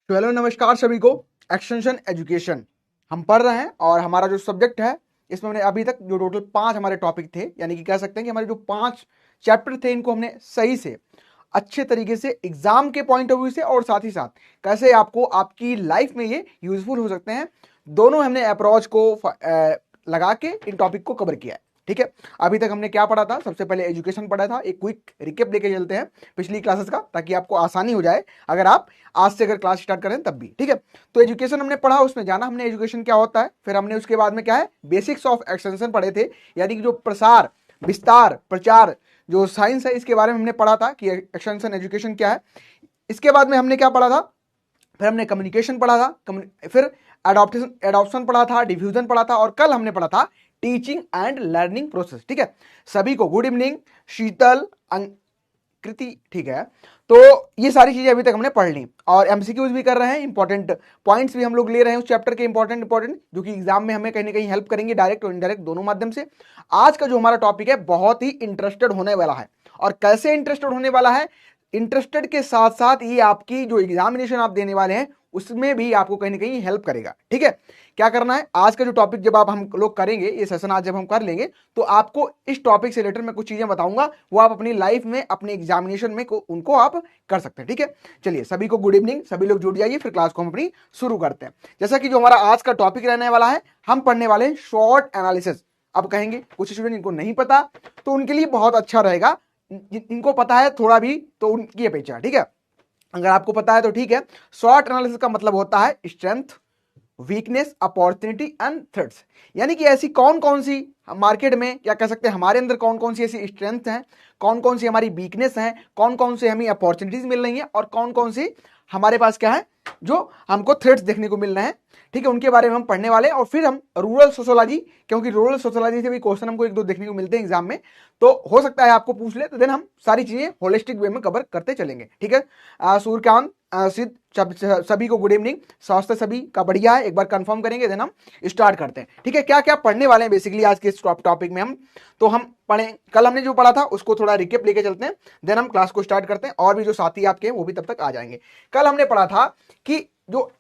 तो हेलो नमस्कार सभी को। एक्सटेंशन एजुकेशन हम पढ़ रहे हैं और हमारा जो सब्जेक्ट है इसमें हमने अभी तक जो टोटल 5 हमारे टॉपिक थे, यानी कि कह सकते हैं कि हमारे जो 5 चैप्टर थे इनको हमने सही से अच्छे तरीके से एग्जाम के पॉइंट ऑफ व्यू से और साथ ही साथ कैसे आपको आपकी लाइफ में ये यूजफुल हो सकते हैं, दोनों हमने अप्रोच को लगा के इन टॉपिक को कवर किया है। ठीक है, अभी तक हमने क्या पढ़ा था? सबसे पहले एजुकेशन पढ़ा था। एक क्विक रिकेप लेके चलते हैं पिछली क्लासेस का, ताकि आपको आसानी हो जाए अगर आप आज से अगर क्लास स्टार्ट करें तब भी। ठीक है, तो एजुकेशन हमने पढ़ा, उसमें जाना हमने एजुकेशन क्या होता है। फिर हमने उसके बाद में क्या है, बेसिक्स ऑफ एक्सटेंशन पढ़े थे, यानी कि जो प्रसार विस्तार प्रचार जो साइंस है इसके बारे में हमने पढ़ा था कि एक्सटेंशन एजुकेशन क्या है। इसके बाद में हमने क्या पढ़ा था? फिर हमने कम्युनिकेशन पढ़ा था, फिर एडॉप्शन पढ़ा था, डिफ्यूजन पढ़ा था, और कल हमने पढ़ा था टीचिंग एंड लर्निंग प्रोसेस। ठीक है, सभी को गुड इवनिंग। शीतल, कृति, ठीक है। तो ये सारी चीजें अभी तक हमने पढ़ ली और एमसीक्यूज भी कर रहे हैं, इंपॉर्टेंट पॉइंट्स भी हम लोग ले रहे हैं उस चैप्टर के, इंपॉर्टेंट जो कि एग्जाम में हमें कहीं ना कहीं हेल्प करेंगे, डायरेक्ट और इनडायरेक्ट दोनों माध्यम से। आज का जो हमारा टॉपिक है बहुत ही इंटरेस्टेड होने वाला है। और कैसे इंटरेस्टेड होने वाला है? इंटरेस्टेड के साथ साथ ये आपकी जो एग्जामिनेशन आप देने वाले हैं उसमें भी आपको कहीं ना कहीं हेल्प करेगा। ठीक है, क्या करना है? आज का जो टॉपिक जब आप हम लोग करेंगे, ये सेशन आज जब हम कर लेंगे, तो आपको इस टॉपिक से रिलेटेड मैं कुछ चीजें बताऊंगा, वो आप अपनी लाइफ में अपने एग्जामिनेशन में उनको आप कर सकते हैं। ठीक है, चलिए सभी को गुड इवनिंग, सभी लोग जुड़ जाइए, फिर क्लास को हम अपनी शुरू करते हैं। जैसा कि जो हमारा आज का टॉपिक रहने वाला है, हम पढ़ने वाले हैं शॉर्ट एनालिसिस। अब कहेंगे कुछ स्टूडेंट इनको नहीं पता, तो उनके लिए बहुत अच्छा रहेगा। इनको पता है थोड़ा भी तो उनकी अपेक्षा। ठीक है, अगर आपको पता है तो ठीक है। शॉर्ट एनालिसिस का मतलब होता है strength, weakness, opportunity and threats, यानी कि ऐसी कौन कौन सी मार्केट में, क्या कह सकते हैं, हमारे अंदर कौन कौन सी ऐसी स्ट्रेंथ हैं, कौन कौन सी हमारी वीकनेस हैं, कौन कौन से हमें अपॉर्चुनिटीज मिल रही हैं, और कौन कौन सी हमारे पास क्या है जो हमको थ्रेट्स देखने को मिल रहे हैं। ठीक है, उनके बारे में हम पढ़ने वाले हैं। और फिर हम रूरल सोशोलॉजी, क्योंकि रूरल सोशोलॉजी से भी क्वेश्चन हमको एक दो देखने को मिलते हैं एग्जाम में, तो हो सकता है आपको पूछ ले, तो देन हम सारी चीजें होलिस्टिक वे में कवर करते चलेंगे। ठीक है, सूर्यकांत, सिद्ध, सभी को गुड इवनिंग। स्वास्थ्य सभी का बढ़िया है, एक बार कंफर्म करेंगे देन हम स्टार्ट करते हैं। ठीक है, क्या क्या पढ़ने वाले हैं बेसिकली आज के इस टॉपिक में हम, तो हम पढ़े, कल हमने जो पढ़ा था उसको थोड़ा रिकेप लेके चलते हैं, देन हम क्लास को स्टार्ट करते हैं, और भी जो साथी आपके हैं वो भी तब तक आ जाएंगे। कल हमने पढ़ा था कि जो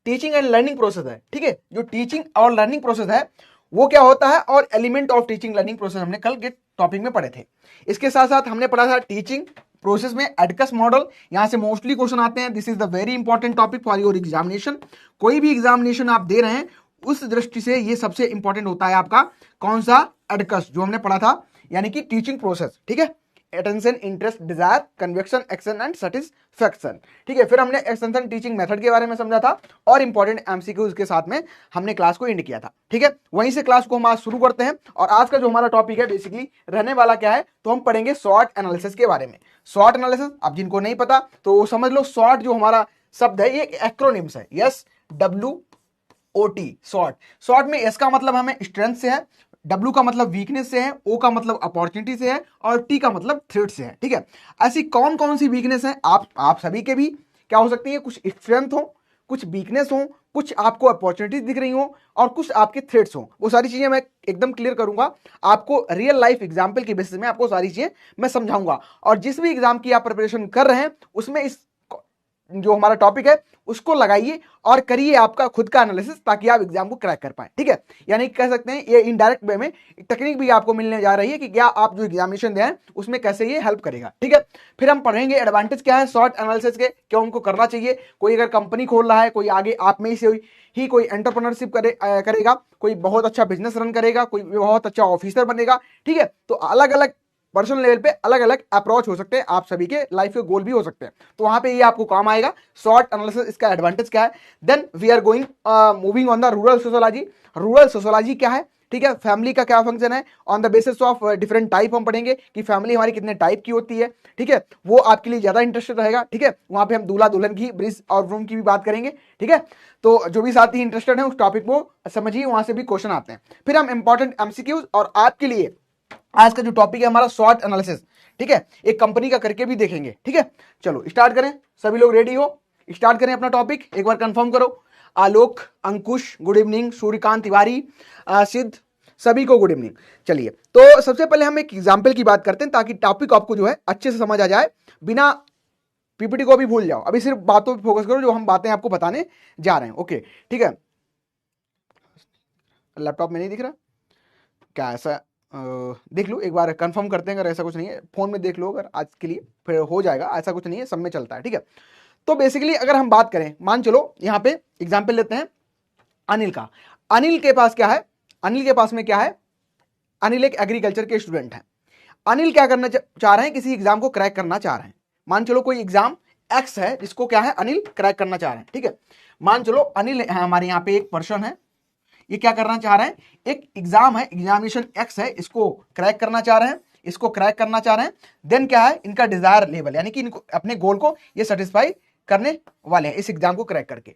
टीचिंग एंड लर्निंग प्रोसेस है, ठीक है, जो टीचिंग और लर्निंग प्रोसेस है वो क्या होता है, और element of teaching learning process हमने कल के टॉपिक में पढ़े थे। इसके साथ साथ हमने पढ़ा था टीचिंग प्रोसेस में एडकस मॉडल, यहां से मोस्टली क्वेश्चन आते हैं। This is the very important topic for your examination. कोई भी एग्जामिनेशन आप दे रहे हैं उस दृष्टि से ये सबसे इंपॉर्टेंट होता है आपका कौन सा? एडकस, जो हमने पढ़ा था, यानी कि टीचिंग प्रोसेस। ठीक है, attention, interest, desire, conviction, action and satisfaction. ठीक है, फिर हमने एक्सटेंशन टीचिंग मेथड के बारे में समझा था, और इंपॉर्टेंट एमसीक्यूज के साथ में हमने क्लास को एंड किया था। ठीक है, वहीं से क्लास को हम आज शुरू करते हैं। और आज का जो हमारा टॉपिक है बेसिकली रहने वाला क्या है, तो हम पढ़ेंगे शॉर्ट एनालिसिस के बारे में। शॉर्ट एनालिसिस, अब जिनको नहीं पता तो समझ लो, शॉर्ट जो हमारा शब्द है ये एक्रोनिम्स है, SWOT, शॉर्ट। शॉर्ट में एस का मतलब हमें स्ट्रेंथ से है, डब्ल्यू का मतलब वीकनेस से है, ओ का मतलब अपॉर्चुनिटी से है, और टी का मतलब थ्रेट से है। ठीक है, ऐसी कौन कौन सी वीकनेस है आप सभी के भी क्या हो सकती है? कुछ स्ट्रेंथ हो, कुछ वीकनेस हो, कुछ आपको अपॉर्चुनिटीज दिख रही हो, और कुछ आपके थ्रेट्स हो। वो सारी चीजें मैं एकदम क्लियर करूंगा आपको, रियल लाइफ एग्जाम्पल की बेसिस में आपको सारी चीजें मैं समझाऊंगा। और जिस भी एग्जाम की आप प्रिपरेशन कर रहे हैं उसमें इस जो हमारा टॉपिक है उसको लगाइए और करिए आपका खुद का एनालिसिस, ताकि आप एग्जाम को क्रैक कर पाए। ठीक है, यानी कह सकते हैं ये इनडायरेक्ट वे में टेक्निक भी आपको मिलने जा रही है कि क्या आप जो एग्जामिनेशन दें उसमें कैसे ये हेल्प करेगा। ठीक है, फिर हम पढ़ेंगे एडवांटेज क्या है शॉर्ट एनालिसिस के, क्यों उनको करना चाहिए। कोई अगर कंपनी खोल रहा है, कोई आगे आप में से ही कोई एंटरप्रेन्योरशिप करेगा, कोई बहुत अच्छा बिजनेस रन करेगा, कोई बहुत अच्छा ऑफिसर बनेगा। ठीक है, तो अलग अलग पर्सनल लेवल पे अलग अलग अप्रोच हो सकते हैं, आप सभी के लाइफ के गोल भी हो सकते हैं, तो वहां पे ये आपको काम आएगा। शॉर्ट एनालिसिस, इसका एडवांटेज क्या है। Then we are going moving on the rural sociology. Rural sociology क्या है? ठीक है, फैमिली का क्या फंक्शन है, on the basis of different type हम पढ़ेंगे कि फैमिली हमारी कितने टाइप की होती है। ठीक है, वो आपके लिए ज्यादा इंटरेस्टेड रहेगा। ठीक है, वहां पे हम दूल्हा दुल्हन की, ब्रिज और रूम की भी बात करेंगे। ठीक है, तो जो भी साथी इंटरेस्टेड है उस टॉपिक को समझिए, वहां से भी क्वेश्चन आते हैं। फिर हम इंपॉर्टेंट एमसीक्यूज, और आपके लिए आज का जो टॉपिक है हमारा शॉर्ट एनालिसिस, ठीक है, एक कंपनी का करके भी देखेंगे। ठीक है, चलो स्टार्ट करें, सभी लोग रेडी हो? स्टार्ट करें अपना टॉपिक, एक बार कंफर्म करो। आलोक, अंकुश गुड इवनिंग, सूर्यकांत तिवारी, सिद्ध, सभी को गुड इवनिंग। चलिए, तो सबसे पहले हम एक एग्जाम्पल की बात करते हैं, ताकि टॉपिक आपको जो है अच्छे से समझ आ जाए, बिना पीपीटी को भी भूल जाओ, अभी सिर्फ बातों पे फोकस करो जो हम बातें आपको बताने जा रहे हैं। ओके ठीक है, लैपटॉप में नहीं दिख रहा क्या? ऐसा देख लो एक बार, कंफर्म करते हैं, अगर ऐसा कुछ नहीं है फोन में देख लो, अगर आज के लिए फिर हो जाएगा, ऐसा कुछ नहीं है, सब में चलता है। ठीक है, तो बेसिकली अगर हम बात करें, मान चलो यहाँ पे एग्जाम्पल लेते हैं अनिल का। अनिल के पास क्या है, अनिल के पास में क्या है, अनिल एक एग्रीकल्चर के स्टूडेंट हैं। अनिल क्या करना चाह रहे हैं, किसी एग्जाम को क्रैक करना चाह रहे हैं। मान चलो कोई एग्जाम एक्स है जिसको क्या है अनिल क्रैक करना चाह रहे हैं। ठीक है, मान चलो अनिल हमारे यहाँ पे एक पर्सन है, ये क्या करना चाह रहे हैं, एक एग्जाम है, एग्जामिनेशन एक्स है, इसको क्रैक करना चाह रहे हैं, इसको क्रैक करना चाह रहे हैं। देन क्या है इनका डिजायर लेवल, यानी कि इनको अपने गोल को ये सेटिस्फाई करने वाले हैं इस एग्जाम को क्रैक करके।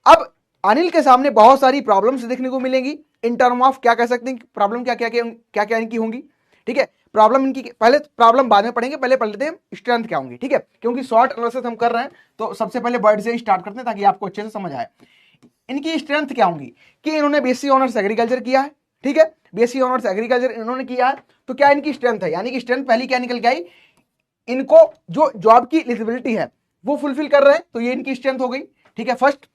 अब अनिल के सामने बहुत सारी प्रॉब्लम्स देखने को मिलेंगी इन टर्म ऑफ, क्या कह सकते हैं प्रॉब्लम क्या क्या इनकी होंगी। ठीक है, प्रॉब्लम इनकी, पहले प्रॉब्लम बाद में पढ़ेंगे, पहले पढ़ लेते हैं स्ट्रेंथ क्या होंगी। ठीक है, क्योंकि शॉर्ट एनालिसिस हम कर रहे हैं तो सबसे पहले वर्ड से ही स्टार्ट करते हैं ताकि आपको अच्छे से समझ आए। इनकी स्ट्रेंथ क्या होंगी कि इन्होंने बीएससी ऑनर्स एग्रीकल्चर किया है। ठीक है, बीएससी ऑनर्स एग्रीकल्चर इन्होंने किया है, तो क्या इनकी स्ट्रेंथ है, यानी कि स्ट्रेंथ पहली क्या निकल के आई, इनको जो जॉब की एलिजिबिलिटी है वो फुलफिल कर रहे हैं, तो ये इनकी स्ट्रेंथ हो गई। ठीक है, फर्स्ट।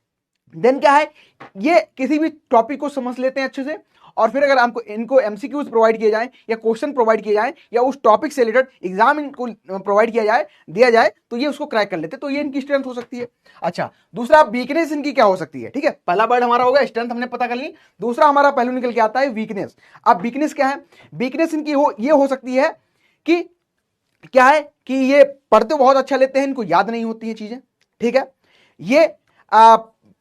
देन क्या है, ये किसी भी टॉपिक को समझ लेते हैं अच्छे से, और फिर अगर हमको इनको एमसीक्यूज प्रोवाइड किए जाए या क्वेश्चन प्रोवाइड किए जाए या उस टॉपिक से रिलेटेड एग्जाम इनको प्रोवाइड किया जाए, दिया जाए, तो ये उसको क्रैक कर लेते हैं, तो ये इनकी स्ट्रेंथ हो सकती है। अच्छा, दूसरा वीकनेस इनकी क्या हो सकती है। ठीक है, पहला वर्ड हमारा हो गया स्ट्रेंथ, हमने पता कर ली। दूसरा हमारा पहलू निकल के आता है वीकनेस। अब वीकनेस क्या है, वीकनेस इनकी ये हो सकती है कि क्या है कि ये पढ़ते बहुत अच्छा लेते हैं, इनको याद नहीं होती है चीजें। ठीक है, ये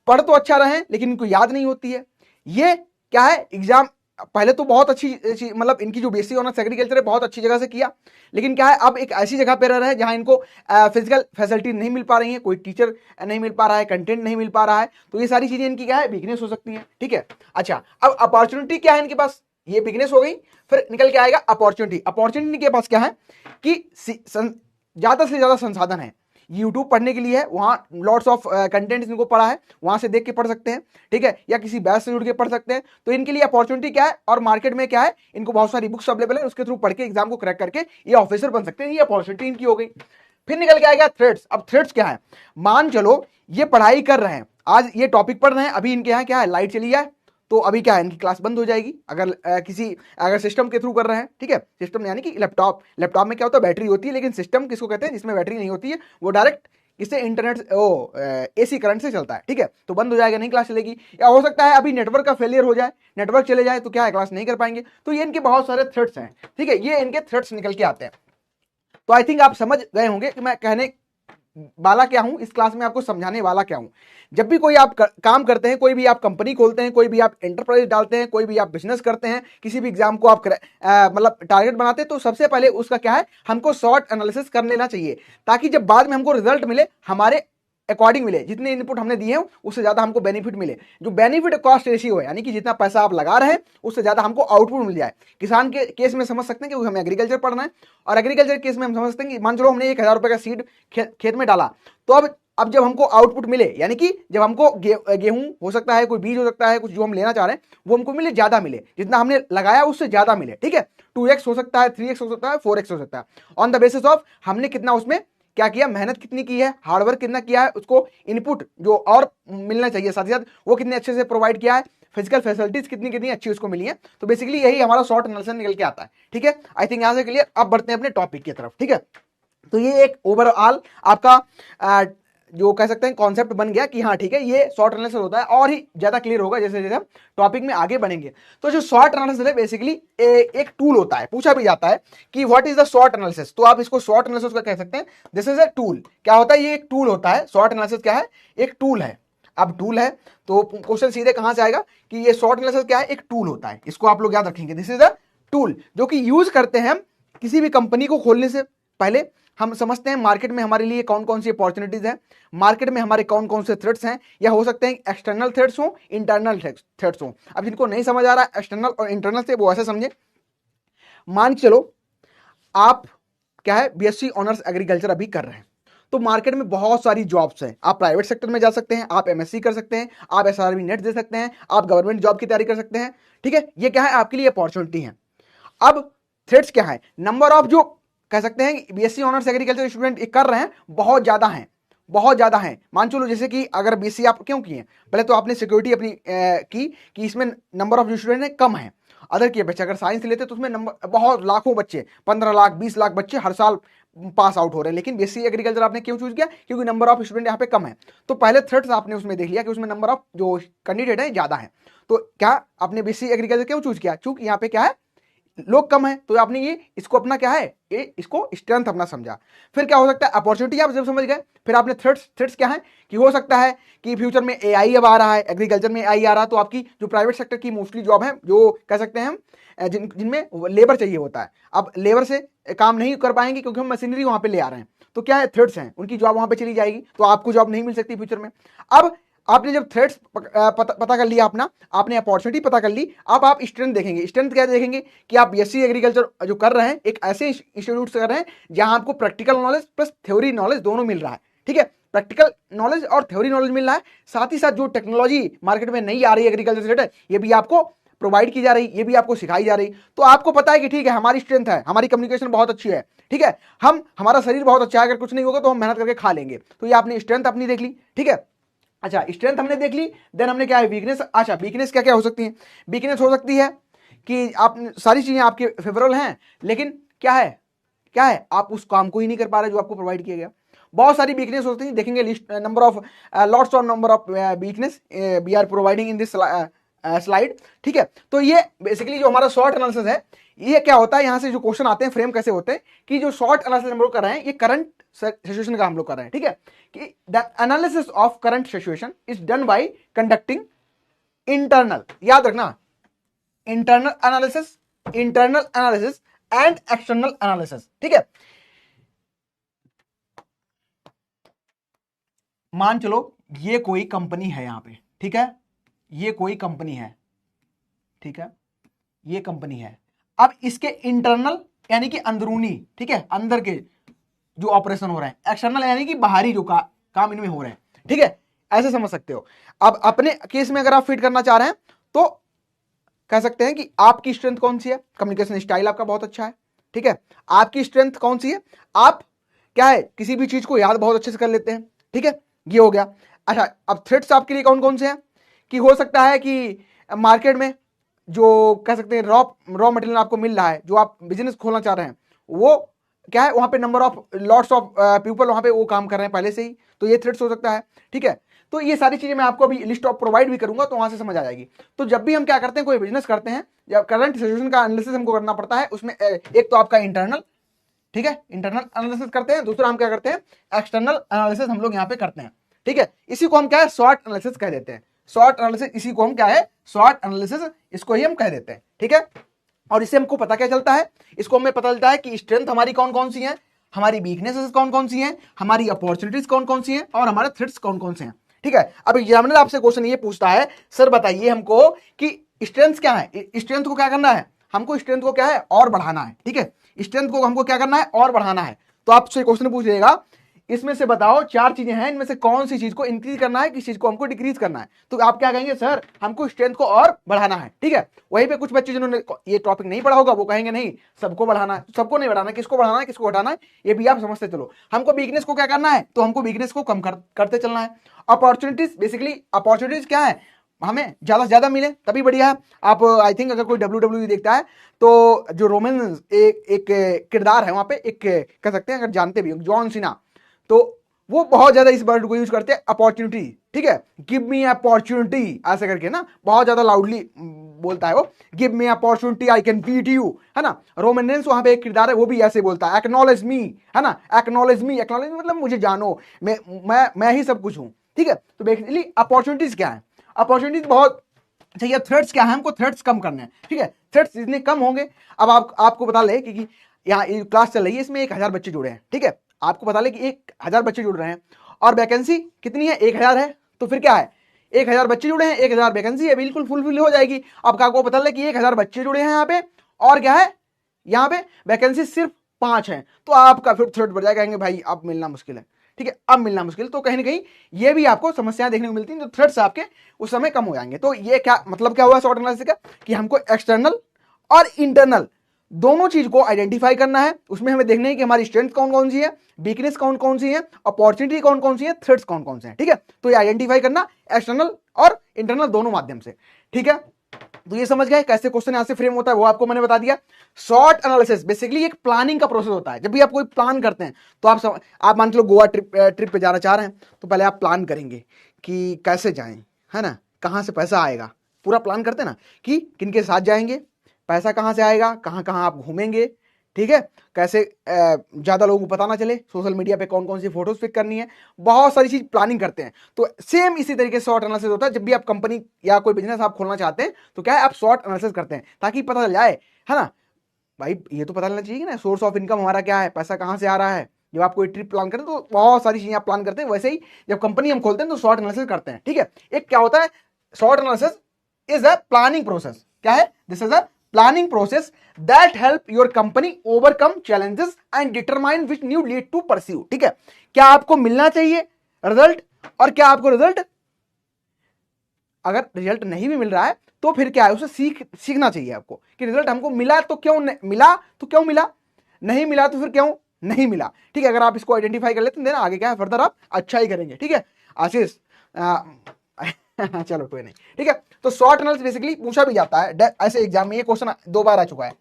पढ़ तो अच्छा रहे लेकिन इनको याद नहीं होती है। ये क्या है, एग्जाम पहले तो बहुत अच्छी, मतलब इनकी जो बेसिक ऑनर्स एग्रीकल्चर है बहुत अच्छी जगह से किया, लेकिन क्या है अब एक ऐसी जगह पे रह रहे हैं जहां इनको फिजिकल फैसिलिटी नहीं मिल पा रही है, कोई टीचर नहीं मिल पा रहा है, कंटेंट नहीं मिल पा रहा है, तो ये सारी चीजें इनकी क्या है वीकनेस हो सकती है। ठीक है, अच्छा अब अपॉर्चुनिटी क्या है इनके पास, ये वीकनेस हो गई, फिर निकल के आएगा अपॉर्चुनिटी। अपॉर्चुनिटी के पास क्या है कि ज्यादा से ज्यादा संसाधन है, यूट्यूब पढ़ने के लिए है, वहाँ लॉट्स ऑफ कंटेंट इनको पढ़ा है, वहाँ से देख के पढ़ सकते हैं। ठीक है, या किसी बैच से जुड़ के पढ़ सकते हैं, तो इनके लिए अपॉर्चुनिटी क्या है, और मार्केट में क्या है, इनको बहुत सारी बुक्स अवेलेबल है, उसके थ्रू पढ़ के एग्जाम को क्रैक करके ये ऑफिसर बन सकते हैं, ये अपॉर्चुनिटी इनकी हो गई। फिर निकल के आएगा थ्रेड्स। अब थ्रेड्स क्या है, मान चलो ये पढ़ाई कर रहे हैं, आज ये टॉपिक पढ़ रहे हैं, अभी इनके यहाँ क्या है लाइट चली जाए तो अभी क्या है इनकी क्लास बंद हो जाएगी, अगर सिस्टम के थ्रू कर रहे हैं। ठीक है, सिस्टम यानी कि लैपटॉप में क्या होता है बैटरी होती है, लेकिन सिस्टम किसको कहते हैं जिसमें बैटरी नहीं होती है, वो डायरेक्ट इससे इंटरनेट एसी करंट से चलता है। ठीक है, तो बंद हो जाएगा, नहीं क्लास चलेगी। या हो सकता है अभी नेटवर्क का फेलियर हो जाए, नेटवर्क चले जाए, तो क्या है क्लास नहीं कर पाएंगे। तो ये इनके बहुत सारे थ्रेट्स हैं। ठीक है, ये इनके थ्रेट्स निकल के आते हैं। तो आई थिंक आप समझ गए होंगे कि मैं कहने वाला क्या हूं, इस क्लास में आपको समझाने वाला क्या हूं। जब भी कोई आप काम करते हैं, कोई भी आप कंपनी खोलते हैं, कोई भी आप एंटरप्राइज डालते हैं, कोई भी आप बिजनेस करते हैं, किसी भी एग्जाम को आप मतलब टारगेट बनाते हैं, तो सबसे पहले उसका क्या है, हमको शॉर्ट एनालिसिस कर लेना चाहिए, ताकि जब बाद में हमको रिजल्ट मिले हमारे अकॉर्डिंग मिले, जितने इनपुट हमने दिए हैं उससे ज्यादा हमको बेनिफिट मिले। जो बेनिफिट कॉस्ट रेशियो है, यानी कि जितना पैसा आप लगा रहे हैं उससे ज्यादा हमको आउटपुट मिल जाए। किसान के केस में समझ सकते हैं कि हमें एग्रीकल्चर पढ़ना है, और एग्रीकल्चर केस में हम समझ सकते हैं कि मान चलो हमने 1,000 रुपए का सीड खेत में डाला, तो अब जब हमको आउटपुट मिले, यानी कि जब हमको गेहूं हो सकता है, कोई बीज हो सकता है, कुछ जो हम लेना चाह रहे हैं वो हमको मिले, ज्यादा मिले, जितना हमने लगाया उससे ज्यादा मिले। ठीक है, 2x हो सकता है, 3x हो सकता है, 4x हो सकता है, ऑन द बेसिस ऑफ हमने कितना उसमें क्या किया, मेहनत कितनी की है, हार्डवर्क कितना किया है, उसको इनपुट जो और मिलना चाहिए साथ ही साथ वो कितने अच्छे से प्रोवाइड किया है, फिजिकल फैसिलिटीज कितनी कितनी अच्छी उसको मिली है। तो बेसिकली यही हमारा शॉर्ट एनालिसिस निकल के आता है। ठीक है, आई थिंक यहां से क्लियर। अब बढ़ते हैं अपने टॉपिक की तरफ। ठीक है, तो ये एक ओवरऑल आपका जो कह सकते हैं कॉन्सेप्ट बन गया कि हाँ ठीक है, ये शॉर्ट एनालिसिस होता है, और ही ज्यादा क्लियर होगा जैसे जैसे हम टॉपिक में आगे बढ़ेंगे। तो जो शॉर्ट एनालिसिस है बेसिकली एक टूल होता है, पूछा भी जाता है कि what is the short analysis, तो आप इसको शॉर्ट एनालिसिस का कह सकते हैं, दिस इज अ टूल। क्या होता है, ये एक टूल होता है, शॉर्ट एनालिसिस क्या है, एक टूल है। अब टूल है तो क्वेश्चन सीधे कहां से आएगा कि ये शॉर्ट एनालिसिस क्या है, एक टूल होता है, इसको आप लोग याद रखेंगे, दिस इज अ टूल, जो कि यूज करते हैं हम किसी भी कंपनी को खोलने से पहले। हम समझते हैं मार्केट में हमारे लिए कौन कौन सी अपॉर्चुनिटीज हैं, मार्केट में हमारे कौन कौन से थ्रेट्स हैं, या हो सकते हैं एक्सटर्नल थ्रेट्स हो, इंटरनल थ्रेट्स हो। अब जिनको नहीं समझ आ रहा है एक्सटर्नल और इंटरनल से, वो ऐसे समझे, मान चलो आप क्या है बीएससी ऑनर्स एग्रीकल्चर अभी कर रहे हैं, तो मार्केट में बहुत सारी जॉब्स हैं, आप प्राइवेट सेक्टर में जा सकते हैं, आप एमएससी कर सकते हैं, आप एसआरबी नेट दे सकते हैं, आप गवर्नमेंट जॉब की तैयारी कर सकते हैं। ठीक है, ये क्या है आपके लिए अपॉर्चुनिटी है। अब थ्रेट्स क्या है, नंबर ऑफ जो कह सकते हैं बीएससी ऑनर्स एग्रीकल्चर स्टूडेंट कर रहे हैं बहुत ज्यादा हैं, बहुत ज्यादा हैं। मान चलो जैसे कि अगर बीएससी आप क्यों किए, पहले तो आपने सिक्योरिटी अपनी की कि इसमें नंबर ऑफ जो स्टूडेंट है कम है अदर की अपेक्षा। अगर साइंस लेते तो उसमें नंबर बहुत लाखों बच्चे, 15 लाख 20 लाख बच्चे हर साल पास आउट हो रहे हैं, लेकिन बीएससी एग्रीकल्चर आपने क्यों चूज किया, क्योंकि नंबर ऑफ स्टूडेंट यहाँ पे कम है। तो पहले थ्रेड्स आपने उसमें देख लिया कि उसमें नंबर ऑफ जो कैंडिडेट है ज्यादा है, तो क्या आपने बीएससी एग्रीकल्चर क्यों चूज किया, क्योंकि यहाँ पे क्या है लोग कम है, तो आपने ये इसको अपना क्या है, ये इसको स्ट्रेंथ अपना समझा। फिर क्या हो सकता है, अपॉर्चुनिटी आप जब समझ गए, फिर आपने थ्रेड्स क्या है कि हो सकता है कि फ्यूचर में एआई अब आ रहा है, एग्रीकल्चर में एआई आ रहा है, तो आपकी जो प्राइवेट सेक्टर की मोस्टली जॉब है जो कह सकते हैं हम जिनमें लेबर चाहिए होता है, अब लेबर से काम नहीं कर पाएंगे क्योंकि हम मशीनरी वहां पे ले आ रहे हैं, तो क्या है थ्रेड्स हैं, उनकी जॉब वहां पे चली जाएगी, तो आपको जॉब नहीं मिल सकती फ्यूचर में। अब आपने जब थ्रेड्स पता कर लिया अपना, आपने अपॉर्चुनिटी पता कर ली, अब आप स्ट्रेंथ देखेंगे। स्ट्रेंथ क्या देखेंगे कि आप बीएससी एग्रीकल्चर जो कर रहे हैं एक ऐसे इंस्टीट्यूट से कर रहे हैं जहां आपको practical knowledge plus theory knowledge दोनों मिल रहा है, ठीक है, प्रैक्टिकल नॉलेज और थ्योरी नॉलेज मिल रहा है, साथ ही साथ जो टेक्नोलॉजी मार्केट में नहीं आ रही है एग्रीकल्चर से रिलेटेड ये भी आपको प्रोवाइड की जा रही, ये भी आपको सिखाई जा रही, तो आपको पता है कि ठीक है हमारी स्ट्रेंथ है, हमारी कम्युनिकेशन बहुत अच्छी है, ठीक है, हमारा शरीर बहुत अच्छा है, अगर कुछ नहीं होगा तो हम मेहनत करके खा लेंगे, तो ये आपने स्ट्रेंथ अपनी देख ली, ठीक है। अच्छा स्ट्रेंथ हमने देख ली, देन हमने क्या है वीकनेस। अच्छा वीकनेस क्या क्या हो सकती है, वीकनेस हो सकती है कि आप सारी चीजें आपके फेवरेबल हैं, लेकिन क्या है आप उस काम को ही नहीं कर पा रहे जो आपको प्रोवाइड किया गया। बहुत सारी वीकनेस होती है, देखेंगे list number of lots of number of weakness we are providing in this slide, ठीक है। तो ये बेसिकली जो हमारा शॉर्ट एनालिसिस है, ये क्या होता है, यहां से जो क्वेश्चन आते हैं फ्रेम कैसे होते हैं कि जो शॉर्ट एनालिसिस हम लोग कर रहे हैं ये करंट सिचुएशन का हम लोग कर रहे हैं, ठीक है, कि the analysis of current situation is done by conducting internal, याद रखना, internal analysis and external analysis, ठीक है। मान चलो ये कोई कंपनी है यहां पे, ठीक है, ये कोई कंपनी है, ठीक है, ये कंपनी है। अब इसके इंटरनल यानी कि अंदरूनी, ठीक है, अंदर के जो ऑपरेशन हो रहे हैं, एक्सटर्नल यानी कि बाहरी जो काम इनमें हो रहे हैं, ठीक है, ऐसे समझ सकते हो। अब अपने केस में अगर आप फिट करना चाह रहे हैं तो कह सकते हैं कि आपकी स्ट्रेंथ कौन सी है, कम्युनिकेशन स्टाइल आपका बहुत अच्छा है, ठीक है, आपकी स्ट्रेंथ कौन सी है, आप क्या है किसी भी चीज को याद बहुत अच्छे से कर लेते हैं, ठीक है, ये हो गया। अच्छा अब थ्रेट्स आपके लिए कौन कौन से हैं, कि हो सकता है कि मार्केट में जो कह सकते हैं रॉ मटेरियल आपको मिल रहा है, जो आप बिजनेस खोलना चाह रहे हैं, वो क्या है वहां पे number of lots of people वहां पे वो काम कर रहे हैं पहले से ही, तो ये थ्रेट्स हो सकता है, ठीक है। तो ये सारी चीजें मैं आपको अभी लिस्ट ऑफ प्रोवाइड भी करूंगा तो वहां से समझ आ जाएगी। तो जब भी हम क्या करते हैं कोई बिजनेस करते हैं या करंट सिचुएशन का एनालिसिस हमको करना पड़ता है, उसमें एक तो आपका इंटरनल, ठीक है, इंटरनल एनालिसिस करते हैं, दूसरा हम क्या करते हैं एक्सटर्नल एनालिसिस हम लोग यहाँ पे करते हैं, ठीक है, इसी को हम क्या है शॉर्ट एनालिसिस कह देते हैं, शॉर्ट एनालिसिस इसी को हम क्या है शॉर्ट एनालिसिस इसको ही हम कह देते हैं, ठीक है। और इससे हमको पता क्या चलता है, इसको हमें पता चलता है कि स्ट्रेंथ हमारी कौन कौन सी है, हमारी वीकनेसेस कौन कौन सी हैं, हमारी अपॉर्चुनिटीज कौन कौन सी हैं और हमारे थ्रेट्स कौन कौन से हैं, ठीक है। अब एग्जामिनर आपसे क्वेश्चन ये पूछता है सर बताइए हमको कि स्ट्रेंथ क्या है, स्ट्रेंथ को क्या करना है, हमको स्ट्रेंथ को क्या है और बढ़ाना है, ठीक है, स्ट्रेंथ को हमको क्या करना है और बढ़ाना है। तो आपसे क्वेश्चन पूछ लेगा इसमें से बताओ चार चीजें हैं, इनमें से कौन सी चीज को इंक्रीज करना है, किस चीज को हमको डिक्रीज करना है, तो आप क्या कहेंगे सर हमको स्ट्रेंथ को और बढ़ाना है, ठीक है। वहीं पे कुछ बच्चे जिन्होंने ये टॉपिक नहीं पढ़ा होगा वो कहेंगे नहीं सबको बढ़ाना है, सबको नहीं बढ़ाना, किसको बढ़ाना है किसको घटाना है ये भी आप समझते चलो। हमको वीकनेस को क्या करना है, तो हमको वीकनेस को कम करते चलना है। अपॉर्चुनिटीज, बेसिकली अपॉर्चुनिटीज क्या है, हमें ज्यादा से ज्यादा मिले तभी बढ़िया है। आप आई थिंक अगर कोई WWE देखता है तो जो रोमन एक किरदार है वहां पे, एक कह सकते हैं अगर जानते भी जॉन सीना, तो वो बहुत ज्यादा इस वर्ड को यूज करते हैं अपॉर्चुनिटी, ठीक है, गिव मी अपॉर्चुनिटी ऐसे करके ना बहुत ज्यादा लाउडली बोलता है वो, give me opportunity I can beat you, है ना। रोमन रेंस वहां पे एक किरदार है वो भी ऐसे बोलता है एक्नॉलेज मी, है ना, एक्नॉलेज मी, एक्नॉलेज मतलब मुझे जानो, मैं ही सब कुछ हूं, ठीक है। तो बेसिकली अपॉर्चुनिटीज क्या है, अपॉर्चुनिटीज बहुत चाहिए। थ्रेट्स क्या है, हमको थ्रेट्स कम करने हैं, ठीक है, थ्रेट्स जितने कम होंगे। अब आपको बता ले कि यहाँ क्लास चल रही है, इसमें 1000 बच्चे जुड़े हैं, ठीक है, आपको पता ले कि 1000 बच्चे जुड़ रहे हैं और वैकेंसी कितनी है 1000 है, तो फिर क्या है 1000 बच्चे जुड़े हैं 1000 वैकेंसी है, बिल्कुल फुलफिल हो जाएगी। अब आपको पता ले कि 1000 बच्चे जुड़े हैं यहाँ पे और क्या है यहाँ पे वैकेंसी सिर्फ 5 है, तो आपका फिर थ्रेट बढ़ जाएगा, कहेंगे भाई अब मिलना मुश्किल है, ठीक है, अब मिलना मुश्किल, तो कहीं ना कहीं ये भी आपको समस्याएं देखने को मिलती हैं, तो थ्रेट्स आपके उस समय कम हो जाएंगे। तो ये क्या मतलब क्या हुआ शॉर्ट एनालिसिस का, कि हमको एक्सटर्नल और इंटरनल दोनों चीज को आइडेंटिफाई करना है, उसमें हमें देखना है कि हमारी स्ट्रेंथ कौन कौन सी है, वीकनेस कौन कौन सी है, अपॉर्चुनिटी कौन कौन सी है, थ्रेट्स कौन कौन से हैं। ठीक है, तो ये आइडेंटिफाई करना एक्सटर्नल और इंटरनल दोनों माध्यम से। ठीक है, तो ये समझ गए कैसे क्वेश्चन यहां से फ्रेम होता है, वो आपको मैंने बता दिया। शॉर्ट एनालिसिस बेसिकली एक प्लानिंग का प्रोसेस होता है। जब भी आप कोई प्लान करते हैं तो आप मान लो गोवा ट्रिप पे जाना चाह रहे हैं, तो पहले आप प्लान करेंगे कि कैसे जाएं, है ना, कहां से पैसा आएगा, पूरा प्लान करते हैं ना कि किन के साथ जाएंगे, पैसा कहां से आएगा, कहां कहां आप घूमेंगे, ठीक है, कैसे ज्यादा लोगों को पता ना चले, सोशल मीडिया पे कौन कौन सी फोटोज पिक करनी है, बहुत सारी चीज प्लानिंग करते हैं। तो सेम इसी तरीके से शॉर्ट एनालिसिस होता है। जब भी आप कंपनी या कोई बिजनेस आप खोलना चाहते हैं तो क्या है, आप शॉर्ट एनालिसिस करते हैं ताकि पता चल जाए, है ना भाई, ये तो पता चलना चाहिए ना सोर्स ऑफ इनकम हमारा क्या है, पैसा कहां से आ रहा है। जब आप कोई ट्रिप प्लान करते हैं तो बहुत सारी चीजें आप प्लान करते हैं, वैसे ही जब कंपनी हम खोलते हैं तो शॉर्ट एनालिसिस करते हैं। ठीक है, एक क्या होता है, short analysis is a planning process. क्या है, this is a planning process that help your company overcome challenges and determine which new lead to pursue। ठीक है, क्या आपको मिलना चाहिए रिजल्ट, और क्या आपको रिजल्ट, अगर रिजल्ट नहीं भी मिल रहा है तो फिर क्या है, उसे सीखना चाहिए आपको कि रिजल्ट हमको मिला तो क्यों मिला, तो क्यों मिला, नहीं मिला तो फिर क्यों नहीं मिला। ठीक है, अगर आप इसको आइडेंटिफाई कर लेते हैं आगे क्या है, फर्दर आप अच्छा ही करेंगे। ठीक है आशीष चलो कोई नहीं। ठीक है, तो शॉर्ट एनालिसिस बेसिकली पूछा भी जाता है ऐसे एग्जाम में, ये क्वेश्चन 2 बार आ चुका है,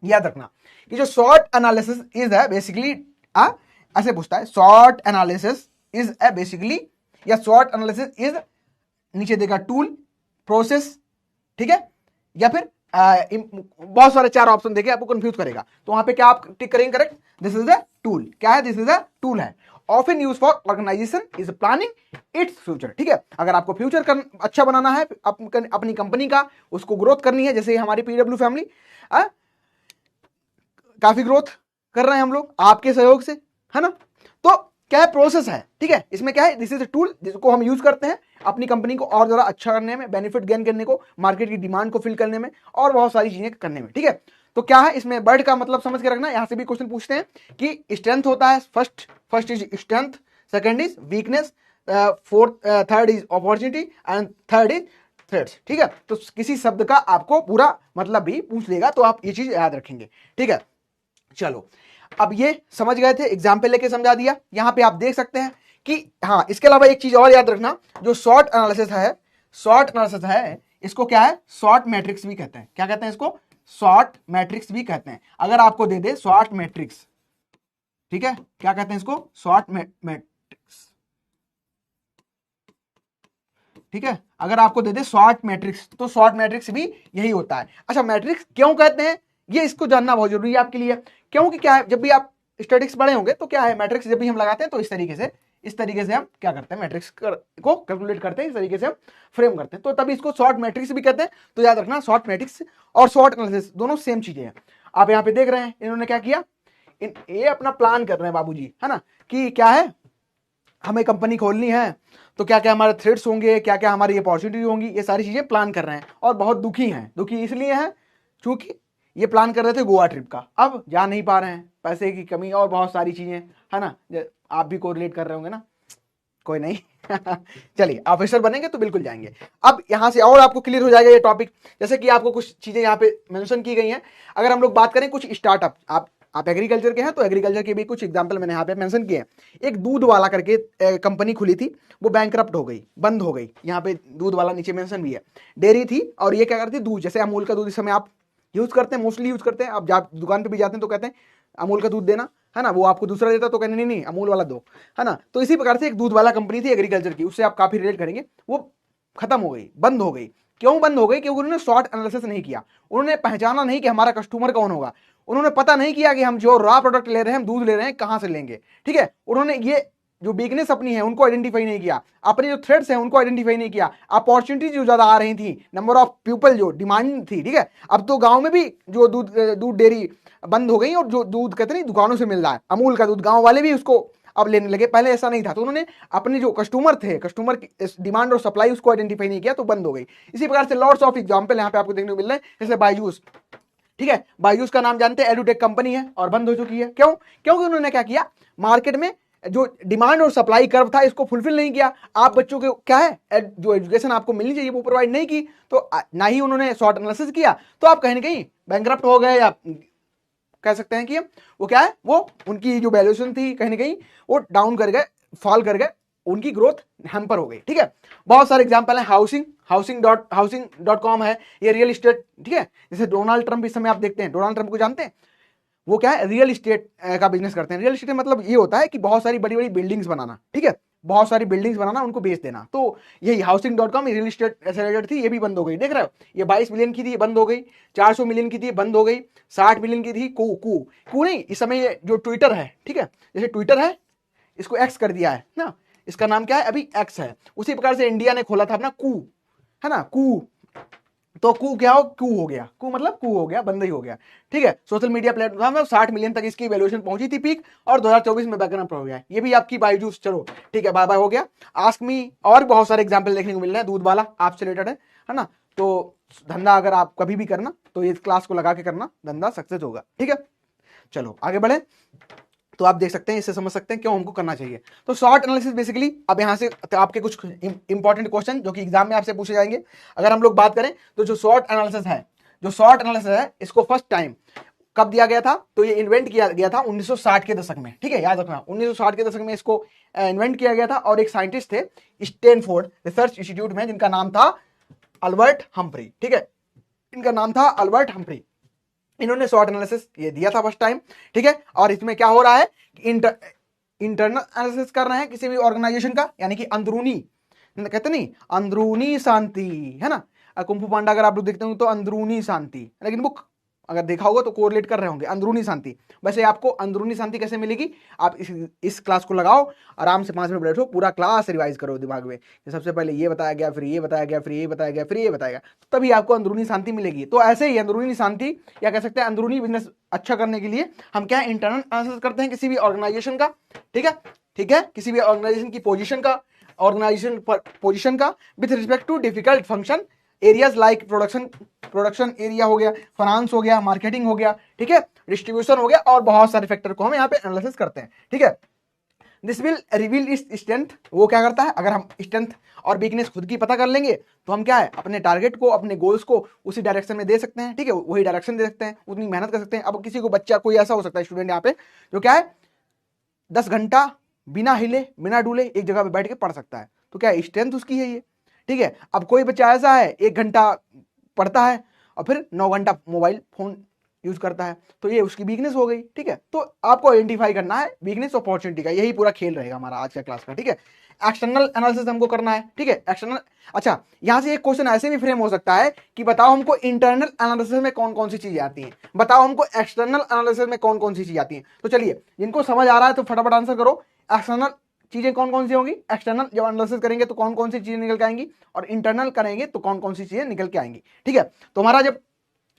याद रखना कि जो शॉर्ट एनालिसिस इज है बेसिकली ऐसे पूछता है, short analysis is a basically, या शॉर्ट एनालिसिस इज, नीचे देगा टूल, प्रोसेस, ठीक है, या फिर बहुत सारे 4 ऑप्शन देके आपको कंफ्यूज करेगा, तो वहां पे क्या आप टिक करेंगे, correct, this is a tool. क्या है, दिस इज अ टूल है, often use for organization is planning its future. ठीक है, अगर आपको फ्यूचर अच्छा बनाना है अपनी कंपनी का, उसको ग्रोथ करनी है, जैसे हमारी पीडब्ल्यू फैमिली काफी ग्रोथ कर रहे हैं हम लोग आपके सहयोग से, है ना, तो क्या है, प्रोसेस है। ठीक है, इसमें क्या है, दिस इज अ टूल जिसको हम यूज करते हैं अपनी कंपनी को और ज्यादा अच्छा करने में, बेनिफिट गेन करने को, मार्केट की डिमांड को फिल करने में, और बहुत सारी चीजें करने में। ठीक है, तो क्या है, इसमें वर्ड का मतलब समझ के रखना। यहां से भी क्वेश्चन पूछते हैं कि स्ट्रेंथ होता है, first is strength, second is weakness, third is opportunity, and third is threats. ठीक है, तो किसी शब्द का आपको पूरा मतलब भी पूछ लेगा, तो आप ये चीज याद रखेंगे। ठीक है, चलो अब ये समझ गए थे, एग्जाम्पल लेके समझा दिया। यहां पे आप देख सकते हैं कि हाँ, इसके अलावा एक चीज और याद रखना, जो शॉर्ट एनालिसिस है, शॉर्ट एनालिसिस है, इसको क्या है, शॉर्ट मैट्रिक्स भी कहते हैं। क्या कहते हैं इसको, शॉर्ट मैट्रिक्स भी कहते हैं। अगर आपको दे दे शॉर्ट मैट्रिक्स, ठीक है, क्या कहते हैं इसको, शॉर्ट मैट्रिक्स। ठीक है, अगर आपको दे दे शॉर्ट मैट्रिक्स, तो शॉर्ट मैट्रिक्स भी यही होता है। अच्छा, मैट्रिक्स क्यों कहते हैं, ये इसको जानना बहुत जरूरी है आपके लिए, क्योंकि क्या है, जब भी आप स्टैटिस्टिक्स पढ़े होंगे तो क्या है, मैट्रिक्स जब भी हम लगाते हैं तो इस तरीके से हम क्या करते हैं, मैट्रिक्स को कैलकुलेट करते हैं, इस तरीके से हम फ्रेम करते हैं, तो तभी इसको शॉर्ट मैट्रिक्स भी कहते हैं। तो याद रखना, शॉर्ट मैट्रिक्स और शॉर्ट एनालिसिस दोनों सेम चीजें हैं। आप यहाँ पे देख रहे हैं, इन्होंने क्या किया, ये अपना प्लान कर रहे हैं बाबूजी, है ना, कि क्या है, हमें कंपनी खोलनी है तो क्या क्या हमारे थ्रेड्स होंगे, क्या क्या हमारी अपॉर्चुनिटी होंगी, ये सारी चीजें प्लान कर रहे हैं, और बहुत दुखी हैं। दुखी इसलिए हैं क्योंकि ये प्लान कर रहे थे गोवा ट्रिप का, अब जा नहीं पा रहे हैं, पैसे की कमी और बहुत सारी चीजें, है ना, आप भी कोरिलेट कर रहे होंगे ना, कोई नहीं चलिए, ऑफिसर बनेंगे तो बिल्कुल जाएंगे। अब यहां से और आपको क्लियर हो जाएगा ये टॉपिक, जैसे कि आपको कुछ चीजें यहाँ पे मेंशन की गई हैं। अगर हम लोग बात करें कुछ स्टार्टअप, आप एग्रीकल्चर के हैं तो एग्रीकल्चर के भी कुछ एग्जांपल मैंने यहाँ पे मेंशन किए हैं। एक दूध वाला करके कंपनी खुली थी, वो बैंकरप्ट हो गई, बंद हो गई। यहाँ पे दूध वाला नीचे मेंशन भी है, डेयरी थी, और ये क्या करती है, दूध, जैसे अमूल का दूध इस समय आप यूज करते हैं, मोस्टली यूज करते हैं। आप जब दुकान पे भी जाते हैं तो कहते हैं अमूल का दूध देना, है ना, वो आपको दूसरा देता तो कहने नहीं नहीं अमूल वाला दो, है ना। तो इसी प्रकार से एक दूध वाला कंपनी थी एग्रीकल्चर की, उससे आप काफी रिलेट करेंगे, वो खत्म हो गई, बंद हो गई। क्यों बंद हो गई, क्योंकि उन्होंने शॉर्ट एनालिसिस नहीं किया, उन्होंने पहचाना नहीं कि हमारा कस्टमर कौन होगा, उन्होंने पता नहीं किया कि हम जो रॉ प्रोडक्ट ले रहे हैं, हम दूध ले रहे हैं, कहां से लेंगे। ठीक है, उन्होंने ये जो वीकनेस अपनी है उनको आइडेंटिफाई नहीं किया, अपने जो थ्रेड्स हैं उनको आइडेंटिफाई नहीं किया, अपॉर्चुनिटी जो ज्यादा आ रही थी, नंबर ऑफ पीपल जो डिमांड थी। ठीक है, अब तो गांव में भी जो दूध डेयरी बंद हो गई, और जो दूध कहते नहीं दुकानों से मिल रहा है अमूल का दूध, गांव वाले भी उसको अब लेने लगे, पहले ऐसा नहीं था। तो उन्होंने अपने जो कस्टमर थे, कस्टमर की डिमांड और सप्लाई उसको आइडेंटिफाई नहीं किया, तो बंद हो गई। इसी प्रकार से लॉट्स ऑफ एग्जांपल यहाँ पे आपको देखने को मिल रहे हैं, जैसे बायजूस। ठीक है, बायजूस का नाम जानते हैं, एडुटेक कंपनी है और बंद हो चुकी है। क्यों, क्योंकि उन्होंने क्या किया, मार्केट में जो डिमांड और सप्लाई कर्व था इसको फुलफिल नहीं किया। आप बच्चों के क्या है, जो एजुकेशन आपको मिलनी चाहिए वो प्रोवाइड नहीं की, तो ना ही उन्होंने शॉर्ट एनालिसिस किया, तो आप कहीं ना कहीं बैंकरप्ट हो गए, या कह सकते हैं कि वो क्या है, वो उनकी जो वैल्यूएशन थी कहीं ना कहीं वो डाउन कर गए, फॉल कर गए, उनकी ग्रोथ हैम्पर हो गई। ठीक है, बहुत सारे एग्जांपल हैं, हाउसिंग.com है, ये रियल इस्टेट। ठीक है, जैसे डोनाल्ड ट्रंप इस समय आप देखते हैं, डोनाल्ड ट्रंप को जानते हैं, वो क्या है, रियल इस्टेट का बिजनेस करते हैं। रियल इस्टेट मतलब ये होता है कि बहुत सारी बड़ी बड़ी बिल्डिंग्स बनाना, ठीक है, बहुत सारी बिल्डिंग्स बनाना, उनको बेच देना। तो यही हाउसिंग.com रियल इस्टेट से रिलेटेड थी, ये भी बंद हो गई। देख रहे हो, ये 22 मिलियन की थी, ये बंद हो गई, 400 मिलियन की थी, बंद हो गई, 60 मिलियन की थी। कू नहीं, इस समय ये जो ट्विटर है, ठीक है, जैसे ट्विटर है इसको एक्स कर दिया है ना, इसका नाम क्या है अभी, एक्स है। उसी प्रकार से इंडिया ने खोला था अपना कू, है ना, कू, तो कू क्या हो, कू हो गया, कू मतलब कू हो गया, बंद ही हो गया। ठीक है, सोशल मीडिया प्लेटफॉर्म 60 मिलियन तक इसकी वैल्यूएशन पहुंची थी पीक, और 2024 में बैकग्राउंड हो गया। ये भी आपकी बायजूस, चलो ठीक है, बाय बाय हो गया। आस्क मी, और बहुत सारे एग्जांपल देखने को मिल रहे हैं, दूध वाला आपसे रिलेटेड है ना। तो धंधा अगर आप कभी भी करना तो इस क्लास को लगा के करना, धंधा सक्सेस होगा। ठीक है, चलो आगे बढ़े। तो आप देख सकते हैं, इससे समझ सकते हैं क्यों हमको करना चाहिए। तो शॉर्ट एनालिसिस बेसिकली, अब यहां से आपके कुछ इंपॉर्टेंट क्वेश्चन जो कि एग्जाम में आपसे पूछे जाएंगे। अगर हम लोग बात करें तो जो शॉर्ट एनालिसिस है, इसको फर्स्ट टाइम कब दिया गया था, तो ये इन्वेंट किया गया था 1960 के दशक में। ठीक है, याद रखना 1960 के दशक में इसको इन्वेंट किया गया था, और एक साइंटिस्ट थे स्टैनफोर्ड रिसर्च इंस्टीट्यूट में, जिनका नाम था अल्बर्ट हम्फ्री। ठीक है, इनका नाम था अल्बर्ट हम्फ्री। इन्होंने शॉर्ट एनालिसिस ये दिया था फर्स्ट टाइम। ठीक है, और इसमें क्या हो रहा है, इंटरनल एनालिसिस कर रहे हैं किसी भी ऑर्गेनाइजेशन का, यानी कि अंदरूनी, कहते नहीं अंदरूनी शांति, है ना। कुंफू पांडा अगर आप लोग देखते हो तो अंदरूनी शांति, लेकिन वो अगर देखा होगा तो कोरिलेट कर रहे होंगे अंदरूनी शांति। वैसे आपको अंदरूनी शांति कैसे मिलेगी, आप इस क्लास को लगाओ, आराम से 5 मिनट बैठो, पूरा क्लास रिवाइज करो दिमाग में, सबसे पहले ये बताया गया, फिर ये बताया गया, फिर ये बताया गया, फिर ये बताया गया, तो तभी आपको अंदरूनी शांति मिलेगी। तो ऐसे ही अंदरूनी शांति, या कह सकते हैं अंदरूनी बिजनेस अच्छा करने के लिए हम क्या है, इंटरनल एनालिसिस करते हैं किसी भी ऑर्गेनाइजेशन का। ठीक है, ठीक है, किसी भी ऑर्गेनाइजेशन की पोजीशन का, ऑर्गेनाइजेशन पोजीशन का with respect to difficult function areas like production area हो गया, फाइनेंस हो गया, मार्केटिंग हो गया, ठीक है, डिस्ट्रीब्यूशन हो गया, और बहुत सारे फैक्टर को हम यहाँ पे एनालिसिस करते हैं। ठीक है, दिस विल रिवील इस स्ट्रेंथ, वो क्या करता है, अगर हम स्ट्रेंथ और वीकनेस खुद की पता कर लेंगे तो हम क्या है, अपने टारगेट को, अपने गोल्स को उसी डायरेक्शन में दे सकते हैं। ठीक है, वही डायरेक्शन दे सकते हैं, उतनी मेहनत कर सकते हैं। अब किसी को बच्चा कोई ऐसा हो सकता है स्टूडेंट यहाँ पे जो क्या है 10 घंटा बिना हिले बिना डूले एक जगह पे बैठ के पढ़ सकता है, तो क्या स्ट्रेंथ उसकी है ये। ठीक है, अब कोई बच्चा ऐसा है 1 घंटा पढ़ता है और फिर 9 घंटा मोबाइल फोन यूज करता है, तो ये उसकी वीकनेस हो गई। ठीक है, तो आपको आइडेंटिफाई करना है वीकनेस अपॉर्चुनिटी का, यही पूरा खेल रहेगा हमारा आज का क्लास का। ठीक है, एक्सटर्नल एनालिसिस हमको करना है। ठीक है, एक्सटर्नल, अच्छा यहां से एक क्वेश्चन ऐसे भी फ्रेम हो सकता है कि बताओ हमको इंटरनल एनालिसिस में कौन कौन सी चीजें आती हैं, बताओ हमको एक्सटर्नल एनालिसिस में कौन कौन सी चीजें आती हैं। तो चलिए, जिनको समझ आ रहा है तो फटाफट आंसर करो, एक्सटर्नल चीजें कौन कौन सी होंगी, एक्सटर्नल जब एनालिसिस करेंगे तो कौन कौन सी चीजें निकल के आएंगी, और इंटरनल करेंगे तो कौन कौन सी चीजें निकल के आएंगी। ठीक है, तो हमारा जब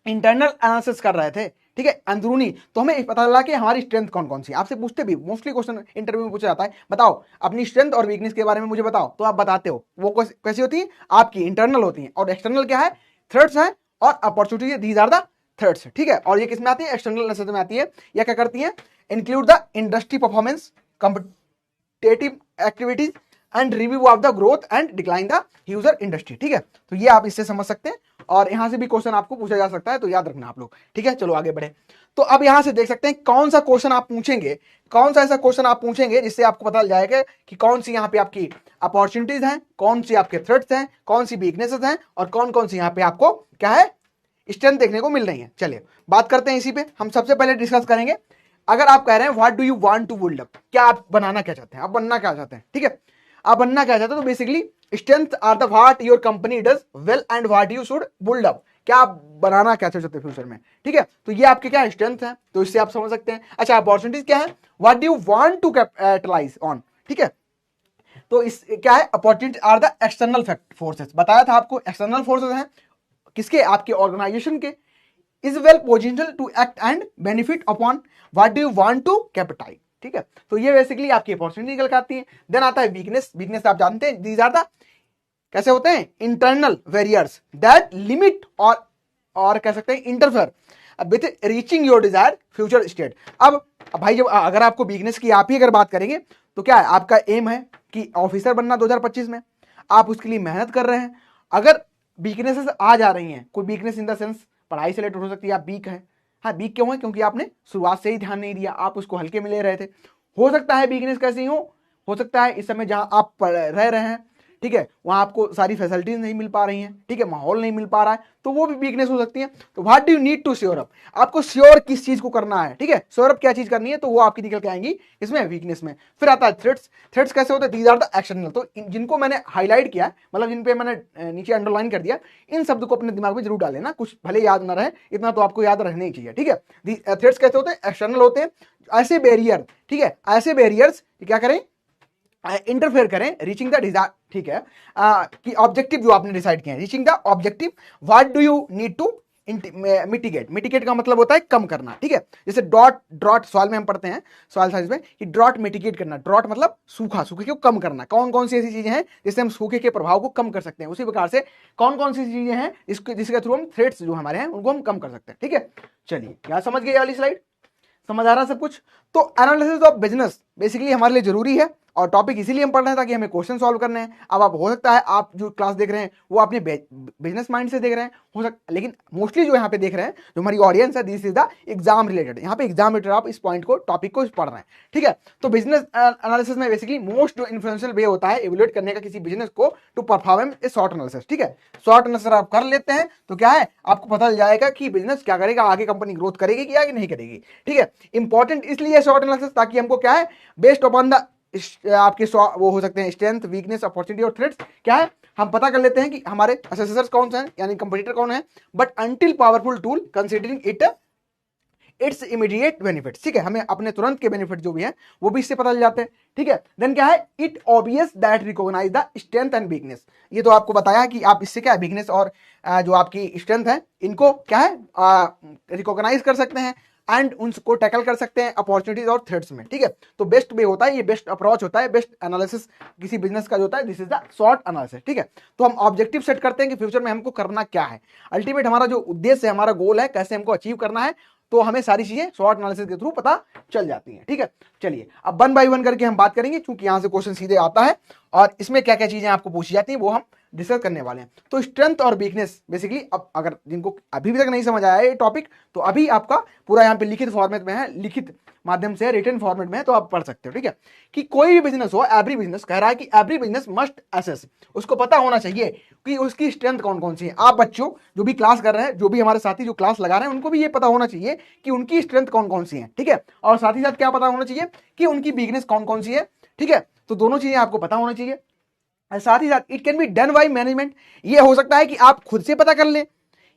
इंटरनल एनालिसिस कर रहे थे, ठीक है, अंदरूनी, तो हमें पता चला कि हमारी स्ट्रेंथ कौन कौन सी, आपसे पूछते भी, मोस्टली क्वेश्चन इंटरव्यू में पूछा जाता है, बताओ अपनी स्ट्रेंथ और वीकनेस के बारे में मुझे बताओ, तो आप बताते हो, वो कैसी होती है, आपकी इंटरनल होती है, और एक्सटर्नल क्या है, थ्रेट्स है और opportunity, these are the threats. ठीक है, और ये किस में आती है, एक्सटर्नल एनालिसिस में आती है। या क्या करती है, include the industry performance, competitive activities and review of the growth and decline the user industry. ठीक है, तो ये आप इससे समझ सकते हैं, और यहां से भी क्वेश्चन आपको पूछा जा सकता है, तो याद रखना आप लोग। ठीक है, चलो आगे बढ़े। तो अब यहां से देख सकते हैं कौन सा क्वेश्चन आप पूछेंगे, कौन सा ऐसा क्वेश्चन आप पूछेंगे जिससे आपको पता चल जाएगा कि कौन सी यहाँ पे आपकी अपॉर्चुनिटीज हैं, कौन सी आपके थ्रेट्स हैं, कौन सी वीकनेसेस हैं, और कौन कौन सी यहाँ पे आपको क्या है स्ट्रेंथ देखने को मिल रही है। चलिए बात करते हैं इसी पे। हम सबसे पहले डिस्कस करेंगे, अगर आप कह रहे हैं what do you want to build up, क्या आप बनाना क्या चाहते हैं, आप बनना क्या चाहते हैं। ठीक है, आप बनना क्या चाहते हैं, तो basically strength are the what your company does well and what you should build up, क्या आप बनाना क्या चाहते हैं फ्यूचर में। ठीक है, तो ये आपके क्या स्ट्रेंथ है, तो इससे आप समझ सकते हैं। अच्छा, अपॉर्चुनिटीज क्या है, what do you want to capitalize on. ठीक है, तो इस क्या है, opportunity are the external forces, बताया था आपको एक्सटर्नल फोर्सेस हैं किसके, आपके ऑर्गेनाइजेशन के, is well positional to act and benefit upon what do you want to capitalise. ठीक है, तो ये बेसिकली आपकी अपॉर्चुनिटी निकल के आती है। देन आता है वीकनेस, वीकनेस आप जानते हैं, दीज आर द कैसे होते हैं, इंटरनल वेरियर्स दैट लिमिट और कह सकते हैं interfere with reaching your desire future state. अब भाई जब अगर आपको वीकनेस की आप ही अगर बात करेंगे तो क्या है, आपका एम है कि ऑफिसर बनना 2025 में, आप उसके लिए मेहनत कर रहे हैं। अगर वीकनेसेस आ जा रही हैं, कोई वीकनेस इन द सेंस पढ़ाई से रिलेटेड हो सकती है, आप वीक हैं, हाँ, वीक क्यों है? क्योंकि आपने शुरुआत से ही ध्यान नहीं दिया, आप उसको हल्के में ले रहे थे। हो सकता है वीकनेस कैसी हो सकता है इस समय जहां आप रह रहे हैं, ठीक है, वहां आपको सारी फैसिलिटीज नहीं मिल पा रही हैं, ठीक है, माहौल नहीं मिल पा रहा है, तो वो भी वीकनेस हो सकती है। तो what do you need to sure up, आपको श्योर किस चीज को करना है, ठीक है, श्योर अप क्या चीज करनी है, तो वो आपकी निकल के आएंगी इसमें वीकनेस में। फिर आता है थ्रेट्स। थ्रेट्स कैसे होते हैं? These are the external. तो जिनको मैंने हाईलाइट किया, मतलब जिन पे मैंने नीचे अंडरलाइन कर दिया, इन शब्द को अपने दिमाग में जरूर डाल लेना, कुछ भले याद ना रहे, इतना तो आपको याद रहना ही चाहिए, ठीक है। थ्रेट्स कैसे होते हैं? एक्सटर्नल होते हैं, ऐसे बैरियर, ठीक है, ऐसे बैरियर्स क्या करें, इंटरफेयर करें रीचिंग द डिजायर, ठीक है, कि ऑब्जेक्टिव जो आपने डिसाइड किया है, reaching the objective. What do you need to mitigate. Mitigate का मतलब होता है कम करना, ठीक है। जैसे ड्रॉट सवाल में हम पढ़ते हैं, सवाल साइज में, कि ड्रॉट मिटिगेट करना। ड्रॉट मतलब सूखा, सूखे को कम करना। कौन कौन सी ऐसी चीजें हैं जिससे हम सूखे के प्रभाव को कम कर सकते हैं, उसी प्रकार से कौन कौन सी चीजें हैं जिसके थ्रू हम थ्रेट्स जो हमारे हैं उनको हम कम कर सकते हैं, ठीक है। चलिए, क्या समझ गए वाली स्लाइड? समझ आ रहा सब कुछ? तो एनालिसिस ऑफ बिजनेस बेसिकली हमारे लिए जरूरी है, और टॉपिक इसीलिए हम पढ़ रहे हैं ताकि हमें क्वेश्चन सॉल्व करने हैं। अब आप हो सकता है आप जो क्लास देख रहे हैं वो अपने बिजनेस माइंड से देख रहे हैं, हो सकता, लेकिन मोस्टली जो यहाँ पे देख रहे हैं, जो हमारी ऑडियंस है, this is the exam related. यहाँ पे एग्जाम रिलेटेड आप इस पॉइंट को, टॉपिक को पढ़ रहे हैं, ठीक है। तो बिजनेस एनालिसिस में बेसिकली मोस्ट जो इन्फ्लुएंशियल वे होता है एवेल्युएट करने का किसी बिजनेस को, to perform a short analysis, ठीक है। शॉर्ट एनालिसिस आप कर लेते हैं तो क्या है, आपको पता चल जाएगा कि बिजनेस क्या करेगा, आगे कंपनी ग्रोथ करेगी कि आगे नहीं करेगी, ठीक है। इंपॉर्टेंट इसलिए शॉर्ट एनालिसिस ताकि हमको क्या है, बेस्ड अपॉन द आपके वो हो सकते हैं स्ट्रेंथ, वीकनेस, अपॉर्चुनिटी और थ्रेट्स, क्या है, हम पता कर लेते हैं कि हमारे असेसर्स कौन से हैं, यानी कंपटीटर कौन है, but until powerful tool considering it's immediate benefit, ठीक है। हमें अपने तुरंत के बेनिफिट जो भी है वो भी इससे पता चल जाते हैं, ठीक है। देन क्या है, it obvious that recognize the strength and weakness. ये तो आपको बताया कि आप इससे क्या है, वीकनेस और जो आपकी स्ट्रेंथ है इनको क्या है, रिकॉग्नाइज कर सकते हैं एंड उनको टैकल कर सकते हैं अपॉर्चुनिटीज और थ्रेट्स में, ठीक है। तो बेस्ट वे होता है, ये बेस्ट अप्रोच होता है, बेस्ट एनालिसिस किसी बिजनेस का जो होता है, this is the short analysis, ठीक है। तो हम ऑब्जेक्टिव सेट करते हैं कि फ्यूचर में हमको करना क्या है, अल्टीमेट हमारा जो उद्देश्य है, हमारा गोल है, कैसे हमको अचीव करना है, तो हमें सारी चीजें शॉर्ट एनालिसिस के थ्रू पता चल जाती हैं, ठीक है। चलिए, अब 1 बाय 1 करके हम बात करेंगे, क्योंकि यहां से क्वेश्चन सीधे आता है और इसमें क्या क्या चीजें आपको पूछी जाती हैं वो हम डिस्कस करने वाले हैं। तो स्ट्रेंथ और वीकनेस बेसिकली, अब अगर जिनको अभी भी तक नहीं समझ आया है ये टॉपिक, तो अभी आपका पूरा यहाँ पे लिखित फॉर्मेट में है, लिखित माध्यम से रिटन फॉर्मेट में है, तो आप पढ़ सकते हो, ठीक है। कि कोई भी बिजनेस हो, एवरी बिजनेस कह रहा है कि एवरी बिजनेस मस्ट असेस, उसको पता होना चाहिए कि उसकी स्ट्रेंथ कौन कौन सी है। आप बच्चों जो भी क्लास कर रहे हैं, जो भी हमारे साथी जो क्लास लगा रहे हैं, उनको भी ये पता होना चाहिए कि उनकी स्ट्रेंथ कौन कौन सी है, ठीक है। और साथ ही साथ क्या पता होना चाहिए कि उनकी वीकनेस कौन कौन सी है, ठीक है। तो दोनों चीजें आपको पता होना चाहिए। साथ ही साथ it can be done by management, ये हो सकता है कि आप खुद से पता कर लें,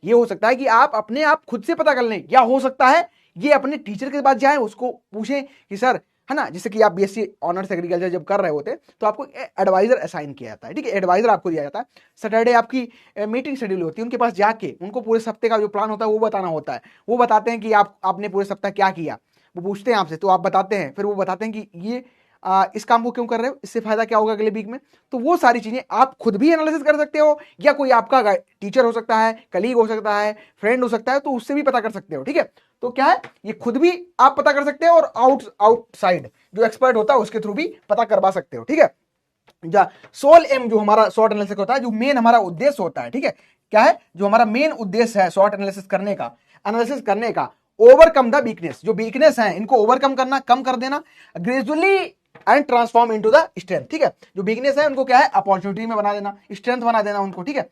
ये हो सकता है कि आप अपने आप खुद से पता कर लें, या हो सकता है ये अपने टीचर के पास जाएं, उसको पूछें कि सर, है ना, जैसे कि आप बीएससी ऑनर्स एग्रीकल्चर जब कर रहे होते हैं तो आपको एडवाइजर असाइन किया जाता है, ठीक है। एडवाइजर आपको दिया जाता है, सैटरडे आपकी मीटिंग शेड्यूल होती है, उनके पास जाके उनको पूरे सप्ताह का जो प्लान होता है वो बताना होता है। वो बताते हैं कि आपने पूरे सप्ताह क्या किया, वो पूछते हैं आपसे, तो आप बताते हैं, फिर वो बताते हैं कि ये इस काम को क्यों कर रहे हो, इससे फायदा क्या होगा अगले वीक में। तो वो सारी चीजें आप खुद भी एनालिसिस कर सकते हो, या कोई आपका टीचर हो सकता है, कलीग हो सकता है, फ्रेंड हो सकता है, तो उससे भी पता कर सकते हो, ठीक है। तो क्या है, ये खुद भी आप पता कर सकते हो, और आउटसाइड जो एक्सपर्ट होता है उसके थ्रू भी पता करवा सकते हो, ठीक है। सोल एम जो हमारा शॉर्ट एनालिसिस होता है, जो मेन हमारा उद्देश्य होता है, ठीक है, क्या है, जो हमारा मेन उद्देश्य है शॉर्ट एनालिसिस करने का, ओवरकम द वीकनेस, जो वीकनेस है इनको ओवरकम करना, कम कर देना, gradually and transform into the strength, ठीक है। जो वीकनेस है उनको क्या है, अपॉर्चुनिटी में बना देना, स्ट्रेंथ बना देना उनको, ठीक है,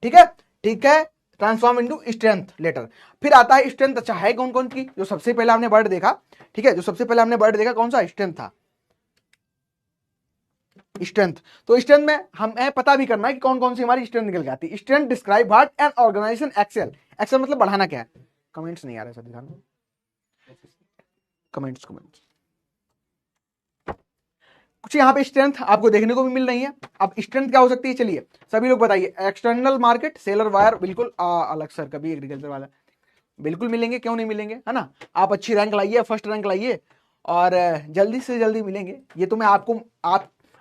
ठीक है, ठीक है, ट्रांसफॉर्म इनटू स्ट्रेंथ लेटर। फिर आता है स्ट्रेंथ, अच्छा है कौन कौन की, जो सबसे पहले हमने वर्ड देखा, ठीक है, जो सबसे पहले हमने वर्ड देखा कौन सा, स्ट्रेंथ था, स्ट्रेंथ। तो स्ट्रेंथ में हमें पता भी करना है कि कौन कौन सी हमारी स्ट्रेंथ निकल के आती है। Strength describe what an organization excel, excel मतलब बढ़ाना क्या है, कमेंट्स नहीं आ रहे, सब ध्यान दो, कमेंट्स कुछ यहाँ पे स्ट्रेंथ आपको देखने को भी मिल रही है। अब स्ट्रेंथ क्या हो सकती है, चलिए सभी लोग बताइए। एक्सटर्नल मार्केट, सेलर वायर, बिल्कुल अलग सर, कभी एग्रीकल्चर वाला बिल्कुल मिलेंगे, क्यों नहीं मिलेंगे, है ना। आप अच्छी रैंक लाइए, फर्स्ट रैंक लाइए, और जल्दी से जल्दी मिलेंगे। ये तो मैं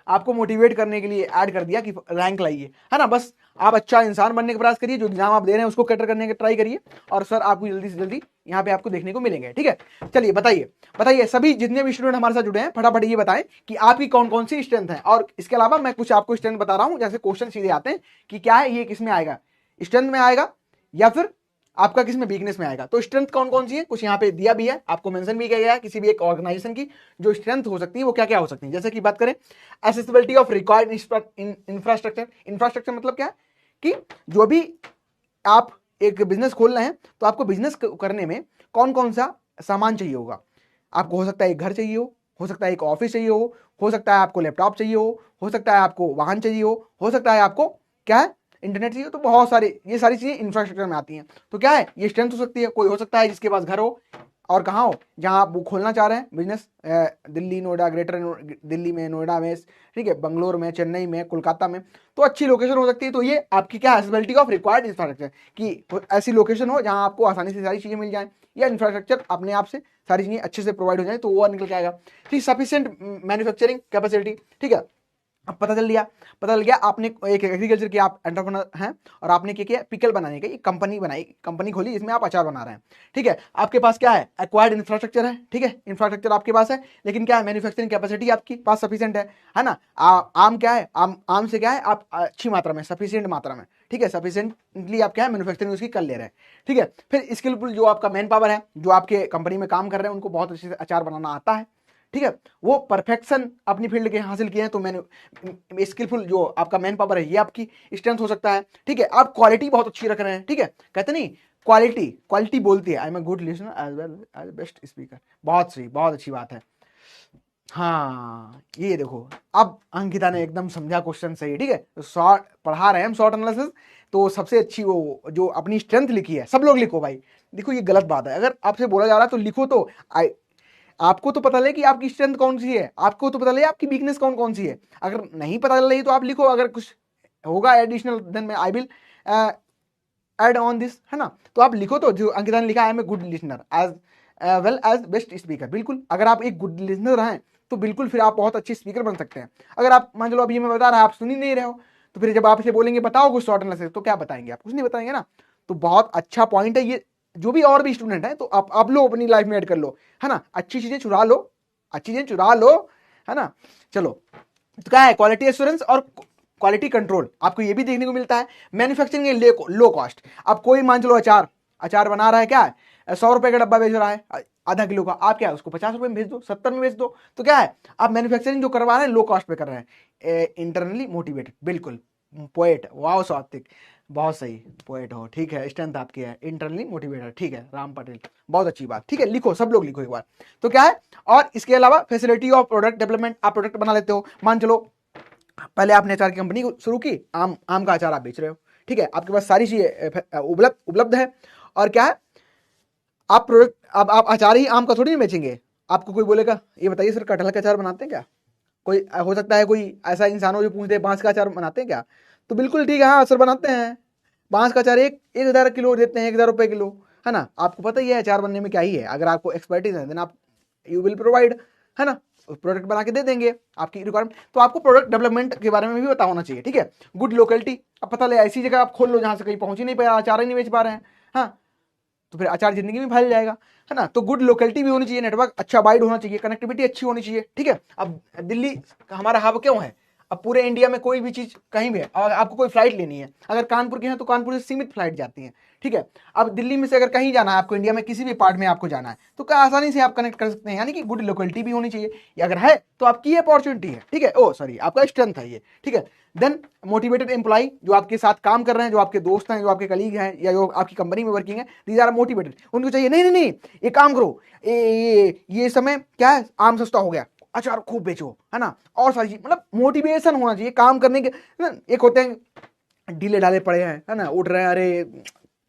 आपको मोटिवेट करने के लिए ऐड कर दिया कि रैंक लाइए, है ना। बस आप अच्छा इंसान बनने का प्रयास करिए, जो एग्जाम आप दे रहे हैं उसको कैटर करने का ट्राई करिए, और सर आपको जल्दी से जल्दी यहाँ पे आपको देखने को मिलेंगे, ठीक है। चलिए बताइए सभी जितने भी स्टूडेंट हमारे साथ जुड़े हैं, फटाफट ये बताएं कि आपकी कौन कौन सी स्ट्रेंथ है। और इसके अलावा मैं कुछ आपको स्ट्रेंथ बता रहा हूं, जैसे क्वेश्चन सीधे आते हैं कि क्या है ये, किस में आएगा, स्ट्रेंथ में आएगा या फिर आपका किस में वीकनेस में आएगा। तो स्ट्रेंथ कौन कौन सी है कुछ यहाँ पे दिया भी है, आपको मेंशन भी किया गया है किसी भी एक ऑर्गेनाइजेशन की जो स्ट्रेंथ हो सकती है वो क्या क्या हो सकती है। जैसे कि बात करें accessibility of required infrastructure. Infrastructure मतलब क्या है कि जो भी आप एक बिजनेस खोल रहे हैं तो आपको बिजनेस करने में कौन कौन सा सामान चाहिए होगा। आपको हो सकता है एक घर चाहिए हो सकता है एक ऑफिस चाहिए हो सकता है आपको लैपटॉप चाहिए हो सकता है आपको वाहन चाहिए हो सकता है आपको क्या है इंटरनेट चाहिए। तो बहुत सारे ये सारी चीजें इंफ्रास्ट्रक्चर में आती हैं। तो क्या है ये स्ट्रेंथ हो सकती है। कोई हो सकता है जिसके पास घर हो और कहाँ हो जहाँ आप वो खोलना चाह रहे हैं बिजनेस, दिल्ली नोएडा ग्रेटर दिल्ली में, नोएडा में, ठीक है, बंगलोर में, चेन्नई में, कोलकाता में, तो अच्छी लोकेशन हो सकती है। तो ये आपकी क्या एसेसिबिलिटी ऑफ रिक्वायर्ड इंफ्रास्ट्रक्चर कि ऐसी लोकेशन हो जहाँ आपको आसानी से सारी चीजें मिल जाए या इंफ्रास्ट्रक्चर अपने आप से सारी चीजें अच्छे से प्रोवाइड हो जाए तो वो निकल के आएगा। ठीक, सफिशिएंट मैन्युफैक्चरिंग कैपेसिटी, ठीक है। अब पता चल गया आपने एक एग्रीकल्चर के आप एंटरप्रेन्योर हैं और आपने क्या किया पिकल बनाने की कंपनी बनाई, कंपनी खोली जिसमें आप अचार बना रहे हैं, ठीक है। आपके पास क्या है एक्वायर्ड इंफ्रास्ट्रक्चर है, ठीक है, इंफ्रास्ट्रक्चर आपके पास है लेकिन क्या है मैन्युफैक्चरिंग कैपेसिटी आपकी पास सफिशिएंट है ना। आम क्या है आम से क्या है आप अच्छी मात्रा में सफिशिएंट मात्रा में, ठीक है, सफिशिएंटली आप क्या है मैन्युफैक्चरिंग उसकी कर ले रहे हैं, ठीक है। फिर स्किलफुल जो आपका मैन पावर है जो आपके कंपनी में काम कर रहे हैं उनको बहुत अच्छे से अचार बनाना आता है, ठीक है, वो परफेक्शन अपनी फील्ड के हासिल किए हैं। तो मैंने स्किलफुल जो आपका मैन पावर है ये आपकी स्ट्रेंथ हो सकता है, ठीक है। आप क्वालिटी बहुत अच्छी रख रहे हैं, ठीक है, कहते नहीं क्वालिटी बोलती है। I am a good listener as well as best speaker. बहुत सही, बहुत अच्छी बात है। हाँ ये देखो अब अंकिता ने एकदम समझा क्वेश्चन सही, ठीक है। तो शॉर्ट पढ़ा रहे हैं हम शॉर्ट एनालिसिस, तो सबसे अच्छी वो जो अपनी स्ट्रेंथ लिखी है सब लोग लिखो भाई। देखो ये गलत बात है, अगर आपसे बोला जा रहा है तो लिखो। तो आपको तो पता लगे कि आपकी स्ट्रेंथ कौन सी है, आपको तो पता लगे आपकी वीकनेस कौन कौन सी है। अगर नहीं पता चल रही तो आप लिखो, अगर कुछ होगा एडिशनल देन मैं I will add on this, है ना। तो आप लिखो तो जो अंकिता ने लिखा है मैं good listener as well as best speaker. बिल्कुल अगर आप एक गुड लिसनर हैं तो बिल्कुल फिर आप बहुत अच्छे स्पीकर बन सकते हैं। अगर आप मान लो अभी मैं बता रहा आप सुन ही नहीं रहे हो तो फिर जब आप इसे बोलेंगे बताओ कुछ शॉर्ट एनालिसिस तो क्या बताएंगे आप, कुछ नहीं बताएंगे ना। तो बहुत अच्छा पॉइंट है ये, जो भी और भी स्टूडेंट हैं तो आप लोग अपनी लाइफ में ऐड कर लो, है ना। अच्छी चीजें चुरा लो, है ना। चलो तो क्या है क्वालिटी एश्योरेंस और क्वालिटी कंट्रोल आपको ये भी देखने को मिलता है। Manufacturing low cost. अब कोई मान चलो अचार बना रहा है, क्या है 100 रुपए का डब्बा बेच रहा है आधा किलो का, आप क्या है उसको 50 रुपए में भेज दो, 70 में बेच दो। तो क्या है आप मैन्युफैक्चरिंग जो करवा रहे हैं लो कॉस्ट पे कर रहे हैं। इंटरनली मोटिवेटेड, बिल्कुल पोएट, वाओ सात्विक, बहुत सही पोएट हो, ठीक है। स्ट्रेंथ आपकी है इंटरनली मोटिवेटेड, ठीक है राम पटेल, बहुत अच्छी बात, ठीक है। लिखो सब लोग लिखो एक बार। तो क्या है और इसके अलावा फैसिलिटी ऑफ प्रोडक्ट डेवलपमेंट, आप प्रोडक्ट बना लेते हो। मान चलो पहले आपने अचार की कंपनी शुरू की, आम का अचार आप बेच रहे हो, ठीक है, आपके पास सारी चीजें उपलब्ध है। और क्या है आप प्रोडक्ट, अब आप अचार ही आम का थोड़ी नहीं बेचेंगे। आपको कोई बोलेगा ये बताइए सर कटहल का अचार बनाते हैं क्या, कोई हो सकता है कोई ऐसा इंसान हो जो पूछते हैं बांस का अचार बनाते हैं क्या, तो बिल्कुल ठीक है हाँ सर बनाते हैं। बांस का अचार 1,000 किलो देते हैं, 1,000 रुपए किलो, है ना। आपको पता ही है अचार बनने में क्या ही है, अगर आपको एक्सपर्टीज है देन आप यू विल प्रोवाइड, है ना, प्रोडक्ट बना के दे देंगे आपकी रिक्वायरमेंट। तो आपको प्रोडक्ट डेवलपमेंट के बारे में भी पता होना चाहिए, ठीक है। गुड लोकेलिटी, अब पता ले ऐसी जगह आप खोल लो जहां से कहीं पहुंच ही नहीं पाया, अचार ही नहीं बेच पा रहे हैं, हाँ, तो फिर अचार जिंदगी में फैल जाएगा, है ना। तो गुड लोकेलिटी भी होनी चाहिए, नेटवर्क अच्छा वाइड होना चाहिए, कनेक्टिविटी अच्छी होनी चाहिए, ठीक है। अब दिल्ली हमारा हब क्यों है, अब पूरे इंडिया में कोई भी चीज कहीं भी है, आपको कोई फ्लाइट लेनी है, अगर कानपुर के हैं तो कानपुर से सीमित फ्लाइट जाती है, ठीक है। अब दिल्ली में से अगर कहीं जाना है आपको, इंडिया में किसी भी पार्ट में आपको जाना है तो क्या आसानी से आप कनेक्ट कर सकते हैं, यानी कि गुड लोकेलिटी भी होनी चाहिए। ये अगर है तो आपकी अपॉर्चुनिटी है, ठीक है, ओ सॉरी आपका स्ट्रेंथ है ये, ठीक है। देन मोटिवेटेड एम्प्लॉई, जो आपके साथ काम कर रहे हैं, जो आपके दोस्त हैं, जो आपके कलीग हैं या जो आपकी कंपनी में वर्किंग है, दीज आर मोटिवेटेड। उनको चाहिए नहीं नहीं नहीं ये काम करो, ये समय क्या है आम सस्ता हो गया, अचार खूब बेचो, है ना, और सारी चीज, मतलब मोटिवेशन होना चाहिए काम करने के ना। एक होते हैं ढीले ढाले पड़े हैं, है ना, उठ रहे हैं, अरे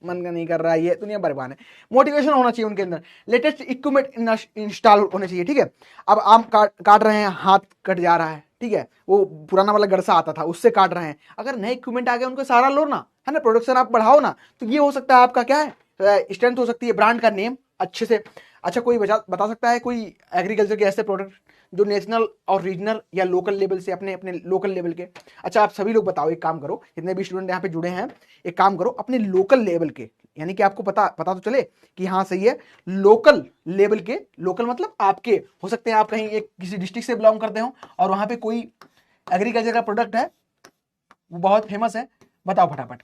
मन का नहीं कर रहा है, ये दुनिया बर्बाद है। मोटिवेशन होना चाहिए उनके अंदर, लेटेस्ट इक्विपमेंट इंस्टॉल होने चाहिए, ठीक है। अब आम काट रहे हैं, हाथ कट जा रहा है, ठीक है, वो पुराना वाला गड़सा आता था उससे काट रहे हैं, अगर नए इक्विपमेंट आ गए उनको सहारा लो ना, है ना, प्रोडक्शन आप बढ़ाओ ना। तो ये हो सकता है आपका क्या है स्ट्रेंथ हो सकती है, ब्रांड का नेम अच्छे से। अच्छा कोई बता सकता है कोई एग्रीकल्चर के ऐसे प्रोडक्ट जो नेशनल और रीजनल या लोकल लेवल से अपने अपने लोकल लेवल के, अच्छा आप सभी लोग बताओ, एक काम करो, जितने भी स्टूडेंट यहाँ पे जुड़े हैं, एक काम करो अपने लोकल लेवल के, यानी कि आपको पता तो चले कि हाँ सही है, लोकल लेवल के, लोकल मतलब आपके हो सकते हैं आप कहीं एक किसी डिस्ट्रिक्ट से बिलोंग करते हो और वहां पे कोई एग्रीकल्चर का प्रोडक्ट है वो बहुत फेमस है, बताओ फटाफट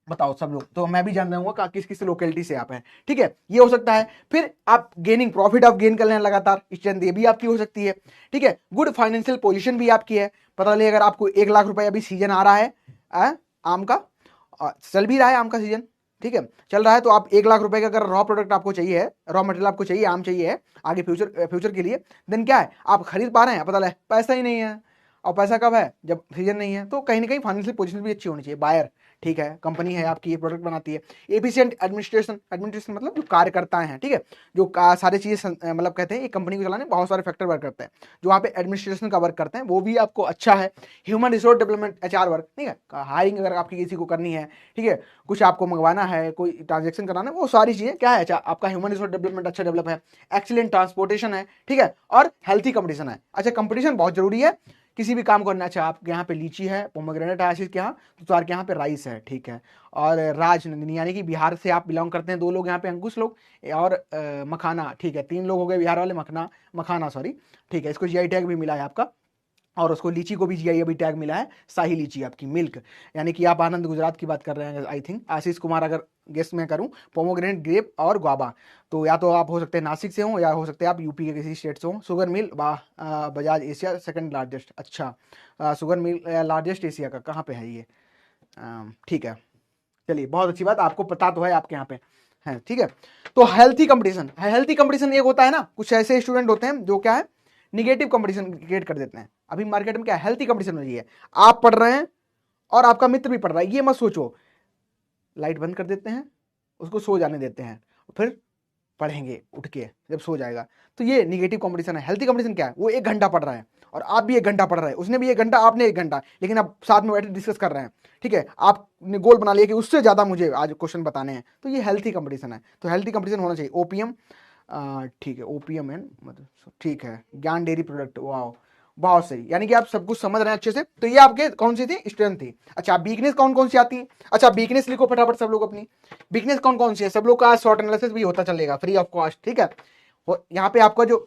बताओ सब लोग, तो मैं भी जान रहा हूँ किस किस लोकेलिटी से आप हैं, ठीक है, ये हो सकता है। फिर आप गेनिंग प्रॉफिट आप गेन कर लें लगातार, स्ट्रेंथ ये भी आपकी हो सकती है, ठीक है। गुड फाइनेंशियल पोजीशन भी आपकी है, पता ले अगर आपको 1 लाख रुपए अभी सीजन आ रहा है आम का, चल भी रहा है आम का सीजन, ठीक है, चल रहा है, तो आप 1 लाख रुपए का अगर रॉ प्रोडक्ट आपको चाहिए, रॉ मटेरियल आपको चाहिए, आम चाहिए है आगे फ्यूचर के लिए, देन क्या है आप खरीद पा रहे हैं, पता लगे पैसा ही नहीं है। और पैसा कब है, जब सीजन नहीं है। तो कहीं ना कहीं फाइनेंशियल पोजीशन भी अच्छी होनी चाहिए। बायर, ठीक है, कंपनी है आपकी, ये प्रोडक्ट बनाती है। एफिशिएंट एडमिनिस्ट्रेशन, एडमिनिस्ट्रेशन मतलब जो कार्यकर्ता हैं, ठीक है, जो सारी चीजें मतलब कहते हैं एक कंपनी को चलाने बहुत सारे फैक्टर वर्क करते हैं, जो वहाँ पे एडमिनिस्ट्रेशन का वर्क करते हैं, वो भी आपको अच्छा है। Human resource development, HR work, ठीक है, हायरिंग अगर आपकी किसी को करनी है, ठीक है, कुछ आपको मंगवाना है, कोई ट्रांजेक्शन कराना है, वो सारी चीजें क्या है, आपका ह्यूमन रिसोर्स डेवलपमेंट अच्छा डेवलप है। एक्सीलेंट ट्रांसपोर्टेशन है, ठीक है, और हेल्थी कंपटीशन है। अच्छा, कंपटीशन बहुत जरूरी है किसी भी काम करना। अच्छा, आपके यहाँ पे लीची है, पोमोग्रेनेट है आशीष के यहाँ, तो आपके यहाँ पे राइस है, ठीक है। और राजनंदिनी यानी कि बिहार से आप बिलोंग करते हैं, 2 लोग यहाँ पे, अंकुश लोग और मखाना, ठीक है, 3 लोग हो गए बिहार वाले, मखाना सॉरी, ठीक है, इसको जीआई टैग भी मिला है आपका। और उसको लीची को भी जीआई अभी टैग मिला है, शाही लीची आपकी, मिल्क, यानी कि आप आनंद गुजरात की बात कर रहे हैं आई थिंक, आशीष कुमार अगर गेस में करूं, पोमोग्रेनेट, ग्रेप और ग्वाबा। तो या तो आप हो सकते हैं नासिक से हो, या हो सकते हैं आप यूपी के किसी स्टेट से हो। Sugar mill Bajaj Asia second largest, अच्छा शुगर मिल लार्जेस्ट एशिया का कहाँ पे है ये, ठीक है, चलिए बहुत अच्छी बात, आपको पता तो है आपके यहाँ पे है, ठीक है। तो हेल्थी कंपटीशन, हेल्थी कंपटीशन एक होता है ना, कुछ ऐसे स्टूडेंट होते हैं जो क्या है निगेटिव कंपटीशन क्रिएट कर देते हैं। अभी मार्केट में क्या हेल्थी कंपटीशन हो रही है, आप पढ़ रहे हैं और आपका मित्र भी पढ़ रहा है, ये मत सोचो, लाइट बंद कर देते हैं, उसको सो जाने देते हैं, फिर पढ़ेंगे उठ के जब सो जाएगा, तो ये निगेटिव कंपटीशन है। हेल्थी कंपटीशन क्या है, वो 1 घंटा पढ़ रहा है और आप भी 1 घंटा पढ़ रहे हैं, उसने भी 1 घंटा, आपने 1 घंटा, लेकिन आप साथ में बैठे डिस्कस कर रहे हैं, ठीक है, आपने गोल बना लिया कि उससे ज्यादा मुझे आज क्वेश्चन बताने हैं, तो ये हेल्थी कंपटीशन है। तो हेल्थी कंपटीशन होना चाहिए। ओपीएम, ठीक है, ओपीएम है मतलब, ठीक है, ज्ञान डेयरी प्रोडक्ट, वाह बहुत सही, यानी कि आप सब कुछ समझ रहे हैं अच्छे से। तो ये आपके कौन सी थी, स्ट्रेंथ थी। अच्छा, वीकनेस कौन कौन सी आती है, अच्छा वीकनेस लिखो फटाफट सब लोग अपनी, वीकनेस कौन कौन सी है, सब लोग का शॉर्ट एनालिसिस भी होता चलेगा फ्री ऑफ कॉस्ट, ठीक है। यहाँ पे आपका जो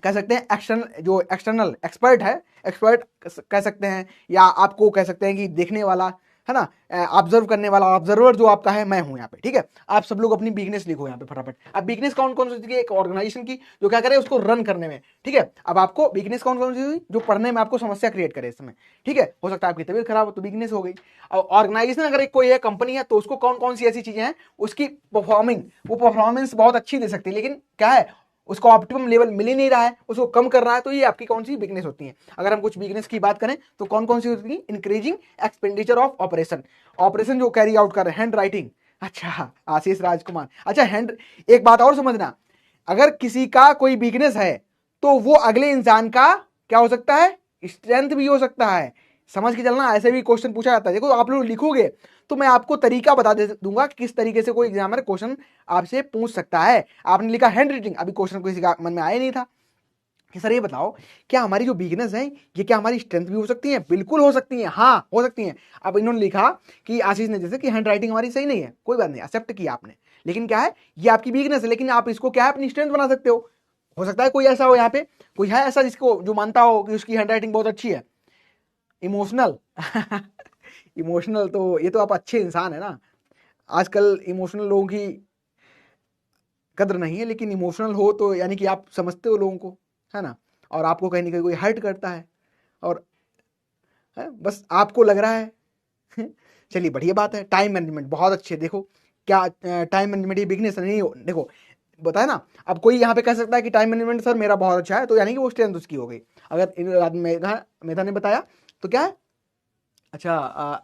कह सकते हैं एक्सटर्नल एक्सपर्ट है, एक्सपर्ट कह सकते हैं, या आपको कह सकते हैं कि देखने वाला है ना, ऑब्जर्व करने वाला, ऑब्जर्वर जो आपका है, मैं हूं यहाँ पे, ठीक है। आप सब लोग अपनी वीकनेस लिखो यहाँ पे फटाफट। अब वीकनेस कौन कौन सी है एक ऑर्गेनाइजेशन की, जो क्या करे उसको रन करने में, ठीक है। अब आपको वीकनेस कौन कौन सी हुई, जो पढ़ने में आपको समस्या क्रिएट करे इस समय, ठीक है, हो सकता है आपकी तबीयत खराब हो तो वीकनेस हो गई। और ऑर्गेनाइजेशन अगर एक कोई है, कंपनी है, तो उसको कौन कौन सी ऐसी चीजें हैं उसकी वो परफॉर्मेंस बहुत अच्छी दे सकती है, लेकिन क्या है उसको ऑप्टिमम लेवल मिल ही नहीं रहा है, उसको कम कर रहा है, तो ये आपकी कौन सी वीकनेस होती है। अगर हम कुछ वीकनेस की बात करें तो कौन कौन सी होती है, increasing expenditure of operation, operation जो कैरी आउट कर रहे हैं, हैंड राइटिंग, अच्छा आशीष राजकुमार, अच्छा हैंड, एक बात और समझना, अगर किसी का कोई वीकनेस है तो वो अगले इंसान का क्या हो सकता है, स्ट्रेंथ भी हो सकता है। समझ के चलना, ऐसे भी क्वेश्चन पूछा जाता है। देखो आप लोग लिखोगे तो मैं आपको तरीका बता दे दूंगा कि किस तरीके से कोई एग्जामिनर क्वेश्चन आपसे पूछ सकता है। आपने लिखा हैंड राइटिंग, अभी क्वेश्चन किसी का मन में आया नहीं था कि सर ये बताओ क्या हमारी जो वीकनेस है ये क्या हमारी स्ट्रेंथ भी हो सकती है, बिल्कुल हो सकती है, हाँ हो सकती है। अब इन्होंने लिखा कि आशीष ने जैसे कि हैंड राइटिंग हमारी सही नहीं है, कोई बात नहीं, एक्सेप्ट किया आपने, लेकिन क्या है ये आपकी वीकनेस है, लेकिन आप इसको क्या है अपनी स्ट्रेंथ बना सकते हो सकता है कोई ऐसा हो यहाँ पे, कोई है ऐसा जिसको जो मानता हो कि उसकी हैंड राइटिंग बहुत अच्छी है। इमोशनल इमोशनल, तो ये तो आप अच्छे इंसान है ना, आजकल इमोशनल लोगों की कद्र नहीं है, लेकिन इमोशनल हो तो यानी कि आप समझते हो लोगों को, है ना, और आपको कहीं ना कहीं कोई हर्ट करता है और है बस आपको लग रहा है चलिए बढ़िया बात है। टाइम मैनेजमेंट बहुत अच्छे, देखो क्या टाइम मैनेजमेंट ये बिजनेस नहीं हो, देखो बताया ना। अब कोई यहाँ पे कह सकता है कि टाइम मैनेजमेंट सर मेरा बहुत अच्छा है, तो यानी कि वो स्ट्रेंथ उसकी हो गई। अगर मेधा ने बताया तो क्या है, अच्छा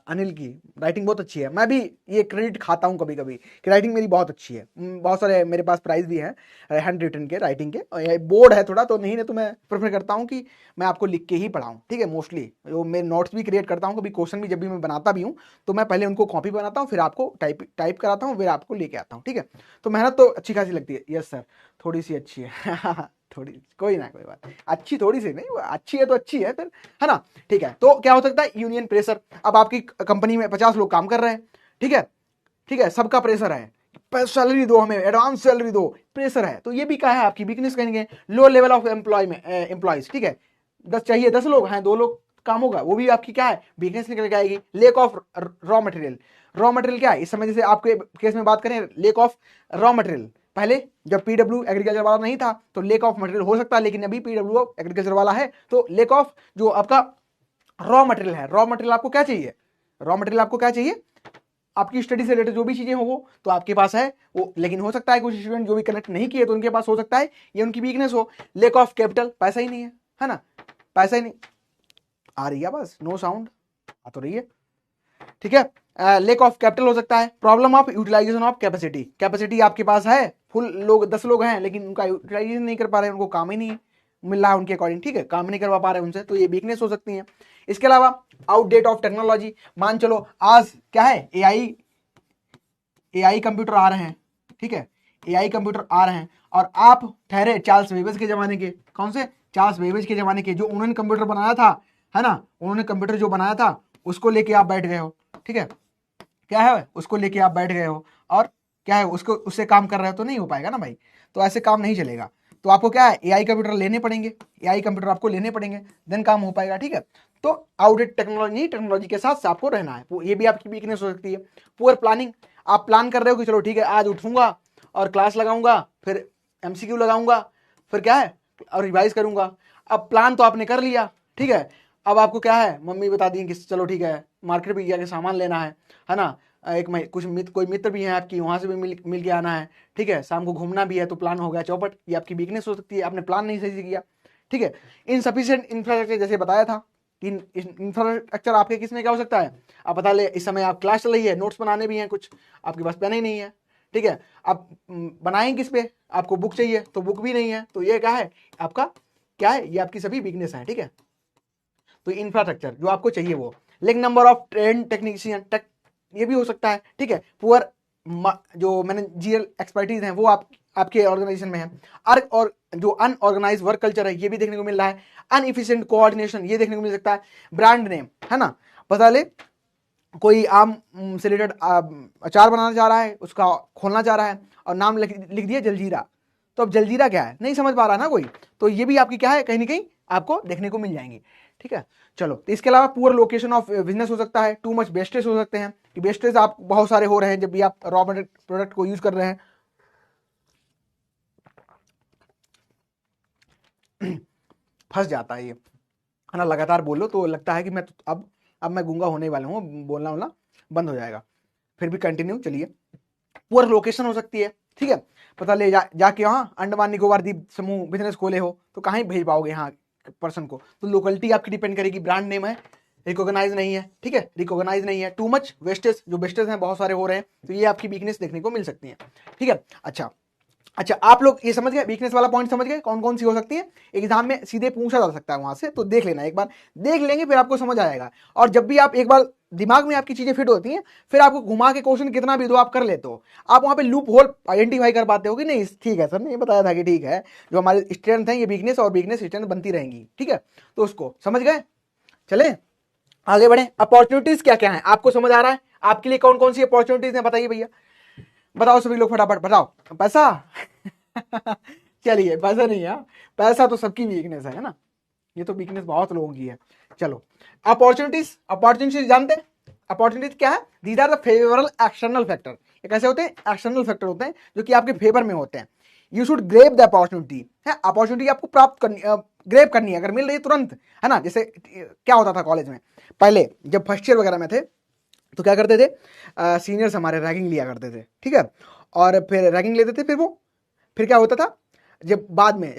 अनिल की राइटिंग बहुत अच्छी है, मैं भी ये क्रेडिट खाता हूँ कभी कभी कि राइटिंग मेरी बहुत अच्छी है। बहुत सारे मेरे पास प्राइज भी हैं हैंड रिटन के राइटिंग के, और ये बोर्ड है थोड़ा तो नहीं, तो मैं प्रेफर करता हूँ कि मैं आपको लिख के ही पढ़ाऊँ, ठीक है। मोस्टली जो मैं नोट्स भी क्रिएट करता हूँ, कभी क्वेश्चन भी जब भी मैं बनाता भी हूँ तो मैं पहले उनको कॉपी बनाता हूँ, फिर आपको टाइप कराता हूँ, फिर आपको लेके आता हूँ, ठीक है। तो मेहनत तो अच्छी खासी लगती है, यस सर थोड़ी सी अच्छी है थोड़ी, कोई ना कोई बात, अच्छी थोड़ी सी नहीं, अच्छी है तो अच्छी है फिर, है ना, ठीक है। तो क्या हो सकता है यूनियन प्रेशर, अब आपकी कंपनी में 50 लोग काम कर रहे हैं, ठीक है, ठीक है, सबका प्रेशर है, सैलरी दो हमें, एडवांस सैलरी दो, प्रेशर है, तो ये भी क्या है आपकी वीकनेस कहेंगे। लो लेवल ऑफ एम्प्लॉयज, ठीक है, 10 चाहिए, 10 लोग हैं, 2 लोग काम होगा, वो भी आपकी क्या है, वीकनेस निकल के आएगी। Lake of raw material, raw material क्या है इस समय, जैसे आपके केस में बात करें लेक ऑफ रॉ मटेरियल, पहले जब पीडब्ल्यू एग्रीकल्चर वाला नहीं था तो लेक ऑफ मटेरियल हो सकता है, लेकिन अभी पीडब्ल्यू एग्रीकल्चर वाला है तो लेक ऑफ जो आपका रॉ मटेरियल है, रॉ मटेरियल आपको क्या चाहिए, रॉ मटेरियल आपको क्या चाहिए, आपकी स्टडी से रिलेटेड जो भी चीजें हो वो तो आपके पास है वो, लेकिन हो सकता है कुछ स्टूडेंट जो भी कनेक्ट नहीं किए तो उनके पास हो सकता है ये उनकी वीकनेस हो। लेक ऑफ कैपिटल, पैसा ही नहीं है ना, पैसा ही नहीं आ रही है, बस नो साउंड आ तो रही है, ठीक है। लेक ऑफ कैपिटल हो सकता है। Problem of utilization of capacity, capacity आपके पास है, फुल लोग 10 लोग हैं लेकिन उनका यूटिलाइजेशन नहीं कर पा रहे हैं, उनको काम ही नहीं मिल रहा है उनके अकॉर्डिंग, ठीक है, काम नहीं करवा पा रहे हैं उनसे, तो ये वीकनेस हो सकती है। इसके अलावा आउटडेट ऑफ टेक्नोलॉजी, मान चलो आज क्या है एआई कंप्यूटर आ रहे हैं, ठीक है, एआई कंप्यूटर आ रहे हैं और आप ठहरे चार्ल्स बेबेज के जमाने के, कौन से, चार्ल्स बेबेज के जमाने के, जो उन्होंने कंप्यूटर बनाया था, है ना, उन्होंने कंप्यूटर जो बनाया था उसको लेके आप बैठ गए हो, ठीक है, क्या है उसको लेके आप बैठ गए हो और क्या है उसको उससे काम कर रहे हो, तो नहीं हो पाएगा ना भाई, तो ऐसे काम नहीं चलेगा, तो आपको क्या है एआई कंप्यूटर लेने पड़ेंगे, एआई कंप्यूटर आपको लेने पड़ेंगे, देन काम हो पाएगा, ठीक है। तो आउटडेट टेक्नोलॉजी, टेक्नोलॉजी के साथ आपको रहना है, ये भी आपकी वीकनेस हो सकती है। पुअर प्लानिंग, आप प्लान कर रहे हो कि चलो ठीक है आज उठूंगा और क्लास लगाऊंगा, फिर एमसीक्यू लगाऊंगा, फिर क्या है और रिवाइज करूंगा, अब प्लान तो आपने कर लिया, ठीक है, अब आपको क्या है मम्मी बता दी कि चलो ठीक है मार्केट भी जाके सामान लेना है ना, एक कुछ कोई मित्र भी हैं आपकी, वहां से भी मिल के आना है, ठीक है, शाम को घूमना भी है, तो प्लान हो गया चौपट, ये आपकी वीकनेस हो सकती है, आपने प्लान नहीं सही से किया, ठीक है। इनसफिशिएंट इंफ्रास्ट्रक्चर, जैसे बताया था कि इंफ्रास्ट्रक्चर आपके किस में क्या हो सकता है, आप बता ले इस समय आप क्लास चल रही है, नोट्स बनाने भी हैं कुछ, आपके पास पेन ही नहीं है, ठीक है, आप बनाएंगे किस पे, आपको बुक चाहिए तो बुक भी नहीं है, तो ये क्या है आपका, क्या है ये आपकी सभी वीकनेस है, ठीक है। तो इंफ्रास्ट्रक्चर जो आपको चाहिए वो, लेकिन नंबर ऑफ ट्रेन टेक्नीशियन ये भी हो सकता है, ठीक है। पुअर जो मैनेजरियल एक्सपर्टीज हैं वो आपके ऑर्गेनाइजेशन में है। और जो अनऑर्गेनाइज वर्क कल्चर है ये भी देखने को मिल रहा है। अनइफिशिएंट कोऑर्डिनेशन ये देखने को मिल सकता है। ब्रांड नेम, है ना, बता ले कोई आम से रिलेटेड अचार बनाना चाह रहा है, उसका खोलना चाह रहा है और नाम लिख दिया जलजीरा, तो अब जलजीरा क्या है नहीं समझ पा रहा ना कोई, तो ये भी आपकी क्या है कहीं ना कहीं आपको देखने को मिल जाएंगी, ठीक है। चलो, तो इसके अलावा पुअर लोकेशन ऑफ बिजनेस हो सकता है। टू मच वेस्टेज हो सकते हैं कि वेस्टेज आप बहुत सारे हो रहे हैं जब भी आप रॉ प्रोडक्ट को यूज कर रहे हैं। फंस जाता है ये, है ना, लगातार बोलो तो लगता है कि मैं अब मैं गूंगा होने वाला हूँ, बोलना बंद हो जाएगा, फिर भी कंटिन्यू चलिए। पुअर लोकेशन हो सकती है, ठीक है, पता ले जाके वहाँ अंडमान निकोबार द्वीप समूह बिजनेस खोले हो तो कहाँ ही भेज पाओगे यहाँ पर्सन को, तो लोकेलिटी आपकी डिपेंड करेगी। ब्रांड नेम है, रिकॉग्नाइज नहीं है, ठीक है, रिकॉग्नाइज नहीं है। टू मच वेस्टेज, जो वेस्टेज हैं बहुत सारे हो रहे हैं, तो ये आपकी वीकनेस देखने को मिल सकती है, ठीक है। अच्छा, आप लोग ये समझ गए, वीकनेस वाला पॉइंट समझ गए कौन कौन सी हो सकती है, एग्जाम में सीधे पूछा जा सकता है वहां से, तो देख लेना, एक बार देख लेंगे फिर आपको समझ आएगा। और जब भी आप एक बार दिमाग में आपकी चीजें फिट होती हैं, फिर आपको घुमा के क्वेश्चन कितना भी दो आप कर लेते हो, आप वहां पे लूप होल आइडेंटिफाई कर पाते हो कि नहीं ठीक है सर ने ये बताया था कि ठीक है जो हमारे स्ट्रेंथ है ये वीकनेस और वीकनेस स्ट्रेंथ बनती रहेंगी, ठीक है, तो उसको समझ गए। चले आगे बढ़े। अपॉर्चुनिटीज क्या क्या है आपको समझ आ रहा है, आपके लिए कौन कौन सी अपॉर्चुनिटीज है बताइए भैया, बताओ सभी लोग फटाफट बताओ। पैसा चलिए पैसा नहीं है, पैसा तो सबकी वीकनेस है ना, ये तो वीकनेस बहुत लोगों की है। चलो, अपॉर्चुनिटीज जानते हैं, अपॉर्चुनिटीज क्या है, these are the favourable external factor. ये कैसे होते हैं, एक्सटर्नल फैक्टर होते हैं जो कि आपके फेवर में होते हैं। You should grab the opportunity, है अपॉर्चुनिटी आपको प्राप्त करनी, ग्रेब करनी है, अगर मिल रही है तुरंत, है ना। जैसे क्या होता था कॉलेज में पहले जब फर्स्ट ईयर वगैरह में थे तो क्या करते थे, सीनियर्स हमारे रैगिंग लिया करते थे, ठीक है, और फिर रैगिंग लेते थे, फिर क्या होता था जब बाद में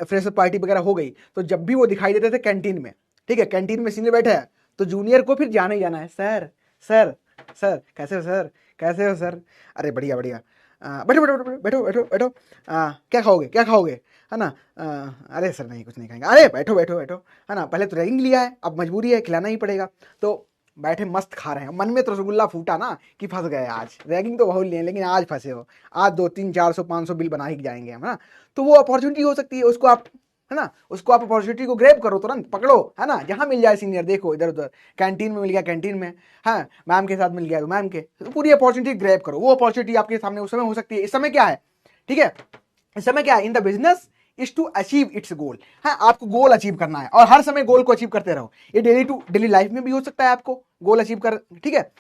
फ्रेशर पार्टी वगैरह हो गई तो जब भी वो दिखाई देते थे कैंटीन में, ठीक है, कैंटीन में सीनियर बैठे हैं तो जूनियर को फिर जाना ही जाना है, सर सर सर कैसे हो सर, कैसे हो सर, अरे बढ़िया बढ़िया, बैठो बैठो बैठो बैठो बैठो बैठो, क्या खाओगे, है ना, अरे सर नहीं कुछ नहीं खाएंगे, अरे बैठो बैठो बैठो, है ना, पहले तो रैगिंग लिया है अब मजबूरी है खिलाना ही पड़ेगा, तो बैठे मस्त खा रहे हैं, मन में तो रसगुल्ला फूटा ना कि फंस गए आज, रैगिंग तो बहुत लिए लेकिन आज फंसे हो, आज 2 3 400 500 बिल बना ही जाएंगे हम, है ना। तो वो अपॉर्चुनिटी हो सकती है, उसको आप, है ना, उसको आप अपॉर्चुनिटी को ग्रैब करो, तुरंत पकड़ो, है ना, जहां मिल जाए सीनियर देखो इधर उधर, कैंटीन में मिल गया कैंटीन में, हाँ मैम के साथ मिल गया तो मैम के, तो पूरी अपॉर्चुनिटी ग्रैब करो। वो अपॉर्चुनिटी आपके सामने उस समय हो सकती है। इस समय क्या है, ठीक है, इस समय क्या है, in the business is to achieve its goal. हाँ, आपको गोल अचीव करना है और हर समय गोल को अचीव करते रहो। ये डेली लाइफ में भी हो सकता है आपको गोल अचीव कर, ठीक है,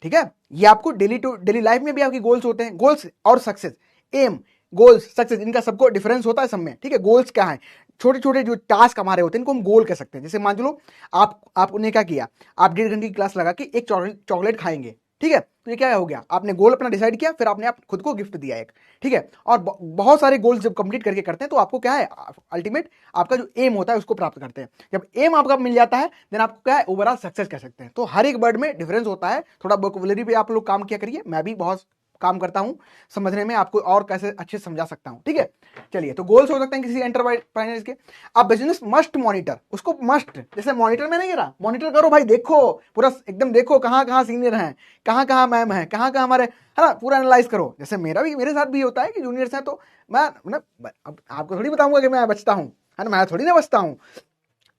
ठीक है। ये आपको डेली लाइफ में भी आपके गोल्स होते हैं। गोल्स और सक्सेस, एम, गोल्स, सक्सेस, इनका सबको डिफरेंस होता है सब में, ठीक है। गोल्स क्या है? छोटे छोटे जो टास्क हमारे होते हैं इनको हम गोल कह सकते हैं। जैसे मान लो आपने क्या किया, आप 1.5 घंटे की क्लास लगा के एक चॉकलेट खाएंगे, ठीक है, तो ये क्या हो गया, आपने गोल अपना डिसाइड किया, फिर आपने आप खुद को गिफ्ट दिया एक, ठीक है। और बहुत सारे गोल्स जब कंप्लीट करके करते हैं तो आपको क्या है, अल्टीमेट आपका जो एम होता है उसको प्राप्त करते हैं। जब एम आपका मिल जाता है देन आपको क्या है, ओवरऑल सक्सेस कह सकते हैं। तो हर एक वर्ड में डिफरेंस होता है। थोड़ा वोकैबुलरी पे आप लोग काम किया करिए, मैं भी बहुत काम करता हूं समझने में, आपको और कैसे अच्छे से समझा सकता हूं, ठीक है। चलिए, तो गोल्स हो सकते हैं किसी एंटरप्राइज के। अब बिजनेस मस्ट मॉनिटर, उसको मस्ट, जैसे मॉनिटर में नहीं गिरा, मॉनिटर करो भाई, देखो पूरा एकदम, देखो कहाँ कहाँ सीनियर हैं, कहाँ कहाँ मैम है, कहाँ कहाँ हमारे, है ना, पूरा एनालाइज करो। जैसे मेरे साथ भी होता है कि जूनियर्स हैं तो मैं अब आपको थोड़ी बताऊंगा कि मैं बचता हूँ, है ना, मैं थोड़ी ना बचता हूँ,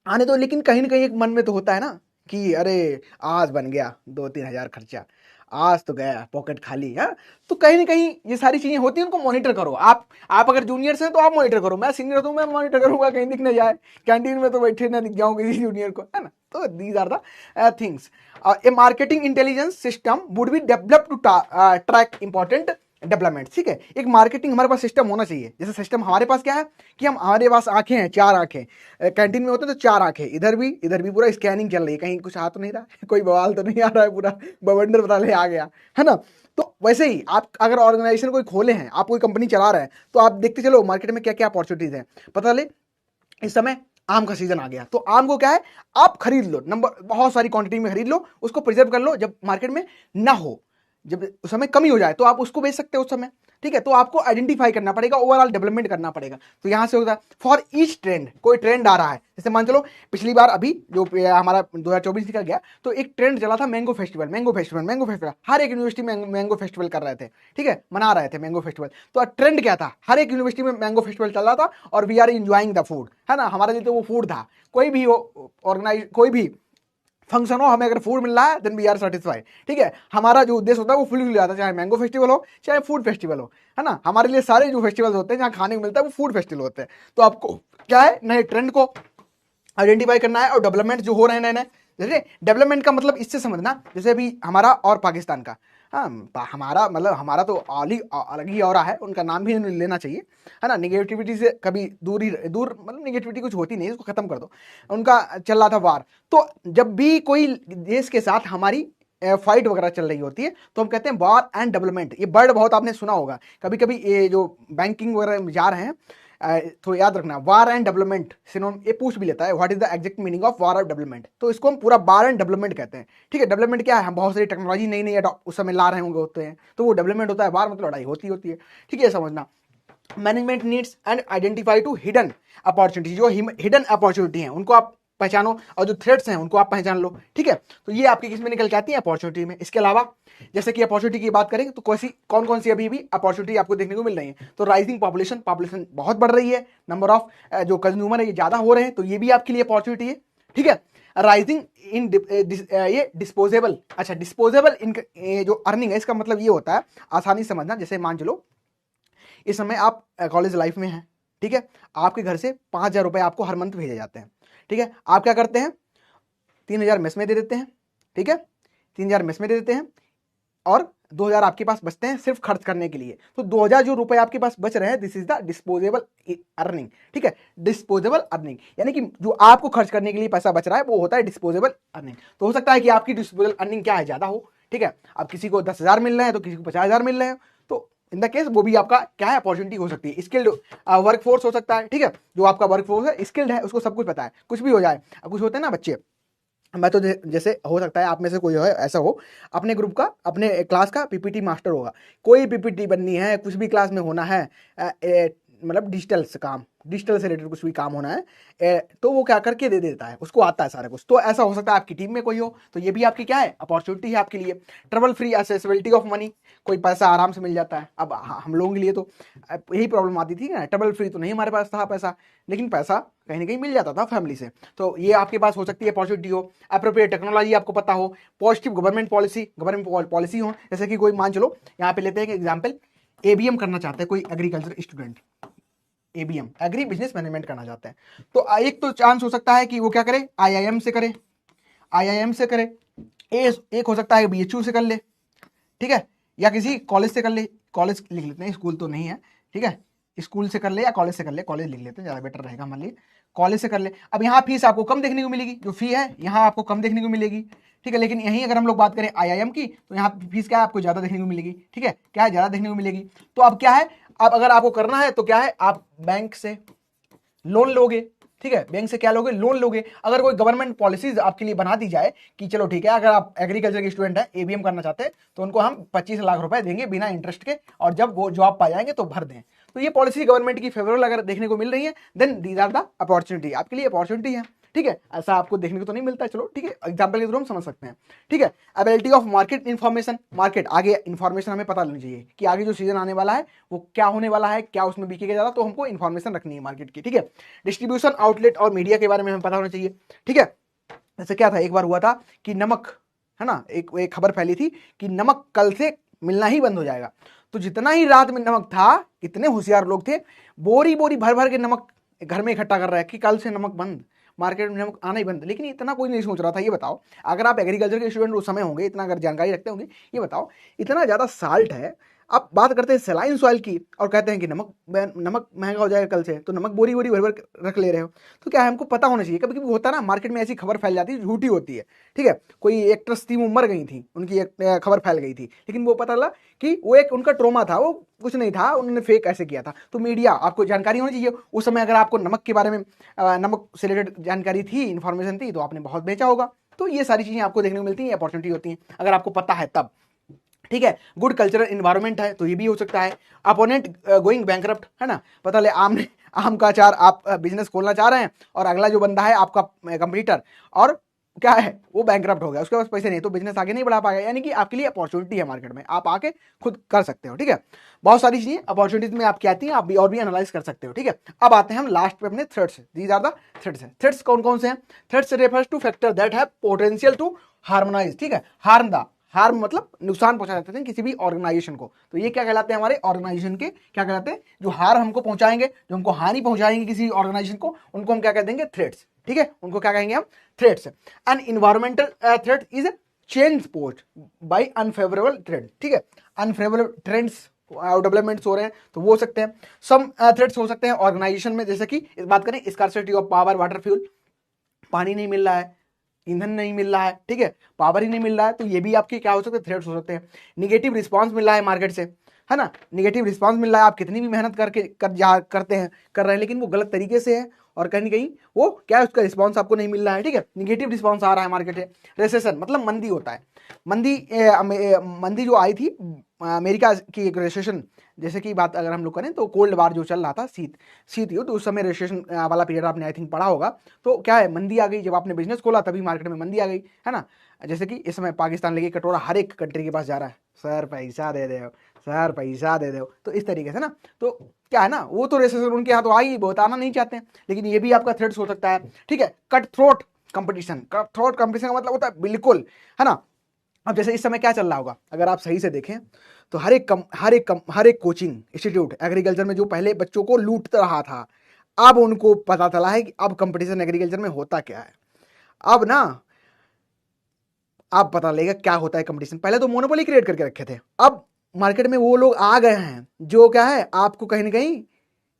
आने दो। लेकिन कहीं ना कहीं एक मन में तो होता है ना कि अरे आज बन गया 2-3 हजार खर्चा, आज तो गया पॉकेट खाली है। तो कहीं ना कहीं ये सारी चीजें होती हैं, उनको मॉनिटर करो। आप अगर जूनियर्स हैं तो आप मॉनिटर करो, मैं सीनियर हूं, मैं मॉनिटर करूंगा कहीं दिख ना जाए, कैंटीन में तो बैठे ना दिख जाऊं किसी जूनियर को, है ना। तो these are the things. A marketing intelligence system would be develop to track important development, ठीक है। एक मार्केटिंग हमारे पास सिस्टम होना चाहिए। जैसे सिस्टम हमारे पास क्या है कि हमारे पास आंखें हैं, 4 आंखें, कैंटीन में होते हैं तो 4 आंखें, इधर भी पूरा स्कैनिंग चल रही है, कहीं कुछ आ तो नहीं रहा है, कोई बवाल तो नहीं आ रहा है, पूरा बवंडर बता ले आ गया, है ना। तो वैसे ही आप अगर ऑर्गेनाइजेशन कोई खोले हैं, आप कोई कंपनी चला रहे हैं, तो आप देखते चलो मार्केट में क्या क्या अपॉर्चुनिटीज हैं। पता ले इस समय आम का सीजन आ गया, तो आम को क्या है, आप खरीद लो, नंबर बहुत सारी क्वांटिटी में खरीद लो, उसको प्रिजर्व कर लो, जब मार्केट में ना हो, जब उस समय कमी हो जाए तो आप उसको बेच सकते हो उस समय, ठीक है। तो आपको आइडेंटिफाई करना पड़ेगा, ओवरऑल डेवलपमेंट करना पड़ेगा। तो यहां से होता है फॉर ईच ट्रेंड, कोई ट्रेंड आ रहा है, जैसे मान चलो पिछली बार अभी जो हमारा 2024 निकल गया, तो एक ट्रेंड चला था mango festival, mango festival, mango festival, हर एक यूनिवर्सिटी में मैंगो फेस्टिवल कर रहे थे, ठीक है, मना रहे थे मैंगो फेस्टिवल। तो ट्रेंड क्या था, हर एक यूनिवर्सिटी में मैंगो फेस्टिवल चल रहा था, और we are enjoying the food, है ना, हमारे लिए तो वो फूड था। कोई भी ऑर्गेनाइज, कोई भी फंक्शन हो, हमें अगर फूड मिल रहा है देन वी आर सेटिस्फाइड, ठीक है। हमारा जो उद्देश्य होता है वो फुलफिल हो जाता है, चाहे मैंगो फेस्टिवल हो चाहे फूड फेस्टिवल हो, है ना। हमारे लिए सारे जो फेस्टिवल्स होते हैं जहाँ खाने को मिलता है वो फूड फेस्टिवल होते हैं। तो आपको क्या है, नए ट्रेंड को आइडेंटिफाई करना है, और डेवलपमेंट जो हो रहे हैं नए नए, जैसे डेवलपमेंट का मतलब इससे समझना, जैसे अभी हमारा और पाकिस्तान का, हाँ, हमारा मतलब हमारा तो अलग ही और है, उनका नाम भी लेना चाहिए, है ना। निगेटिविटी से कभी दूर मतलब निगेटिविटी कुछ होती नहीं, इसको खत्म कर दो। उनका चल रहा था वार, तो जब भी कोई देश के साथ हमारी फाइट वगैरह चल रही होती है तो हम कहते हैं वार एंड डेवलपमेंट। ये वर्ड बहुत आपने सुना होगा, कभी कभी ये जो बैंकिंग वगैरह में जा रहे हैं तो याद रखना, वार एंड डेवलपमेंट सिनोनिम, ये पूछ भी लेता है what is the exact meaning of war and development, तो इसको हम पूरा वार एंड डेवलपमेंट कहते हैं, ठीक है। डेवलपमेंट क्या है, हम बहुत सारी टेक्नोलॉजी नई नई उस समय ला रहे होंगे होते हैं, तो वो डेवलपमेंट होता है। वार मतलब लड़ाई होती है, ठीक है, समझना। Management needs and identify to hidden opportunity, जो हिडन अपॉर्चुनिटी हैं उनको आप पहचानो, और जो थ्रेट्स हैं उनको आप पहचान लो, ठीक है। तो ये आपकी किस में निकल के आती है, अपॉर्चुनिटी में। इसके अलावा जैसे कि अपॉर्चुनिटी की बात करें तो कौन कौन सी अभी भी अपॉर्चुनिटी आपको देखने को मिल रही है, तो राइजिंग पॉपुलेशन बहुत बढ़ रही है, नंबर ऑफ जो कंज्यूमर है ये ज्यादा हो रहे हैं, तो ये भी आपके लिए अपॉर्चुनिटी है, ठीक है। राइजिंग इन ये डिस्पोजेबल, अच्छा डिस्पोजेबल जो अर्निंग है, इसका मतलब ये होता है, आसानी समझना, जैसे मान चलो इस समय आप कॉलेज लाइफ में हैं, ठीक है, आपके घर से 5,000 रुपए आपको हर मंथ भेजे जाते हैं, ठीक है। आप क्या करते हैं, 3,000 मेस में दे देते हैं, ठीक है, 3,000 मेस में दे देते हैं, और 2,000 आपके पास बचते हैं सिर्फ खर्च करने के लिए। तो 2,000 जो रुपए आपके पास बच रहे हैं, this is the disposable earning, ठीक है। डिस्पोजेबल अर्निंग यानी कि जो आपको खर्च करने के लिए पैसा बच रहा है वो होता है डिस्पोजेबल अर्निंग। तो हो सकता है कि आपकी डिस्पोजेबल अर्निंग क्या है, ज्यादा हो, ठीक है। अब किसी को 10,000 मिल रहे हैं तो किसी को 50,000 मिल रहे हैं, तो इन द केस वो भी आपका क्या है, अपॉर्चुनिटी हो सकती है। स्किल्ड वर्कफोर्स हो सकता है, ठीक है, जो आपका वर्कफोर्स है स्किल्ड है, उसको सब कुछ पता है, कुछ भी हो जाए। अब कुछ होते हैं ना बच्चे, मैं तो जैसे हो सकता है आप में से कोई है ऐसा हो, अपने ग्रुप का अपने क्लास का पीपीटी मास्टर होगा, कोई पीपीटी बननी है, कुछ भी क्लास में होना है, मतलब डिजिटल से काम, डिजिटल से रिलेटेड कुछ भी काम होना है, तो वो क्या करके दे देता है, उसको आता है सारा कुछ। तो ऐसा हो सकता है आपकी टीम में कोई हो, तो ये भी आपकी क्या है, अपॉर्चुनिटी है आपके लिए। Trouble free accessibility of money, कोई पैसा आराम से मिल जाता है। अब हम लोगों के लिए तो यही प्रॉब्लम आती थी ना, ट्रबल फ्री तो नहीं हमारे पास था पैसा, लेकिन पैसा कहीं ना कहीं मिल जाता था फैमिली से, तो ये आपके पास हो सकती है अपॉर्चुनिटी हो। अप्रोप्रिएट टेक्नोलॉजी आपको पता हो, पॉजिटिव गवर्नमेंट पॉलिसी हो, जैसे कि कोई मान चलो यहाँ पे लेते हैं एग्जाम्पल, एबीएम करना चाहते हैं कोई agriculture student, ABM, agri business management करना चाहते हैं। तो एक तो चांस हो सकता है कि वो क्या करे, आईआईएम से करे, आईआईएम से करे, एक हो सकता है बीएचयू से कर ले, ठीक है, या किसी कॉलेज से कर ले, कॉलेज लिख लेते हैं, स्कूल तो नहीं है, ठीक है, स्कूल से कर ले या कॉलेज से कर ले, कॉलेज लिख लेते हैं ज़्यादा बेटर रहेगा, मान लीजिए कॉलेज से कर ले। अब यहाँ फीस आपको कम देखने को मिलेगी, जो फी है यहाँ आपको कम देखने को मिलेगी, ठीक है, लेकिन यहीं अगर हम लोग बात करें आईआईएम की तो यहाँ फीस क्या है, आपको ज़्यादा देखने को मिलेगी, ठीक है, क्या है, ज़्यादा देखने को मिलेगी। तो अब क्या है, अब अगर आपको करना है तो क्या है, आप बैंक से लोन लोगे, ठीक है, बैंक से क्या लोगे, लोन लोगे। अगर कोई गवर्नमेंट पॉलिसीज आपके लिए बना दी जाए कि चलो ठीक है, अगर आप एग्रीकल्चर के स्टूडेंट हैं, एबीएम करना चाहते हैं, तो उनको हम 25 लाख रुपए देंगे बिना इंटरेस्ट के, और जब वो जॉब पा जाएंगे तो भर दें। तो ये पॉलिसी गवर्नमेंट की फेवरेबल अगर देखने को मिल रही है, then these are the opportunity, आपके लिए अपॉर्चुनिटी है, ठीक है। ऐसा आपको देखने को तो नहीं मिलता है, चलो ठीक है, एग्जाम्पल के थ्रू हम समझ सकते हैं, ठीक है। Ability of market information, market आगे इन्फॉर्मेशन हमें पता लगनी चाहिए कि आगे जो सीजन आने वाला है वो क्या होने वाला है, क्या उसमें बिकेगा ज़्यादा, तो हमको इन्फॉर्मेशन रखनी है मार्केट की, ठीक है। डिस्ट्रीब्यूशन आउटलेट और मीडिया के बारे में हमें पता होना चाहिए, ठीक है। जैसे क्या था, एक बार हुआ था कि नमक, है ना, एक खबर फैली थी कि नमक कल से मिलना ही बंद हो जाएगा। तो जितना ही रात में नमक था, इतने होशियार लोग थे, बोरी बोरी भर भर के नमक घर में इकट्ठा कर रहे हैं कि कल से नमक बंद, मार्केट में नमक आना ही बंद। लेकिन इतना कोई नहीं सोच रहा था। ये बताओ, अगर आप एग्रीकल्चर के स्टूडेंट उस समय होंगे, इतना अगर जानकारी रखते होंगे, ये बताओ, इतना ज़्यादा साल्ट है, आप बात करते हैं सेलाइन सॉइल की और कहते हैं कि नमक महंगा हो जाएगा कल से, तो नमक बोरी बोरी भर भर रख ले रहे हो। तो क्या है, हमको पता होना चाहिए। कभी कभी होता है ना, मार्केट में ऐसी खबर फैल जाती है, झूठी होती है, ठीक है। कोई एक्ट्रेस थी, वो मर गई थी, उनकी एक खबर फैल गई थी, लेकिन वो पता लगा कि वो एक उनका ट्रोमा था, वो कुछ नहीं था, उन्होंने फेक ऐसे किया था। तो मीडिया, आपको जानकारी होनी चाहिए। उस समय अगर आपको नमक के बारे में, नमक से रिलेटेड जानकारी थी, इन्फॉर्मेशन थी, तो आपने बहुत बेचा होगा। तो ये सारी चीज़ें आपको देखने को मिलती हैं, अपॉर्चुनिटी होती हैं, अगर आपको पता है तब, ठीक है। गुड कल्चरल इन्वायरमेंट है, तो ये भी हो सकता है। अपोनेंट गोइंग बैंकरप्ट, है ना, पता ले आम का अचार, आप बिजनेस खोलना चाह रहे हैं और अगला जो बंदा है आपका कंपटीटर, और क्या है, वो बैंकरप्ट हो गया, उसके पास पैसे नहीं, तो बिजनेस आगे नहीं बढ़ा पाएगा। यानी कि आपके लिए अपॉर्चुनिटी है मार्केट में, आप आके खुद कर सकते हो, ठीक है। बहुत सारी चीजें अपॉर्चुनिटीज में आपकी आती हैं, आप भी और भी एनालाइज कर सकते हो, ठीक है। अब आते हैं हम लास्ट पे अपने threads, these are the threads है। थ्रेड्स कौन कौन से हैं? Threads refers to factor that have potential to harmonize, ठीक है, हार्म मतलब नुकसान पहुंचा जाते हैं किसी भी ऑर्गेनाइजेशन को। तो ये क्या कहलाते हैं, हमारे ऑर्गेनाइजेशन के क्या कहलाते हैं, जो हार्म हमको पहुंचाएंगे, जो हमको हानि पहुंचाएंगे किसी ऑर्गेनाइजेशन को, उनको हम क्या कह देंगे, थ्रेट्स, ठीक है, उनको क्या कहेंगे हम, threats. An environmental threat is change post by unfavourable trend, ठीक है, अनफेवरेबल ट्रेंड्स डेवलपमेंट्स हो रहे हैं, तो वो हो सकते हैं। सम थ्रेट्स हो सकते हैं ऑर्गेनाइजेशन में, जैसे कि इस बात करें, scarcity of power, water, fuel, पानी नहीं मिल रहा है, ईंधन नहीं मिल रहा है, ठीक है, पावर ही नहीं मिल रहा है, तो ये भी आपके क्या हो सकते हैं, थ्रेट्स हो सकते हैं। निगेटिव रिस्पांस मिल रहा है मार्केट से, है ना, निगेटिव रिस्पांस मिल रहा है, आप कितनी भी मेहनत करके कर रहे हैं, लेकिन वो गलत तरीके से है, और कहीं ना कहीं वो क्या है, उसका रिस्पांस आपको नहीं मिल रहा है, ठीक है, निगेटिव रिस्पांस आ रहा है मार्केट से। रेसेशन मतलब मंदी होता है, मंदी जो आई थी अमेरिका की, एक रेसेशन, जैसे कि बात अगर हम लोग करें तो कोल्ड वार जो चल रहा था, शीत युद्ध, उस समय रेसेशन वाला पीरियड आपने आई थिंक पढ़ा होगा। तो क्या है, मंदी आ गई, जब आपने बिजनेस खोला तभी मार्केट में मंदी आ गई, है ना। जैसे कि इस समय पाकिस्तान लेके कटोरा हर एक कंट्री के पास जा रहा है, सर पैसा दे दो, सर पैसा दे दो, तो इस तरीके से ना, तो क्या है ना, वो तो रेसेशन उनके यहाँ तो आई, बताना नहीं चाहते हैं, लेकिन ये भी आपका थ्रेट्स हो सकता है, ठीक है। Cut throat competition, cut throat competition का मतलब होता है बिल्कुल, है ना। अब जैसे इस समय क्या चल रहा होगा, अगर आप सही से देखें तो हर एक कोचिंग इंस्टीट्यूट एग्रीकल्चर में जो पहले बच्चों को लूट रहा था, अब उनको पता चला है कि अब कंपटीशन एग्रीकल्चर में होता क्या है। अब ना आप पता लगेगा क्या होता है कंपटीशन। पहले तो मोनोपोली क्रिएट करके रखे थे, अब मार्केट में वो लोग आ गए हैं जो क्या है, आपको कहीं ना कहीं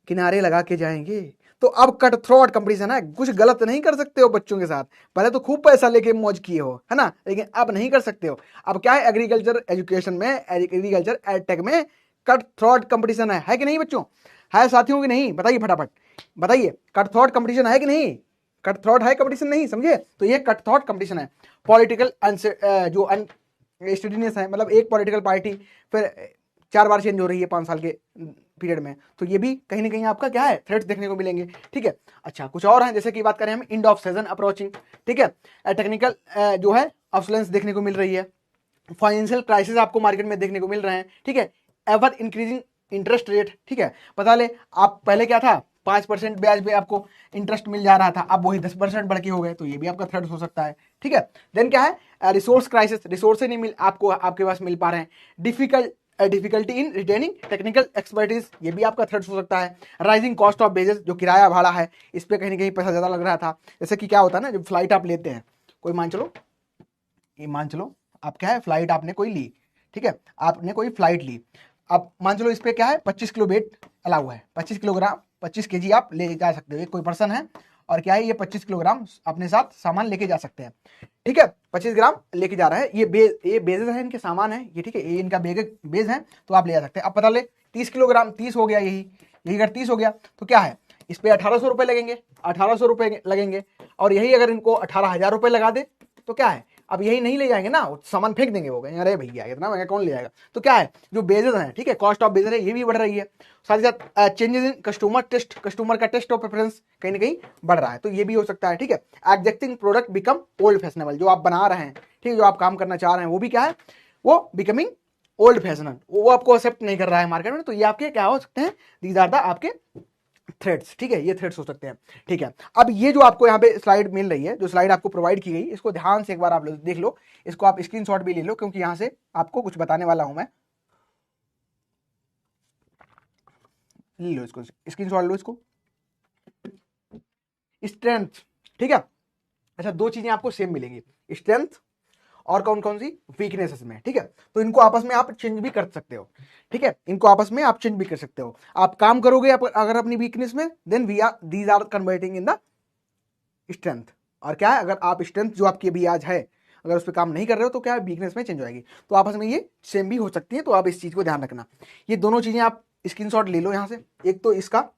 किनारे लगा के जाएंगे। तो अब कट थ्रोट कंपटीशन है, कुछ गलत नहीं कर सकते हो बच्चों के साथ। पहले तो खूब पैसा लेके मौज किए हो, है ना, लेकिन अब नहीं कर सकते हो। अब क्या है, एग्रीकल्चर एजुकेशन में, एग्रीकल्चर एडटेक में कट थ्रोट कंपटीशन है कि नहीं बच्चों, है साथियों की नहीं, बताइए फटाफट बताइए, कट थ्रोट कंपटीशन है कि नहीं, कट थ्रोट है कंपटीशन, नहीं समझे, तो ये कट थ्रोट कंपटीशन है। पॉलिटिकल जो स्टेडीनेस है, मतलब एक पॉलिटिकल पार्टी फिर 4 बार चेंज हो रही है 5 साल के पीरियड में, तो ये भी कहीं ना कहीं आपका क्या है, थ्रेट्स देखने को मिलेंगे, ठीक है। अच्छा, कुछ और है, जैसे कि बात करें हम, एंड ऑफ सीजन अप्रोचिंग, ठीक है, टेक्निकल जो है ऑब्सोलेंस देखने को मिल रही है, फाइनेंशियल क्राइसिस आपको मार्केट में देखने को मिल रहे हैं, ठीक है, एवर इंक्रीजिंग इंटरेस्ट रेट, ठीक है, पता ले आप पहले क्या था, 5% ब्याज पे आपको इंटरेस्ट मिल जा रहा था, अब वही 10% बढ़ के हो गए, तो ये भी आपका थ्रेट हो सकता है, ठीक है। देन क्या है, रिसोर्स क्राइसिस, रिसोर्स नहीं मिल आपको, आपके पास मिल पा रहे हैं। Difficulty in retaining technical expertise, ये भी आपका थ्रेट्स हो सकता है। राइजिंग कॉस्ट ऑफ बेजेस, जो किराया भाड़ा है इस पे कहीं ना कहीं पैसा ज्यादा लग रहा था। जैसे कि क्या होता है ना, जब फ्लाइट आप लेते हैं, कोई मान चलो आप क्या है, फ्लाइट आपने कोई ली, ठीक है, आपने कोई फ्लाइट ली, अब मान चलो इस पे क्या है 25 किलो वेट अलाउ है, 25 किलोग्राम 25 केजी आप ले जा सकते हो, कोई पर्सन है और क्या है ये 25 किलोग्राम अपने साथ सामान लेके जा सकते हैं, ठीक है, 25 ग्राम लेके जा रहा है, ये बेजेस है, इनके सामान है ये, ठीक है, ये इनका बेज है, तो आप ले जा सकते हैं। अब पता ले 30 किलोग्राम 30 हो गया, यही अगर 30 हो गया तो क्या है, इस पे 1800 रुपए लगेंगे, 1800 रुपए लगेंगे, और यही अगर इनको 18,000 रुपए लगा दे तो क्या है, अब यही नहीं ले जाएंगे ना, सामान फेंक देंगे, वो कहेंगे अरे भैया इतना महंगा कौन ले जाएगा। तो क्या है, जो बेजेस हैं, ठीक है, कॉस्ट ऑफ बेजेस है ये भी बढ़ रही है, साथ ही साथ changes in customer taste, customer का टेस्ट ऑफ प्रेफरेंस कहीं ना कहीं बढ़ रहा है, तो ये भी हो सकता है, ठीक है। Existing product become old fashionable, जो आप बना रहे हैं, ठीक है, जो आप काम करना चाह रहे हैं वो भी क्या है, वो बिकमिंग ओल्ड फैशनल, वो आपको एक्सेप्ट नहीं कर रहा है मार्केट में, तो ये आपके क्या हो सकते हैं, दीज आर द आपके थ्रेड्स, ठीक है, ये थ्रेड्स हो सकते हैं, ठीक है। अब ये जो आपको यहाँ पे स्लाइड मिल रही है, जो स्लाइड आपको प्रोवाइड की गई, इसको ध्यान से एक बार आप लोग देख लो, इसको आप स्क्रीनशॉट भी ले लो, क्योंकि यहाँ से आपको कुछ बताने वाला हूं मैं, ले लो इसको, स्क्रीनशॉट लो इसको। स्ट्रेंथ, ठीक है, अच्छा दो चीजें आपको सेम मिलेंगी, स्ट्रेंथ और कौन कौन सी वीकनेसेस में, ठीक है, तो इनको आपस में आप चेंज भी कर सकते हो, ठीक है, इनको आपस में आप चेंज भी कर सकते हो, आप काम करोगे अगर अपनी वीकनेस में, then these are converting in the strength, और क्या है, अगर आप स्ट्रेंथ जो आपकी अभी आज है अगर उस पर काम नहीं कर रहे हो तो क्या है, वीकनेस में चेंज हो जाएगी, तो आपस में ये सेम भी हो सकती है, तो आप इस चीज को ध्यान रखना। ये दोनों चीजें आप स्क्रीनशॉट ले लो यहाँ से, एक तो इसका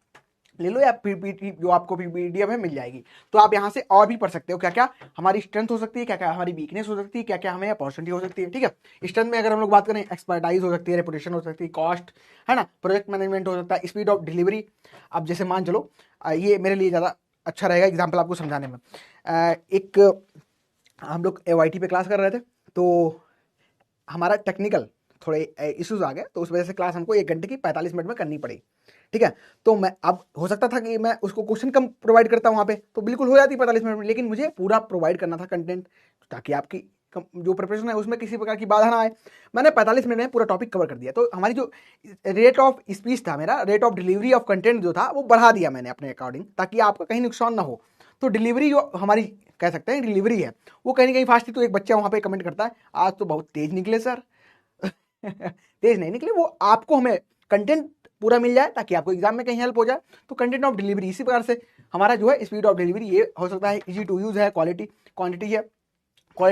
ले लो या पीपीटी जो आपको पीडीएफ में मिल जाएगी, तो आप यहाँ से और भी पढ़ सकते हो क्या क्या हमारी स्ट्रेंथ हो सकती है, क्या क्या हमारी वीकनेस हो सकती है, क्या क्या हमें अपॉर्चुनिटी हो सकती है, ठीक है। स्ट्रेंथ में अगर हम लोग बात करें, एक्सपर्टाइज हो सकती है, रेपुटेशन हो सकती है, कॉस्ट है ना, प्रोजेक्ट मैनेजमेंट हो सकता है, स्पीड ऑफ डिलीवरी। अब जैसे मान चलो ये मेरे लिए ज़्यादा अच्छा रहेगा एग्जाम्पल आपको समझाने में, एक हम लोग AYT पे क्लास कर रहे थे, तो हमारा टेक्निकल थोड़े इश्यूज आ गए, तो उस वजह से क्लास हमको 1 घंटे की 45 मिनट में करनी पड़ी, ठीक है। तो मैं अब हो सकता था कि मैं उसको क्वेश्चन कम प्रोवाइड करता वहाँ पे, तो बिल्कुल हो जाती 45 मिनट में, लेकिन मुझे पूरा प्रोवाइड करना था कंटेंट, ताकि आपकी जो प्रिपरेशन है उसमें किसी प्रकार की बाधा ना आए। मैंने 45 मिनट में पूरा टॉपिक कवर कर दिया, तो हमारी जो रेट ऑफ स्पीच था, मेरा rate of delivery of content जो था वो बढ़ा दिया मैंने अपने अकॉर्डिंग, ताकि आपका कहीं नुकसान ना हो। तो डिलीवरी जो हमारी कह सकते हैं डिलीवरी है वो कहीं ना कहीं फास्ट थी। तो एक बच्चा वहाँ पे कमेंट करता है, आज तो बहुत तेज निकले सर। तेज नहीं निकले, वो आपको हमें कंटेंट पूरा मिल जाए ताकि आपको एग्जाम में कहीं हेल्प हो जाए। तो कंटेंट ऑफ डिलीवरी इसी प्रकार से हमारा जो है स्पीड ऑफ डिलीवरी ये हो सकता है, इजी टू यूज है, क्वांटिटी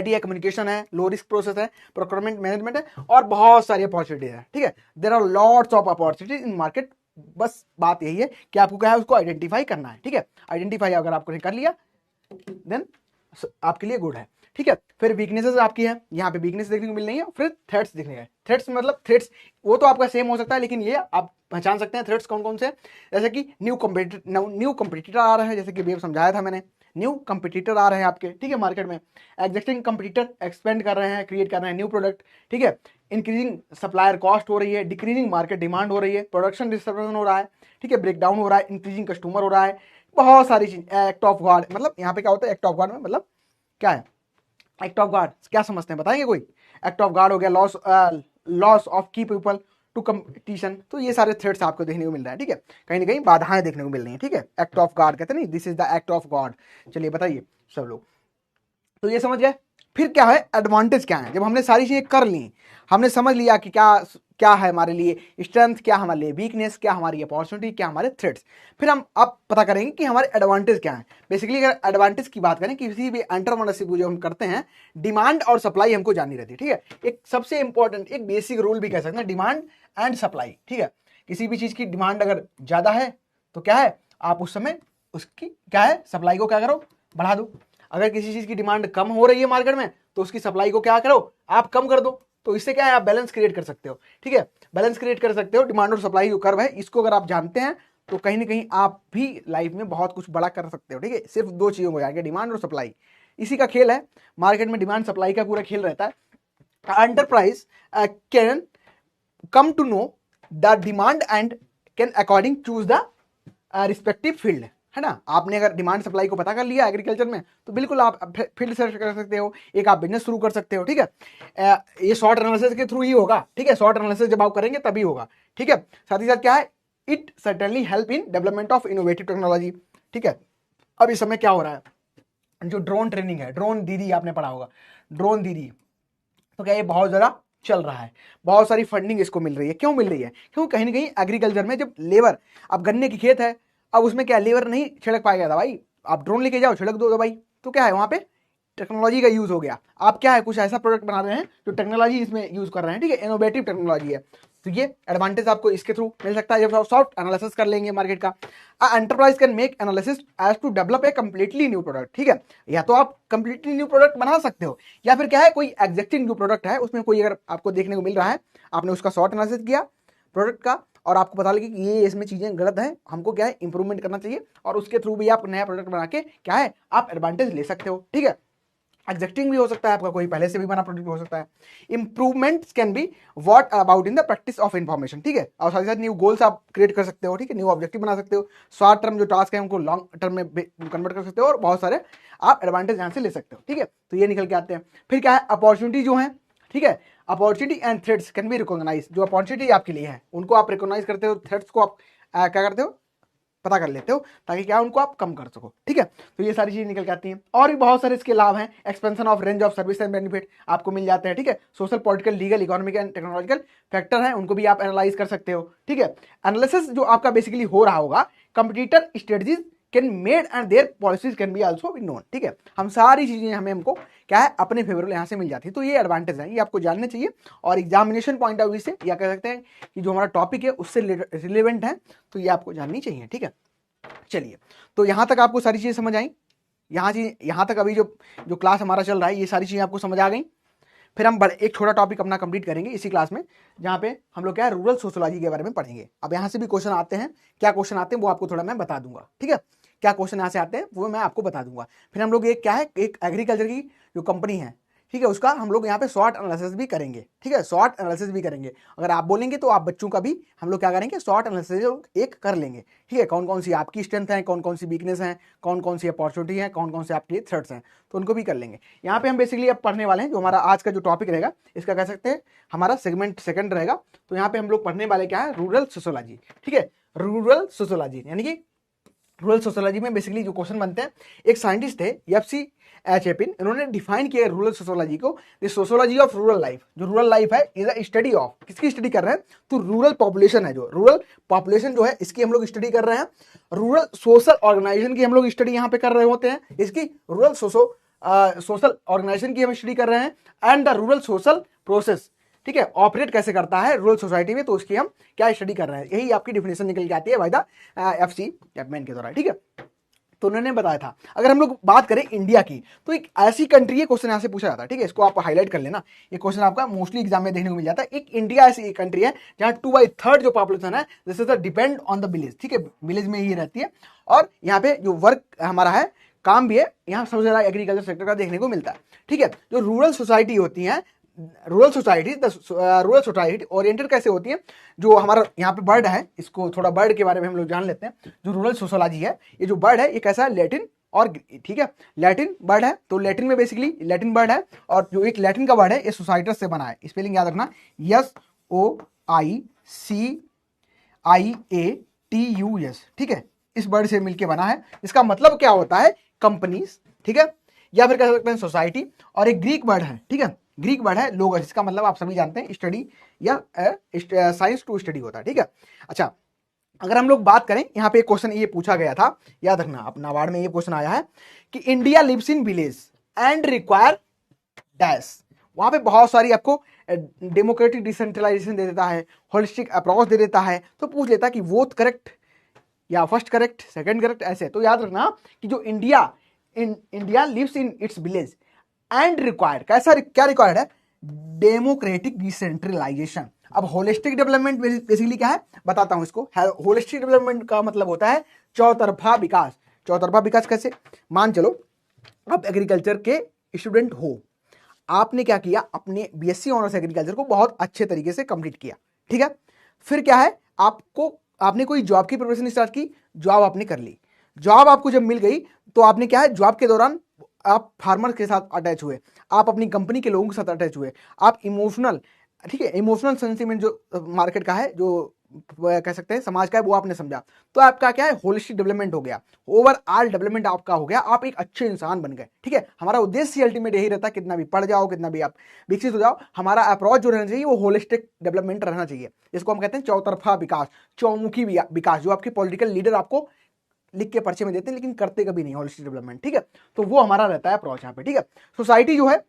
है, कम्युनिकेशन है, लो रिस्क प्रोसेस है, प्रोक्योरमेंट मैनेजमेंट है, और बहुत सारी अपॉर्चुनिटी है, ठीक है। There are lots of opportunity in market. बस बात यही है कि आपको क्या है, उसको आइडेंटिफाई करना है, ठीक है। आइडेंटिफाई अगर आपने कर लिया देन आपके लिए गुड है, ठीक है। फिर वीकनेसेस आपकी है, यहाँ पे वीकनेस देखने को मिल रही है, फिर थ्रेट्स दिखने हैं। थ्रेट्स मतलब थ्रेट्स वो तो आपका सेम हो सकता है, लेकिन ये आप पहचान सकते हैं थ्रेट्स कौन कौन से, जैसे कि न्यू कंपटीटर आ रहे हैं, जैसे कि समझाया था मैंने, न्यू कंपटीटर आ रहे हैं आपके, ठीक है, मार्केट में। एग्जिस्टिंग कंपटीटर एक्सपेंड कर रहे हैं, क्रिएट कर रहे हैं न्यू प्रोडक्ट, ठीक है। इंक्रीजिंग सप्लायर कॉस्ट हो रही है, डिक्रीजिंग मार्केट डिमांड हो रही है, प्रोडक्शन डिस्टर्बेंस हो रहा है, ठीक है, ब्रेकडाउन हो रहा है, इंक्रीजिंग कस्टमर हो रहा है, बहुत सारी चीज। एक्ट ऑफ गॉड मतलब यहाँ पे क्या होता है, एक्ट ऑफ गॉड में मतलब क्या है, एक्ट ऑफ गॉड क्या समझते हैं, बताएंगे कोई। एक्ट ऑफ गॉड हो गया लॉस ऑफ की पीपल टू कंपटीशन। तो ये सारे थ्रेट्स आपको देखने को मिल रहा है, ठीक है, कहीं ना कहीं बाधाएं देखने को मिल रही है, ठीक है। एक्ट ऑफ गॉड कहते हैं नहीं, this is the act of God. चलिए बताइए सब लोग, तो ये समझ गए। फिर क्या है, एडवांटेज क्या है, जब हमने सारी चीजें कर ली, हमने समझ लिया कि क्या क्या है हमारे लिए स्ट्रेंथ, क्या हमारे लिए वीकनेस, क्या हमारी अपॉर्चुनिटी, क्या हमारे थ्रेट्स, फिर हम अब पता करेंगे कि हमारे एडवांटेज क्या है। बेसिकली अगर एडवांटेज की बात करें, किसी भी एंटरप्रेन्योरशिप जो हम करते हैं, डिमांड और सप्लाई हमको जाननी रहती है, ठीक है। एक सबसे इंपॉर्टेंट एक बेसिक रूल भी कह सकते हैं, डिमांड एंड सप्लाई, ठीक है। किसी भी चीज की डिमांड अगर ज्यादा है तो क्या है, आप उस समय उसकी क्या है, सप्लाई को क्या करो, बढ़ा दो। अगर किसी चीज की डिमांड कम हो रही है मार्केट में तो उसकी सप्लाई को क्या करो, आप कम कर दो। तो इससे क्या है, आप बैलेंस क्रिएट कर सकते हो, ठीक है, बैलेंस क्रिएट कर सकते हो। डिमांड और सप्लाई जो कर्व है, इसको अगर आप जानते हैं तो कहीं ना कहीं आप भी लाइफ में बहुत कुछ बड़ा कर सकते हो, ठीक है। सिर्फ दो चीजों को जाएंगे, डिमांड और सप्लाई, इसी का खेल है मार्केट में, डिमांड सप्लाई का पूरा खेल रहता है। Enterprise can come to know the demand and can according choose the respective field, है ना। आपने अगर डिमांड सप्लाई को पता कर लिया एग्रीकल्चर में तो बिल्कुल आप फील्ड सर्च कर सकते हो, एक आप बिजनेस शुरू कर सकते हो। ठीक है, ये शॉर्ट एनालिसिस के थ्रू ही होगा। ठीक है, शॉर्ट एनालिसिस जब आप करेंगे तभी होगा। ठीक है, साथ ही साथ क्या है, it certainly help in development of innovative technology. ठीक है, अब इस समय क्या हो रहा है, जो ड्रोन ट्रेनिंग है, ड्रोन दीदी आपने पढ़ा होगा, ड्रोन दीदी, तो क्या ये बहुत ज़्यादा चल रहा है, बहुत सारी फंडिंग इसको मिल रही है। क्यों मिल रही है, क्योंकि कहीं ना कहीं एग्रीकल्चर में जब लेबर, अब गन्ने की खेत है, अब उसमें क्या लेबर नहीं छिड़क पाएगा दवाई, आप ड्रोन लेके जाओ छिड़क दो दवाई, तो क्या है वहाँ पे टेक्नोलॉजी का यूज हो गया। आप क्या है कुछ ऐसा प्रोडक्ट बना रहे हैं जो टेक्नोलॉजी इसमें यूज कर रहे हैं। ठीक है, इनोवेटिव टेक्नोलॉजी है, तो ये एडवांटेज आपको इसके थ्रू मिल सकता है जब आप सॉफ्ट एनालिसिस कर लेंगे मार्केट का। Enterprise can make analysis as to develop a completely new product. ठीक है, या तो आप कंप्लीटली न्यू प्रोडक्ट बना सकते हो, या फिर क्या है कोई एग्जिस्टिंग न्यू प्रोडक्ट है, उसमें कोई अगर आपको देखने को मिल रहा है, आपने उसका शॉर्ट एनालिसिस किया प्रोडक्ट का और आपको पता लगे कि ये इसमें चीजें गलत हैं, हमको क्या है इंप्रूवमेंट करना चाहिए, और उसके थ्रू भी आप नया प्रोडक्ट बना के क्या है आप एडवांटेज ले सकते हो। ठीक है, एग्जिस्टिंग भी हो सकता है आपका, कोई पहले से भी बना प्रोडक्ट हो सकता है। Improvements can be what about in the practice of information. ठीक है, और साथ ही साथ न्यू गोल्स आप क्रिएट कर सकते हो। ठीक है, न्यू ऑब्जेक्टिव बना सकते हो, शॉर्ट टर्म जो टास्क है उनको लॉन्ग टर्म में कन्वर्ट कर सकते हो, और बहुत सारे आप एडवांटेज यहाँ से ले सकते हो। ठीक है, तो ये निकल के आते हैं। फिर क्या है, अपॉर्चुनिटी जो है, ठीक है, opportunity and threats can be recognize. जो अपॉर्चुनिटी आपके लिए है उनको आप रिकॉग्नाइज करते हो, थ्रेट्स को आप क्या करते हो पता कर लेते हो, ताकि क्या उनको आप कम कर सको। ठीक है, तो ये सारी चीजें निकल के आती हैं, और भी बहुत सारे इसके लाभ हैं। Expansion of range of service and benefit आपको मिल जाते हैं। ठीक है, social political legal economic and technological factor हैं, उनको भी आप एनालाइज कर सकते हो। ठीक है, एनालिसिस जो आपका बेसिकली हो रहा होगा, competitor strategies can made and there policies can be also be known. ठीक है, हम सारी चीजें हमको क्या है अपने फेवरेबल यहाँ से मिल जाती है। तो ये एडवांटेज है, ये आपको जानने चाहिए, और एग्जामिनेशन पॉइंट ऑफ व्यू से या कह सकते हैं कि जो हमारा टॉपिक है उससे रिलेवेंट है, तो ये आपको जाननी चाहिए। ठीक है, चलिए, तो यहां तक आपको सारी चीजें समझ आई, यहां तक अभी जो क्लास हमारा चल रहा है ये सारी चीजें आपको समझ आ गई। फिर हम एक छोटा टॉपिक अपना कंप्लीट करेंगे इसी क्लास में, जहां पे हम लोग क्या है रूरल सोशियोलॉजी के बारे में पढ़ेंगे। अब यहां से भी क्वेश्चन आते हैं, क्या क्वेश्चन आते हैं वो आपको थोड़ा मैं बता दूंगा। ठीक है, क्या क्वेश्चन यहाँ से आते हैं वो मैं आपको बता दूंगा। फिर हम लोग एक क्या है एक एग्रीकल्चर की जो कंपनी है, ठीक है, उसका हम लोग यहाँ पे शॉर्ट एनालिसिस भी करेंगे। ठीक है, शॉर्ट एनालिसिस भी करेंगे, अगर आप बोलेंगे तो आप बच्चों का भी हम लोग क्या करेंगे शॉर्ट एनालिसिस एक कर लेंगे। ठीक है, कौन कौन सी आपकी स्ट्रेंथ है, कौन कौन सी वीकनेस है, कौन कौन सी अपॉर्चुनिटी है, कौन कौन से आपके लिए थ्रेट्स हैं, तो उनको भी कर लेंगे। यहाँ पे हम बेसिकली अब पढ़ने वाले हैं जो हमारा आज का जो टॉपिक रहेगा, इसका कह सकते हैं हमारा सेगमेंट सेकंड रहेगा। तो यहाँ पे हम लोग पढ़ने वाले क्या है रूरल सोशियोलॉजी। ठीक है, रूरल सोशियोलॉजी यानी कि रूरल सोशियोलॉजी में बेसिकली जो क्वेश्चन बनते हैं, एक साइंटिस्ट थे एफसी चैपिन, इन्होंने डिफाइन किया रूरल सोशियोलॉजी को, the sociology of rural life. जो रूरल लाइफ है इज अ स्टडी ऑफ, किसकी स्टडी कर रहे हैं, तो रूरल पॉपुलेशन है, जो रूरल पॉपुलेशन जो है इसकी हम लोग स्टडी कर रहे हैं। रूरल सोशल ऑर्गेनाइजेशन की हम लोग स्टडी यहाँ पे कर रहे होते हैं, इसकी रूरल सोशल ऑर्गेनाइजेशन की हम स्टडी कर रहे हैं, and the rural social process, ठीक है, ऑपरेट कैसे करता है रूरल सोसाइटी में, तो उसकी हम क्या स्टडी कर रहे हैं। यही आपकी डिफिनेशन निकल के आती है बाय द एफसी चैपमैन के द्वारा। ठीक है, तो उन्होंने बताया था। अगर हम लोग बात करें इंडिया की, तो एक ऐसी कंट्री है, क्वेश्चन यहाँ से पूछा जाता है। ठीक है, इसको आप हाईलाइट कर लेना, ये क्वेश्चन आपका मोस्टली एग्जाम में देखने को मिल जाता है। एक इंडिया ऐसी एक कंट्री है जहाँ 2/3 जो पॉपुलेशन है this is depend on the village. ठीक है, विलेज में ही रहती है, और यहाँ पे जो वर्क हमारा है काम भी है, यहाँ सबसे ज्यादा एग्रीकल्चर सेक्टर का देखने को मिलता है। ठीक है, जो रूरल सोसाइटी होती है, रूरल सोसाइटी ओरिएंटेड कैसे होती है, जो हमारा यहाँ पे बर्ड है, इसको थोड़ा बर्ड के बारे में हम लोग जान लेते हैं। जो रूरल सोशियोलॉजी है, ये जो बर्ड है ये कैसा है, लैटिन और ठीक है लैटिन बर्ड है, तो लैटिन में बेसिकली लैटिन बर्ड है, और जो एक लैटिन का बर्ड है ये सोसाइटस से बना है, स्पेलिंग याद रखना SOICIATUS। ठीक है, इस बर्ड से मिलके बना है, इसका मतलब क्या होता है कंपनीज, ठीक है, या फिर कह सकते हैं सोसाइटी। और एक ग्रीक वर्ड है, ठीक है, ग्रीक वर्ड है लोगस, इसका मतलब आप सभी जानते हैं स्टडी या साइंस टू स्टडी होता है। ठीक है, अच्छा अगर हम लोग बात करें, यहाँ पे एक क्वेश्चन ये पूछा गया था, याद रखना अपना अवार्ड में ये क्वेश्चन आया है कि India lives in village and require dash. वहां पे बहुत सारी आपको डेमोक्रेटिक डिसेंट्रलाइजेशन दे देता है, होलिस्टिक अप्रोच दे देता है, तो पूछ लेता है कि वो करेक्ट या फर्स्ट करेक्ट सेकंड करेक्ट ऐसे। तो याद रखना कि जो India lives in its village and required, कैसा क्या रिक्वायर्ड है, डेमोक्रेटिक डिसेंट्रलाइजेशन। अब होलिस्टिक डेवलपमेंट बेसिकली क्या है बताता हूं इसको। होलिस्टिक डेवलपमेंट का मतलब होता है चौतरफा विकास। चौतरफा विकास कैसे, मान चलो आप एग्रीकल्चर के स्टूडेंट हो, आपने क्या किया, अपने बीएससी ऑनर्स एग्रीकल्चर को बहुत अच्छे तरीके से कंप्लीट किया, ठीक है, फिर क्या है आपने कोई जॉब की प्रिपरेशन स्टार्ट की, जॉब आपने कर ली, जॉब आपको जब मिल गई तो आपने क्या है, जॉब के दौरान आप फार्मर के साथ अटैच हुए, आप अपनी कंपनी के लोगों के साथ अटैच हुए, आप इमोशनल, ठीक है, इमोशनल सेंसिमेंट जो मार्केट का है, जो कह सकते हैं समाज का है, वो आपने समझा, तो आपका क्या है, होलिस्टिक डेवलपमेंट हो गया, ओवरऑल डेवलपमेंट आपका हो गया, आप एक अच्छे इंसान बन गए। ठीक है, हमारा उद्देश्य अल्टीमेट यही रहता है, कितना भी पढ़ जाओ, कितना भी आप विकसित हो जाओ, हमारा अप्रोच जो रहना चाहिए वो होलिस्टिक डेवलपमेंट रहना चाहिए, जिसको हम कहते हैं चौतरफा विकास, चौमुखी विकास, जो आपके पॉलिटिकल लीडर आपको लिख के पर्चे में देते हैं लेकिन करते कभी नहीं होलिस्टिक डेवलपमेंट। ठीक है, तो वो हमारा रहता है अप्रोच यहाँ पे। ठीक है, सोसाइटी जो है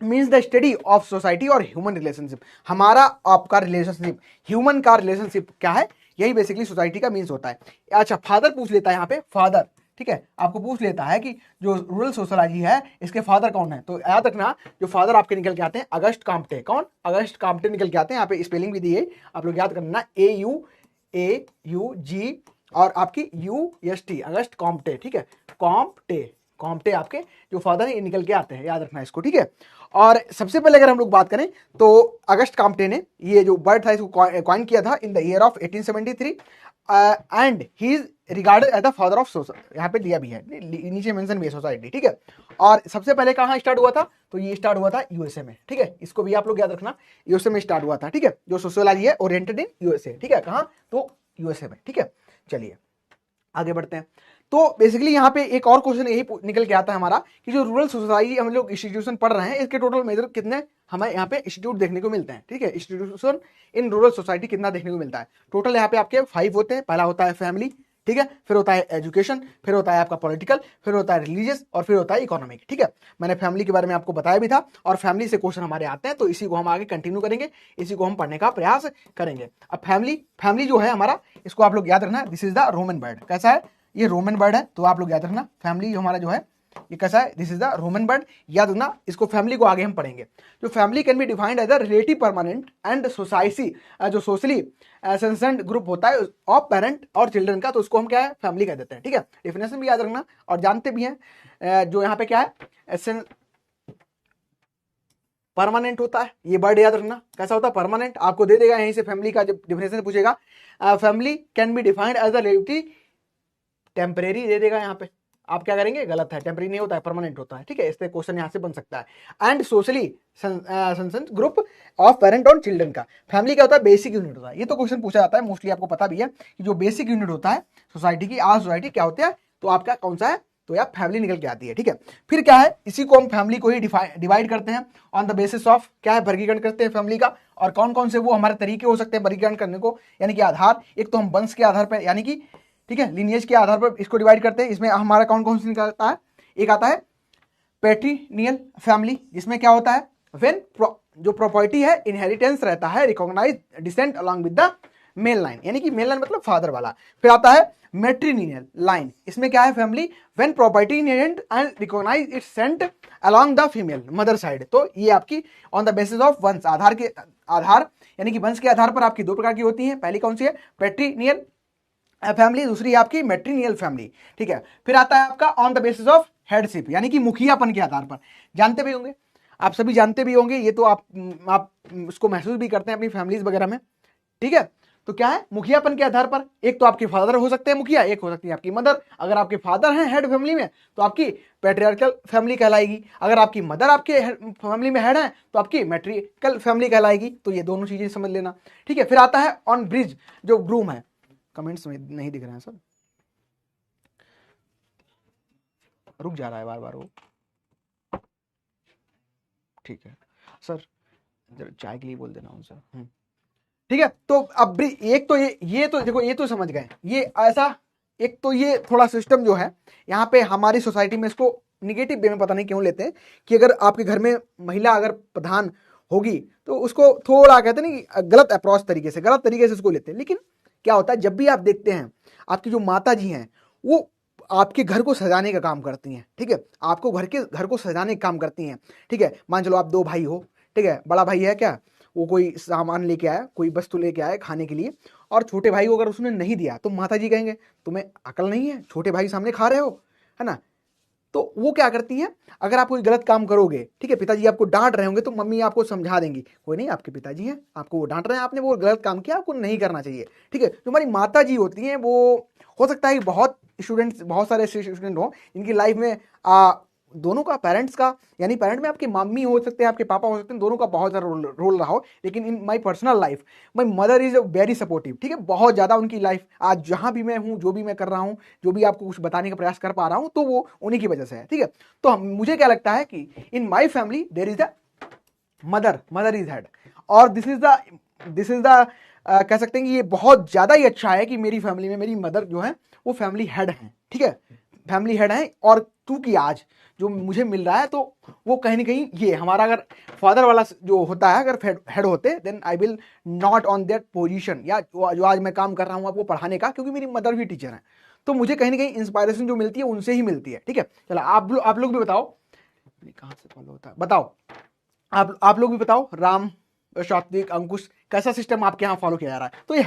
means the study of society और ह्यूमन रिलेशनशिप, हमारा आपका रिलेशनशिप, ह्यूमन का रिलेशनशिप क्या है, यही बेसिकली सोसाइटी का मीन्स होता है। अच्छा, फादर पूछ लेता है यहाँ पे, फादर, ठीक है, आपको पूछ लेता है कि जो रूरल सोशलॉजी है इसके फादर कौन है, तो याद रखना जो फादर आपके निकल के आते हैं अगस्ट काम्पटे। कौन? अगस्ट काम्पटे निकल के आते हैं। यहाँ पे स्पेलिंग भी दी है, आप लोग याद करना, AUG और आपकी UST, अगस्ट काम्पटे। ठीक है, कॉम्पटे आपके जो फादर है ये निकल के आते हैं, याद रखना इसको। ठीक है, और सबसे पहले अगर हम लोग बात करें तो अगस्ट काम्पटे ने ये जो वर्ड था इसको कॉइन किया था in the year of 1873 and he is regarded as the father of society, यहाँ पे दिया भी है, नीचे मेंशन भी है सोसाइटी। ठीक है, और सबसे पहले कहाँ स्टार्ट हुआ था, तो ये स्टार्ट हुआ था यूएसए में। ठीक है, इसको भी आप लोग याद रखना, यूएसए में स्टार्ट हुआ था। ठीक है, जो सोशियोलॉजी है ओरिएंटेड इन यूएसए। ठीक है, कहाँ, तो यूएसए में। ठीक है, चलिए आगे बढ़ते हैं। तो बेसिकली यहाँ पे एक और क्वेश्चन यही निकल के आता है हमारा कि जो रूरल सोसाइटी हम लोग इंस्टीट्यूशन पढ़ रहे हैं इसके टोटल मेजर कितने हमें यहाँ पे इंस्टीट्यूट देखने को मिलते हैं। ठीक है, इंस्टीट्यूशन इन रूरल सोसाइटी कितना देखने को मिलता है, टोटल यहाँ पे आपके 5 होते हैं। पहला होता है फैमिली, ठीक है, फिर होता है एजुकेशन, फिर होता है आपका पॉलिटिकल, फिर होता है रिलीजियस और फिर होता है इकोनॉमिक। ठीक है, मैंने फैमिली के बारे में आपको बताया भी था और फैमिली से क्वेश्चन हमारे आते हैं, तो इसी को हम आगे कंटिन्यू करेंगे, इसी को हम पढ़ने का प्रयास करेंगे। अब फैमिली जो है हमारा, इसको आप लोग याद रखना, this is the Roman word. कैसा है, ये रोमन वर्ड है, तो आप लोग याद रखना फैमिली हमारा जो है ये कैसा है, this is the Roman word, याद रखना इसको। फैमिली को आगे हम पढ़ेंगे। जो family can be defined as a relative permanent and society, जो सोशली कंसर्न्ड ग्रुप होता है ऑफ पेरेंट और चिल्ड्रन का, तो उसको हम क्या है, फैमिली कह देते हैं। ठीक है, डेफिनेशन भी याद रखना और जानते भी हैं जो यहाँ पे क्या है, परमानेंट होता है, ये वर्ड याद रखना। कैसा होता है, परमानेंट, आपको दे देगा यहीं से फैमिली का जब डेफिनेशन पूछेगा। Family can be defined as a relative, temporary दे देगा यहाँ पे, आप क्या करेंगे, गलत है, टेम्परेरी नहीं होता है, परमानेंट होता है। ठीक है, इससे क्वेश्चन यहाँ से बन सकता है। And socially group of parent और चिल्ड्रन का, फैमिली क्या होता है, बेसिक यूनिट होता है। ये तो क्वेश्चन पूछा जाता है, मोस्टली आपको पता भी है कि जो बेसिक यूनिट होता है सोसाइटी की, आज सोसाइटी क्या होती है, तो आपका कौन सा है, तो यार फैमिली निकल के आती है। ठीक है, फिर क्या है, इसी को हम फैमिली को ही डिवाइड करते हैं ऑन द बेसिस ऑफ, क्या है, वर्गीकरण करते हैं फैमिली का। और कौन कौन से वो हमारे तरीके हो सकते हैं वर्गीकरण करने को, यानी कि आधार, एक तो हम वंश के आधार पर, यानी कि ठीक है, लिनिएज के आधार पर इसको डिवाइड करते हैं। इसमें हमारा कौन कौन सा निकलता है, एक आता है पैट्रिनियल फैमिली, जिसमें क्या होता है, व्हेन जो प्रॉपर्टी है इनहेरिटेंस रहता है, recognize descent along with the male line, यानी कि मेल लाइन मतलब फादर वाला। फिर आता है मैट्रिनियल लाइन, इसमें क्या है, family when property inherited and recognize its sent along the female mother side, तो ये आपकी ऑन द बेसिस ऑफ वंश, आधार यानी कि वंश के आधार पर आपकी दो प्रकार की होती है। पहली कौन सी है, पैट्रिनियल फैमिली, दूसरी आपकी मैट्रिनियल फैमिली। ठीक है, फिर आता है आपका on the basis of headship, यानी कि मुखियापन के आधार पर। जानते भी होंगे, आप सभी जानते भी होंगे, ये तो आप उसको महसूस भी करते हैं अपनी फैमिलीज वगैरह में। ठीक है, तो क्या है, मुखियापन के आधार पर एक तो आपके फादर हो सकते हैं मुखिया, एक हो सकती है आपकी मदर। अगर आपके फादर हैं हेड फैमिली में तो आपकी पैट्रियार्कल फैमिली कहलाएगी, अगर आपकी मदर आपके फैमिली में हेड है तो आपकी मैट्रिकल फैमिली कहलाएगी। तो ये दोनों चीजें समझ लेना। ठीक है, फिर आता है ऑन ब्रिज, जो ग्रूम है, कमेंट्स में नहीं दिख रहे हैं सर, रुक जा रहा है बार बार वो। ठीक है सर, जरा चाय के लिए बोल देना उनसे। ठीक है, तो अब एक तो ये तो देखो, ये तो समझ गए, ये ऐसा एक तो ये थोड़ा सिस्टम जो है यहाँ पे हमारी सोसाइटी में, इसको निगेटिव वे में पता नहीं क्यों लेते हैं कि अगर आपके घर में महिला अगर प्रधान होगी तो उसको थोड़ा कहते हैं ना गलत अप्रोच तरीके से, गलत तरीके से उसको लेते हैं। लेकिन क्या होता है, जब भी आप देखते हैं आपकी जो माता जी हैं वो आपके घर को सजाने का काम करती हैं। ठीक है, आपको घर को सजाने का काम करती हैं। ठीक है, मान चलो आप 2 भाई हो, ठीक है, बड़ा भाई है क्या, वो कोई सामान लेके आया, कोई वस्तु लेके आया खाने के लिए, और छोटे भाई को अगर उसने नहीं दिया तो माता जी कहेंगे तुम्हें अकल नहीं है, छोटे भाई सामने खा रहे हो, है ना। तो वो क्या करती हैं, अगर आप कोई गलत काम करोगे, ठीक है, पिताजी आपको डांट रहे होंगे तो मम्मी आपको समझा देंगी, कोई नहीं, आपके पिताजी हैं, आपको वो डांट रहे हैं, आपने वो गलत काम किया, आपको नहीं करना चाहिए। ठीक है, जो हमारी माता जी होती हैं वो हो सकता है कि बहुत सारे स्टूडेंट हो इनकी लाइफ में दोनों का, पेरेंट्स का, यानी पेरेंट में आपके मम्मी हो सकते हैं, आपके पापा हो सकते हैं, दोनों का बहुत ज़्यादा रोल रहा हो। लेकिन in my personal life my mother is very supportive, ठीक है, बहुत ज़्यादा उनकी लाइफ आज जहाँ भी मैं हूँ, जो भी मैं कर रहा हूँ, जो भी आपको कुछ बताने का प्रयास कर पा रहा हूँ, तो वो उन्हीं की वजह से है, ठीक है। तो मुझे क्या लगता है कि in my family there is the mother is head, और दिस इज द कह सकते हैं कि ये बहुत ज़्यादा ही अच्छा है कि मेरी फैमिली में मेरी मदर जो है वो फैमिली हेड है, ठीक है, फैमिली हेड है। और क्योंकि आज जो मुझे मिल रहा है तो वो कहीं ना कहीं ये हमारा, अगर फादर वाला जो होता है अगर हेड होते, then I will not on that position, या जो आज मैं काम कर रहा हूँ आपको पढ़ाने का, क्योंकि मेरी मदर भी टीचर है, तो मुझे कहीं ना कहीं इंस्पायरेशन जो मिलती है उनसे ही मिलती है, ठीक है। चलो आप लोग भी बताओ, कहाँ से फॉलो होता है बताओ, आप लोग भी बताओ, राम, सात्विक, अंकुश, कैसा सिस्टम आपके यहाँ फॉलो किया जा रहा है। तो ये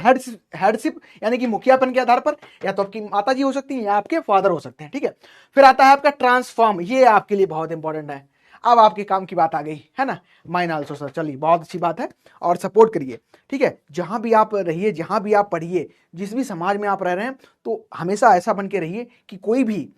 हेडशिप यानी कि मुखियापन के आधार पर या तो आपकी माता जी हो सकती हैं या आपके फादर हो सकते हैं, ठीक है। फिर आता है आपका ट्रांसफॉर्म, ये आपके लिए बहुत इंपॉर्टेंट है। अब आपके काम की बात आ गई है ना, माइन आल्सो सर, चलिए बहुत अच्छी बात है, और सपोर्ट करिए, ठीक है। जहां भी आप रहिए, जहां भी आप पढ़िए, जिस भी समाज में आप रह रहे हैं, तो हमेशा ऐसा बन के रहिए कि कोई भी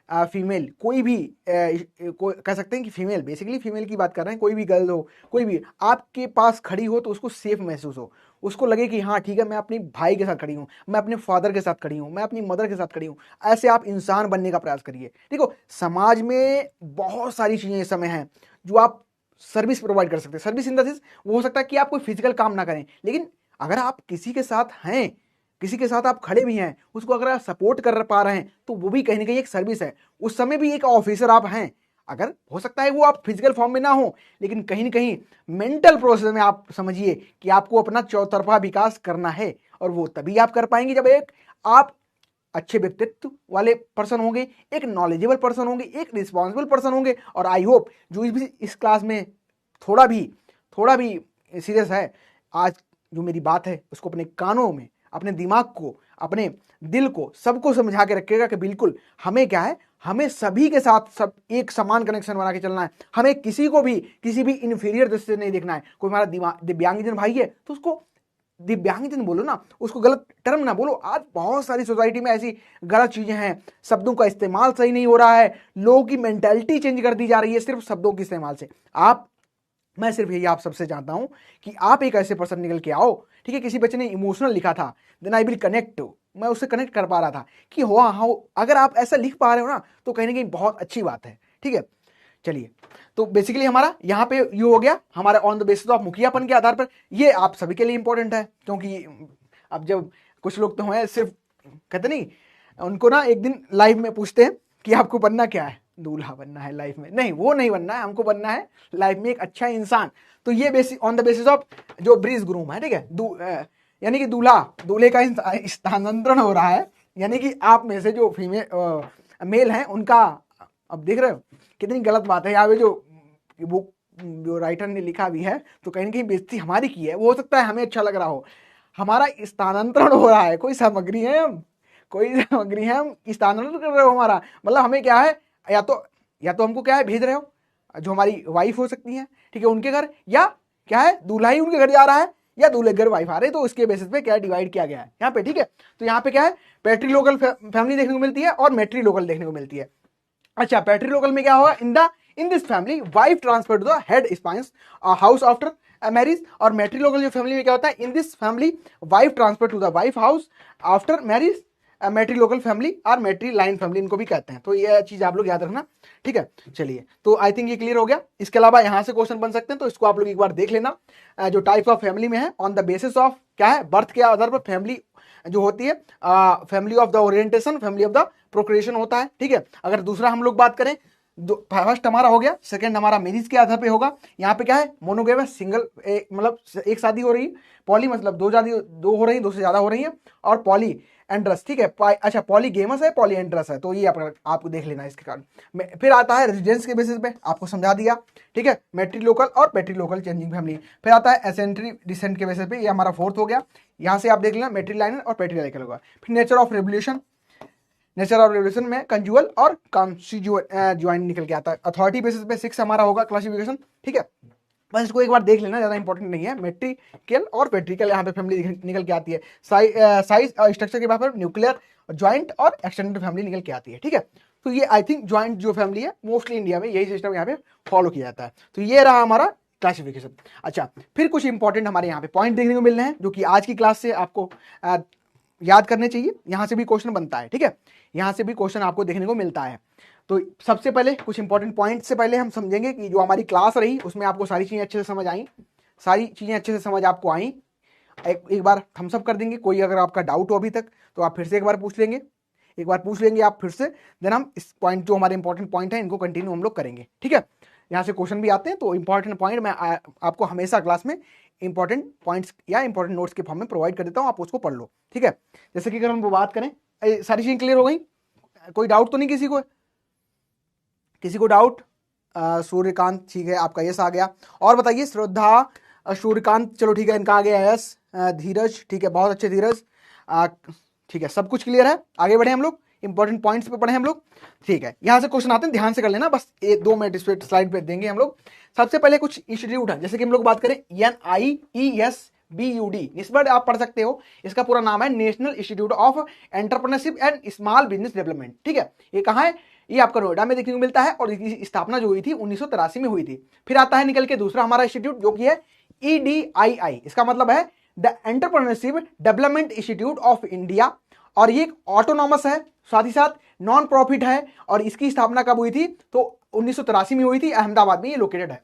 फीमेल, कोई भी कह सकते हैं कि फीमेल, बेसिकली फीमेल की बात कर रहे हैं, कोई भी गर्ल हो, कोई भी आपके पास खड़ी हो तो उसको सेफ महसूस हो, उसको लगे कि हाँ ठीक है, मैं अपने भाई के साथ खड़ी हूँ, मैं अपने फादर के साथ खड़ी हूँ, मैं अपनी मदर के साथ खड़ी हूँ। ऐसे आप इंसान बनने का प्रयास करिए। देखो समाज में बहुत सारी चीज़ें इस समय हैं जो आप सर्विस प्रोवाइड कर सकते हैं। सर्विस इन द सेंस वो हो सकता है कि आप कोई फिजिकल काम ना करें, लेकिन अगर आप किसी के साथ हैं, किसी के साथ आप खड़े भी हैं, उसको अगर आप सपोर्ट कर पा रहे हैं, तो वो भी कहीं ना कहीं एक सर्विस है। उस समय भी एक ऑफिसर आप हैं, अगर हो सकता है वो आप फिजिकल फॉर्म में ना हो, लेकिन कहीं ना कहीं मेंटल प्रोसेस में आप समझिए कि आपको अपना चौतरफा विकास करना है, और वो तभी आप कर पाएंगे जब एक आप अच्छे व्यक्तित्व वाले पर्सन होंगे, एक नॉलेजेबल पर्सन होंगे, एक रिस्पॉन्सिबल पर्सन होंगे। और आई होप जो इस क्लास में थोड़ा भी सीरियस है, आज जो मेरी बात है उसको अपने कानों में, अपने दिमाग को, अपने दिल को, सबको समझा के रखिएगा कि बिल्कुल हमें क्या है, हमें सभी के साथ सब एक समान कनेक्शन बना के चलना है। हमें किसी को भी किसी भी इंफीरियर दृष्टि से नहीं देखना है। कोई हमारा दिव्यांगजन भाई है तो उसको दिव्यांगजन बोलो ना, उसको गलत टर्म ना बोलो। आज बहुत सारी सोसाइटी में ऐसी गलत चीजें हैं, शब्दों का इस्तेमाल सही नहीं हो रहा है, लोगों की मेंटालिटी चेंज कर दी जा रही है सिर्फ शब्दों के इस्तेमाल से। मैं सिर्फ यही आप सबसे चाहता हूं कि आप एक ऐसे पर्सन निकल के आओ, ठीक है। किसी बच्चे ने इमोशनल लिखा था, देन आई विल कनेक्ट, मैं उससे कनेक्ट कर पा रहा था कि हाँ, अगर आप ऐसा लिख पा रहे हो ना तो कहीं ना कहीं बहुत अच्छी बात है, ठीक है। चलिए, तो बेसिकली हमारा यहाँ पे ये हो गया, हमारे ऑन द बेसिस ऑफ मुखियापन के आधार पर। ये आप सभी के लिए इंपॉर्टेंट है, क्योंकि अब जब कुछ लोग तो हैं सिर्फ कहते नहीं, उनको ना एक दिन लाइफ में पूछते हैं कि आपको बनना क्या है, दूल्हा बनना है लाइफ में, नहीं वो नहीं बनना है, हमको बनना है लाइफ में एक अच्छा इंसान। तो ये basic on the basis of जो ब्रीज ग्रूम है, ठीक है, यानी कि दूल्हे का स्थानांतरण हो रहा है, यानी कि आप में से जो फीमेल मेल हैं उनका, अब देख रहे हो कितनी गलत बात है यहाँ पे, जो राइटर ने लिखा भी है, तो कहीं ना कहीं बेइज्जती हमारी की है। वो हो सकता है हमें अच्छा लग रहा हो, हमारा स्थानांतरण हो रहा है, कोई सामग्री है हम स्थानांतरण कर रहे हो हमारा, मतलब हमें क्या है, या तो हमको क्या है भेज रहे हो, जो हमारी वाइफ हो सकती है, ठीक है, उनके घर, या क्या है दूल्हा ही उनके घर जा रहा है, या दूल्हे घर वाइफ आ रहे, तो उसके बेसिस पे क्या डिवाइड किया गया है यहाँ पे, ठीक है। तो यहाँ पे क्या है, पैट्री लोकल फैमिली देखने को मिलती है और मैट्री लोकल देखने को मिलती है। अच्छा, पैट्री लोकल में क्या होगा, in this family wife transfer to the head spouse house after marriage. और मैट्री लोकल जो फैमिली में क्या होता है, in this family wife transfer to the wife house after marriage. Matrilocal family और मैट्री लाइन फैमिली इनको भी कहते हैं। तो ये चीज आप लोग याद रखना, ठीक है। चलिए, तो आई थिंक ये क्लियर हो गया। इसके अलावा यहाँ से क्वेश्चन बन सकते हैं, तो इसको आप लोग एक बार देख लेना। जो टाइप ऑफ फैमिली में है, ऑन द बेसिस ऑफ क्या है, बर्थ के आधार पर फैमिली जो होती है, family of the orientation, family of the procreation होता है, ठीक है। अगर दूसरा हम लोग बात करें, फर्स्ट हमारा हो गया, सेकंड हमारा मैरिज के आधार पे होगा। यहाँ पे क्या है, मोनोगेमस, सिंगल, मतलब एक शादी हो रही है, पॉली मतलब दो हो रही है, दो से ज्यादा हो रही है, और पॉली एंड्रस, ठीक है। अच्छा, पॉलीगेमस है, पॉली एंड्रस है, तो ये आपको देख लेना इसके कारण। फिर आता है रेजिडेंस के बेसिस पे, आपको समझा दिया, ठीक है, मैट्री लोकल और पैट्री लोकल चेंजिंग फैमिली। फिर आता है एसेंट्री डिसेंट के बेसिस पे, ये हमारा फोर्थ हो गया। यहाँ से आप देख लेना मैट्री लाइन और पैट्री लाइन होगा। फिर नेचर ऑफ रेवोल्यूशन में कंजुअल और कॉन्स्टिट्यूएंट निकल के आता है। अथॉरिटी बेसिस पे 6 हमारा होगा क्लासिफिकेशन, ठीक है। बस इसको एक बार देख लेना, ज़्यादा इंपॉर्टेंट नहीं है। मेट्रिकल और पेट्रिकल यहाँ पे फैमिली निकल के आती है। साइज और स्ट्रक्चर के बाद पर न्यूक्लियर, ज्वाइंट और एक्सटेंडेड फैमिली निकल के आती है। ठीक है, तो ये आई थिंक ज्वाइंट जो फैमिली है मोस्टली इंडिया में यही सिस्टम यहाँ पे फॉलो किया जाता है। तो ये रहा हमारा क्लासिफिकेशन। अच्छा, फिर कुछ इंपॉर्टेंट हमारे यहाँ पे पॉइंट देखने को मिल रहे हैं जो कि आज की क्लास से आपको याद करने चाहिए। यहाँ से भी क्वेश्चन बनता है। ठीक है, यहाँ से भी क्वेश्चन आपको देखने को मिलता है। तो सबसे पहले कुछ इंपॉर्टेंट पॉइंट से पहले हम समझेंगे कि जो हमारी क्लास रही उसमें आपको सारी चीज़ें अच्छे से समझ आई, सारी चीज़ें अच्छे से समझ आपको आई। एक बार थम्स अप कर देंगे। कोई अगर आपका डाउट हो अभी तक तो आप फिर से एक बार पूछ लेंगे, आप फिर से। देन हम इस पॉइंट जो हमारे इंपॉर्टेंट पॉइंट है इनको कंटिन्यू हम लोग करेंगे। ठीक है, यहाँ से क्वेश्चन भी आते हैं, तो इंपॉर्टेंट पॉइंट मैं आपको हमेशा क्लास में इंपॉर्टेंट पॉइंट्स या इंपॉर्टेंट नोट्स के फॉर्म में प्रोवाइड कर देता हूँ, आप उसको पढ़ लो। ठीक है, जैसे कि अगर हम बात करें, सारी चीज़ें क्लियर हो गई? कोई डाउट तो नहीं किसी को? डाउट? सूर्यकांत, ठीक है, आपका यस आ गया। और बताइए, श्रद्धा, सूर्यकांत, चलो ठीक है, इनका आ गया यस। धीरज, ठीक है, बहुत अच्छे धीरज, ठीक है, सब कुछ क्लियर है। आगे बढ़े हम लोग, इंपॉर्टेंट पॉइंट्स पे पढ़े हम लोग। ठीक है, यहाँ से क्वेश्चन आते हैं, ध्यान से कर लेना, बस 1-2 मिनट इस पे स्लाइड पे देंगे हम लोग। सबसे पहले कुछ इंस्टीट्यूट है, जैसे कि हम लोग बात करें NIESBUD, इस बार आप पढ़ सकते हो, इसका पूरा नाम है National Institute of entrepreneurship and small business development. ठीक है, ये कहाँ है? ये आपका नोएडा में देखने को मिलता है और इसकी स्थापना जो हुई थी 1983 में हुई थी। फिर आता है निकल के दूसरा हमारा इंस्टीट्यूट जो कि है EDII, इसका मतलब है the entrepreneurship development institute of India, और ये ऑटोनॉमस है, साथ ही साथ नॉन प्रॉफिट है, और इसकी स्थापना कब हुई थी? तो 1983 में हुई थी, अहमदाबाद में ये लोकेटेड है।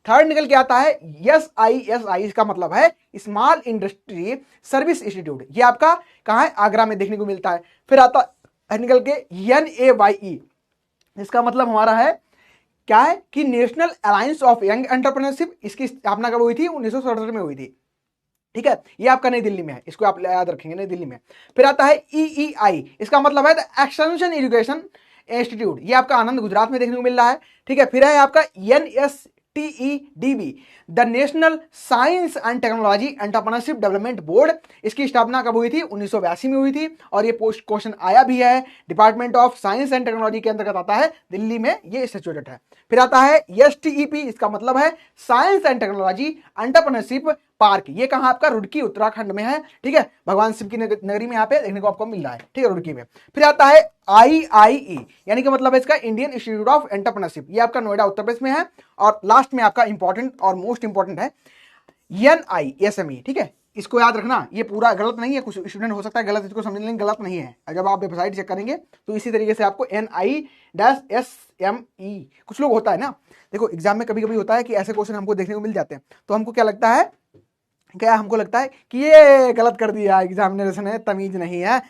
थर्ड निकल के आता है SISI, इसका मतलब है स्मॉल इंडस्ट्री सर्विस इंस्टीट्यूट, ये आपका कहाँ है? आगरा में देखने को मिलता है। फिर आता है निकल के NAYE, इसका मतलब हमारा है क्या है कि national alliance of young entrepreneurship, इसकी स्थापना कब हुई थी? 1967 में हुई थी। ठीक है, ये आपका नई दिल्ली में है, इसको आप याद रखेंगे, नई दिल्ली में। फिर आता है EEI, इसका मतलब है द एक्सटेंशन एजुकेशन इंस्टीट्यूट, ये आपका आनंद गुजरात में देखने को मिल रहा है। ठीक है, फिर है आपका NSTEDB, the national science and technology entrepreneurship development board, इसकी स्थापना कब हुई थी? 1982 में हुई थी, और ये पोस्ट क्वेश्चन आया भी है, department of science and technology के अंतर्गत आता है, दिल्ली में ये सिचुएटेड है। फिर आता है STEP, इसका मतलब है science and technology entrepreneurship park, ये कहाँ आपका? रुड़की, उत्तराखंड में है। ठीक है, भगवान शिव की नगरी में यहाँ पे देखने को आपको मिल रहा है। ठीक है, रुड़की में। फिर आता है IIE, यानी कि मतलब है इसका इंडियन इंस्टीट्यूट ऑफ एंटरप्रेन्योरशिप, ये आपका नोएडा उत्तर प्रदेश में है। और लास्ट में आपका इंपॉर्टेंट और मोस्ट इंपॉर्टेंट है NISME। ठीक है, इसको याद रखना, ये पूरा गलत नहीं है, कुछ स्टूडेंट हो सकता है गलत इसको समझ लेंगे, गलत नहीं है। जब आप वेबसाइट चेक करेंगे तो इसी तरीके से आपको NISME, कुछ लोग होता है ना, देखो एग्जाम में कभी कभी होता है कि ऐसे क्वेश्चन हमको देखने को मिल जाते हैं, तो हमको क्या लगता है, हमको लगता है कि ये गलत कर दिया एग्जामिनेशन है, तमीज नहीं है,